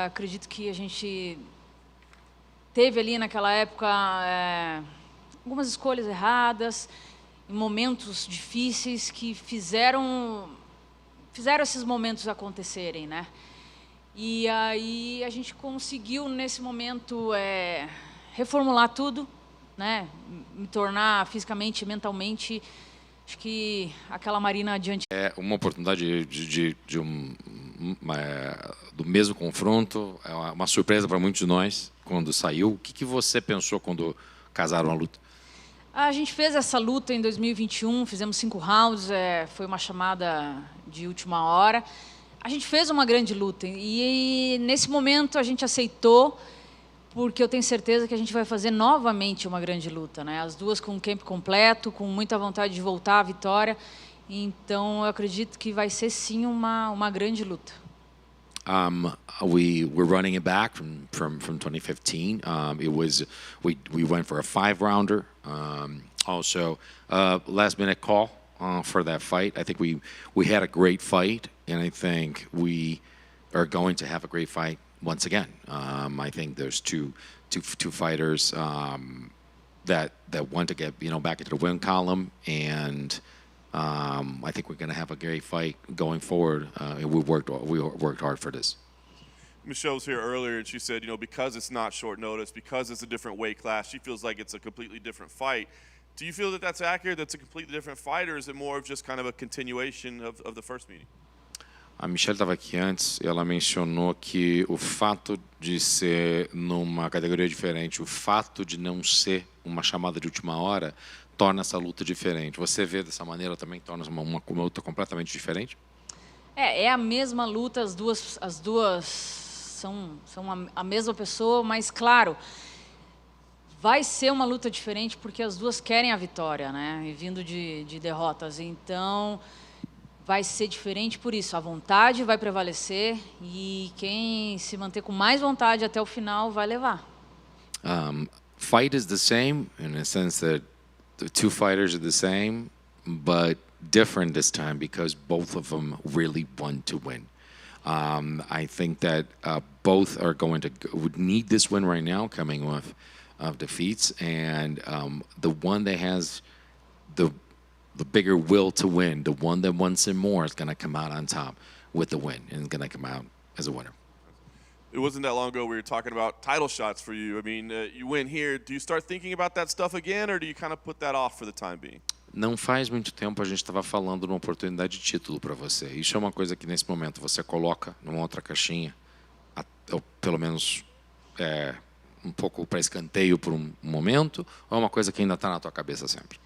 acredito que a gente teve ali naquela época algumas escolhas erradas, em momentos difíceis que fizeram esses momentos acontecerem, né? E aí a gente conseguiu, nesse momento, reformular tudo, né? Me tornar fisicamente e mentalmente, acho que aquela Marina adiante. É uma oportunidade do mesmo confronto, é uma surpresa para muitos de nós quando saiu. O que você pensou quando casaram a luta? A gente fez essa luta em 2021, fizemos 5 rounds, foi uma chamada de última hora. A gente fez uma grande luta e nesse momento a gente aceitou, porque eu tenho certeza que a gente vai fazer novamente uma grande luta, né? As duas com o camp completo, com muita vontade de voltar à vitória. Então eu acredito que vai ser sim uma grande luta. We were running it back from 2015. We went for a 5-rounder. Also, last minute call for that fight. I think we had a great fight, and I think we are going to have a great fight once again. I think there's two fighters that want to get back into the win column, and I think we're going to have a great fight going forward. And we worked hard for this. Michelle was here earlier, and she said, because it's not short notice, because it's a different weight class, she feels like it's a completely different fight. Do you feel that that's accurate, that's a completely different fight, or is it more of just kind of a continuation of the first meeting? A Michelle estava aqui antes e ela mencionou que o fato de ser numa categoria diferente, o fato de não ser uma chamada de última hora, torna essa luta diferente. Você vê dessa maneira também, torna uma luta completamente diferente? É a mesma luta, as duas são a mesma pessoa, mas claro, vai ser uma luta diferente porque as duas querem a vitória, né? E vindo de derrotas, então vai ser diferente por isso. A vontade vai prevalecer e quem se manter com mais vontade até o final vai levar. Fight is the same in a sense that the two fighters are the same, but different this time because both of them really want to win. I think that both are going to would need this win right now, coming off of defeats, and the one that has the bigger will to win, the one that wants it more, is going to come out on top with the win and is going to come out as a winner. It wasn't that long ago we were talking about title shots for you. I mean, you win here. Do you start thinking about that stuff again, or do you kind of put that off for the time being? Não faz muito tempo a gente estava falando de uma oportunidade de título para você. Isso é uma coisa que nesse momento você coloca numa outra caixinha, ou pelo menos um pouco para escanteio por um momento, ou é uma coisa que ainda está na tua cabeça sempre?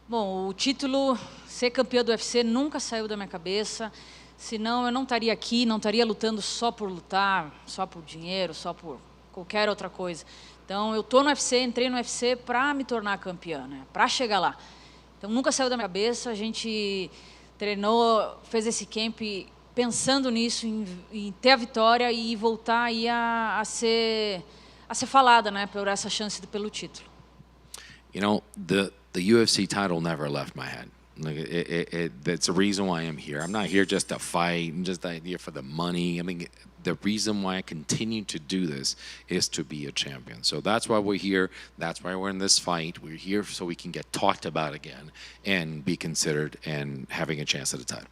Bom, o título, ser campeã do UFC nunca saiu da minha cabeça. Senão eu não estaria aqui, não estaria lutando só por lutar, só por dinheiro, só por qualquer outra coisa. Então eu estou no UFC, entrei no UFC para me tornar campeã, né? Para chegar lá. Então nunca saiu da minha cabeça. A gente treinou, fez esse camp pensando nisso, em ter a vitória e voltar aí a ser falada, né? Por essa chance pelo título. You know, the UFC title never left my head. That's the reason why I'm here. I'm not here just to fight, I'm just not here for the money. I mean, the reason why I continue to do this is to be a champion. So that's why we're here. That's why we're in this fight. We're here so we can get talked about again and be considered and having a chance at a title.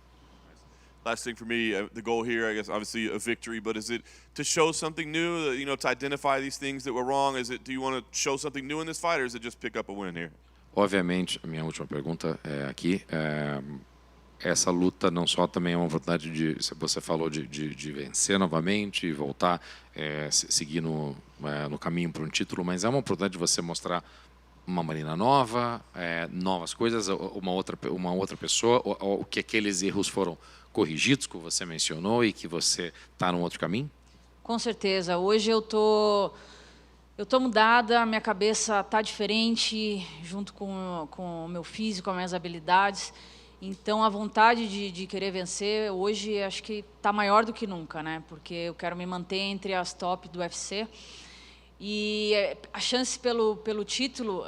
Last thing for me, the goal here, I guess, obviously a victory, but is it to show something new, to identify these things that were wrong? Do you want to show something new in this fight, or is it just pick up a win here? Obviamente, a minha última pergunta aqui, essa luta não só também é uma oportunidade de, você falou de vencer novamente, voltar, seguir no caminho para um título, mas é uma oportunidade de você mostrar uma Marina nova, novas coisas, uma outra pessoa, ou que aqueles erros foram corrigidos, que você mencionou, e que você está num outro caminho? Com certeza. Hoje eu tô mudada, minha cabeça tá diferente, junto com o meu físico, com as minhas habilidades. Então, a vontade de querer vencer, hoje, acho que está maior do que nunca, né? Porque eu quero me manter entre as top do UFC. E a chance pelo título,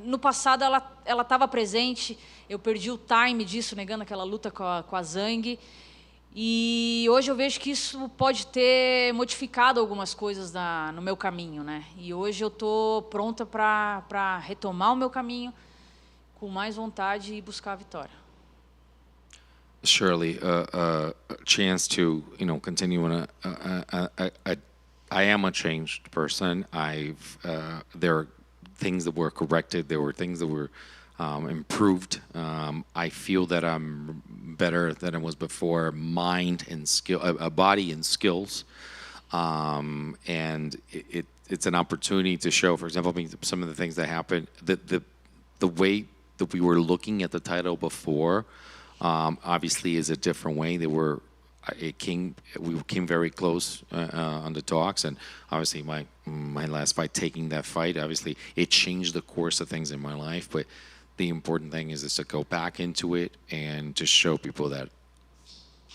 no passado, ela estava presente. Eu perdi o time disso, negando aquela luta com a Zhang. E hoje eu vejo que isso pode ter modificado algumas coisas no meu caminho, né? E hoje eu estou pronta para retomar o meu caminho com mais vontade e buscar a vitória. Surely, a chance to, continue on I am a changed person. There are things that were corrected. There were things that were improved. I feel that I'm better than I was before, mind and skill, body and skills. And it's an opportunity to show, for example, some of the things that happened, the way that we were looking at the title before, obviously is a different way. We came very close on the talks, and obviously my last fight, taking that fight, obviously it changed the course of things in my life. But the important thing is to go back into it and to show people that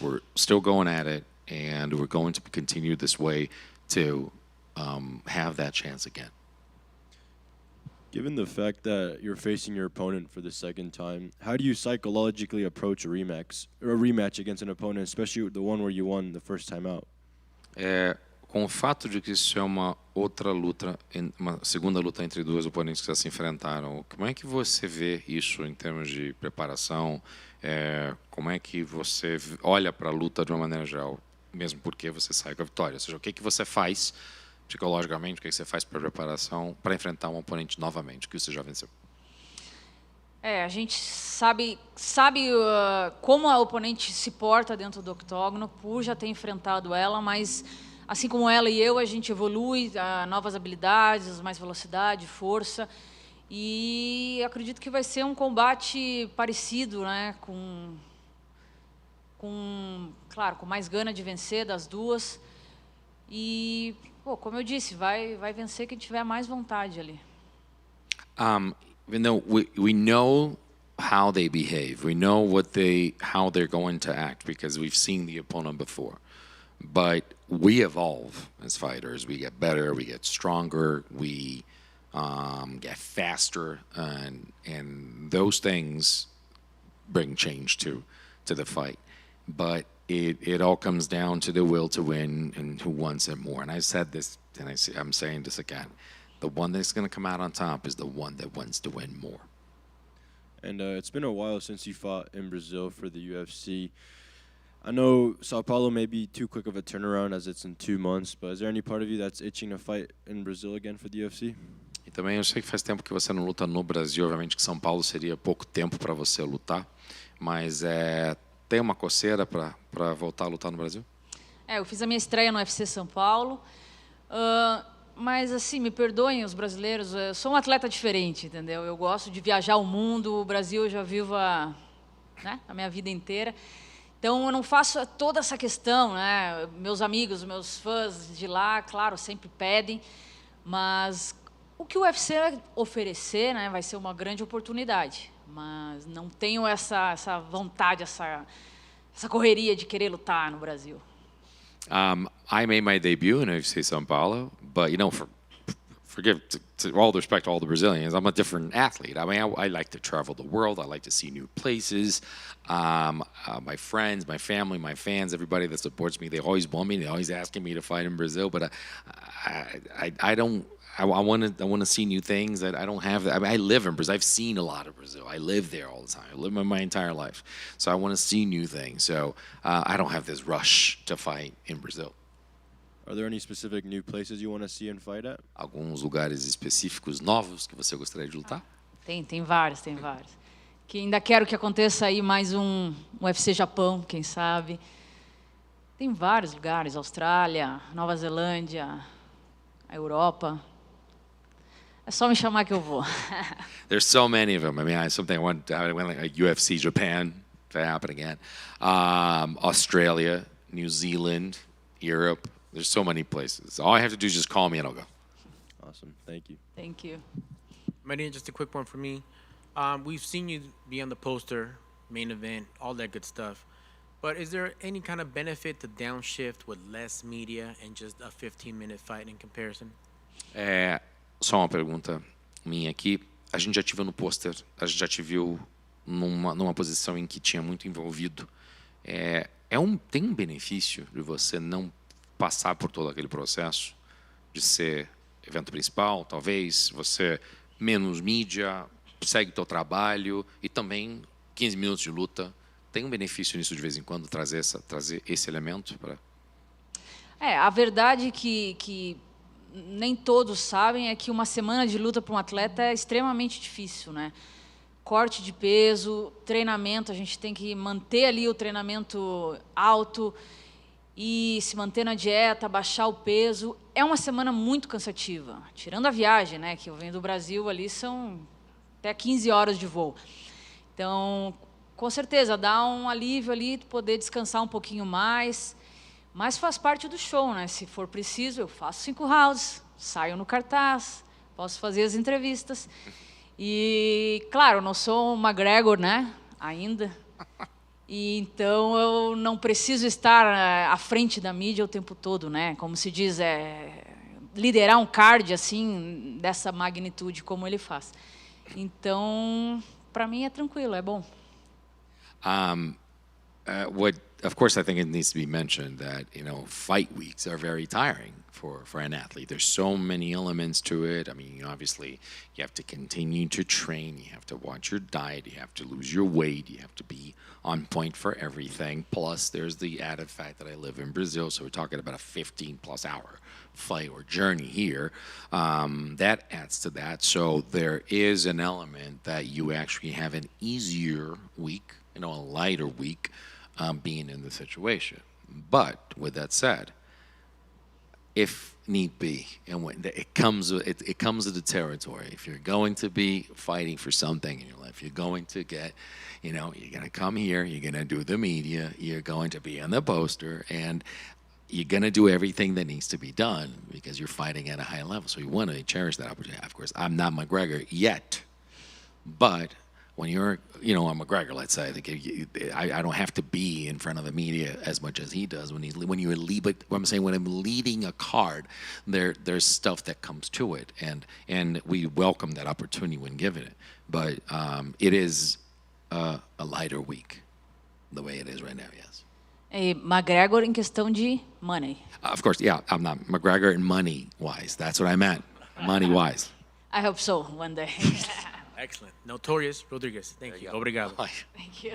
we're still going at it, and we're going to continue this way to have that chance again. Given the fact that you're facing your opponent for the second time, how do you psychologically approach a rematch against an opponent, especially the one where you won the first time out? Com o fato de que isso é uma outra luta, uma segunda luta entre dois oponentes que já se enfrentaram, como é que você vê isso em termos de preparação? Como é que você olha para a luta de uma maneira geral, mesmo porque você sai com a vitória? Ou seja, o que você faz psicologicamente, o que você faz para preparação para enfrentar um oponente novamente, que você já venceu? A gente sabe como a oponente se porta dentro do octógono, por já ter enfrentado ela, mas assim como ela e eu, a gente evolui, novas habilidades, mais velocidade, força, e acredito que vai ser um combate parecido, né, claro, com mais gana de vencer das duas. E, como eu disse, vai vencer quem tiver mais vontade ali. Even though we know how they behave, we know how they're going to act because we've seen the opponent before. But we evolve as fighters. We get better, we get stronger, we get faster, and those things bring change to the fight. But it all comes down to the will to win and who wants it more. And I said this, and I'm saying this again. The one that's going to come out on top is the one that wants to win more. And it's been a while since you fought in Brazil for the UFC. I know Sao Paulo may be too quick of a turnaround as it's in 2 months, but is there any part of you that's itching to fight in Brazil again for the UFC? E também eu sei que faz tempo que você não luta no Brasil. Obviamente que São Paulo seria pouco tempo para você lutar, mas tem uma coceira para voltar a lutar no Brasil? Eu fiz a minha estreia no UFC São Paulo, mas assim, me perdoem os brasileiros, eu sou um atleta diferente, entendeu? Eu gosto de viajar o mundo, o Brasil eu já vivo a minha vida inteira. Então, eu não faço toda essa questão, né? Meus amigos, meus fãs de lá, claro, sempre pedem, mas o que o UFC oferecer, né, vai ser uma grande oportunidade. Mas não tenho essa vontade, essa correria de querer lutar no Brasil. I made my debut in UFC São Paulo, but forgive to all the respect to all the Brazilians, I'm a different athlete. I mean, I like to travel the world. I like to see new places. My friends, my family, my fans, everybody that supports me, they always want me. They're always asking me to fight in Brazil, but I don't. I want to see new things that I don't have. I mean, I live in Brazil. I've seen a lot of Brazil. I live there all the time. I live my entire life. So I want to see new things. So I don't have this rush to fight in Brazil. Are there any specific new places you want to see and fight at? Alguns lugares específicos novos que você gostaria de lutar? Tem vários. Que ainda quero que aconteça aí mais um UFC Japão, quem sabe. Tem vários lugares, Austrália, Nova Zelândia, a Europa. É só me chamar que eu vou. There's so many of them. I mean, I went like UFC Japan to happen again, Australia, New Zealand, Europe. There's so many places. All I have to do is just call me and I'll go. Awesome. Thank you. Thank you. Marina, just a quick one for me. We've seen you be on the poster, main event, all that good stuff. But is there any kind of benefit to downshift with less media and just a 15-minute fight in comparison? Só uma pergunta minha aqui. A gente já te viu no pôster, a gente já te viu numa posição em que tinha muito envolvido. Tem um benefício de você não passar por todo aquele processo de ser evento principal, talvez, você menos mídia, segue o teu trabalho e também 15 minutos de luta. Tem um benefício nisso de vez em quando, trazer esse elemento para... A verdade que nem todos sabem é que uma semana de luta para um atleta é extremamente difícil, né? Corte de peso, treinamento, a gente tem que manter ali o treinamento alto e se manter na dieta, baixar o peso. É uma semana muito cansativa, tirando a viagem, né? Que eu venho do Brasil, ali são até 15 horas de voo. Então, com certeza, dá um alívio ali, poder descansar um pouquinho mais, mas faz parte do show, né? Se for preciso, eu faço 5 rounds, saio no cartaz, posso fazer as entrevistas. E, claro, eu não sou um McGregor, né? Ainda. E, então, eu não preciso estar à frente da mídia o tempo todo, né? Como se diz, liderar um card, assim, dessa magnitude como ele faz. Então, para mim é tranquilo, é bom. Of course, I think it needs to be mentioned that fight weeks are very tiring for an athlete. There's so many elements to it. I mean, obviously, you have to continue to train. You have to watch your diet. You have to lose your weight. You have to be on point for everything. Plus, there's the added fact that I live in Brazil, so we're talking about a 15-plus hour fight or journey here. That adds to that. So there is an element that you actually have an easier week, a lighter week, being in the situation. But with that said, if need be, and when it comes with the territory. If you're going to be fighting for something in your life, you're going to get, you're going to come here, you're going to do the media, you're going to be on the poster, and you're going to do everything that needs to be done because you're fighting at a high level. So you want to cherish that opportunity. Of course, I'm not McGregor yet, but when you're, a McGregor, let's say, I don't have to be in front of the media as much as he does when you're leading. But what I'm saying, when I'm leading a card, there's stuff that comes to it, and we welcome that opportunity when given it. But it is a lighter week, the way it is right now. Yes. E McGregor em questão de money. Of course, yeah. I'm not McGregor in money wise. That's what I meant. Money wise. I hope so one day. Excellent. Notorious Rodriguez. Thank you. Obrigado. Thank you.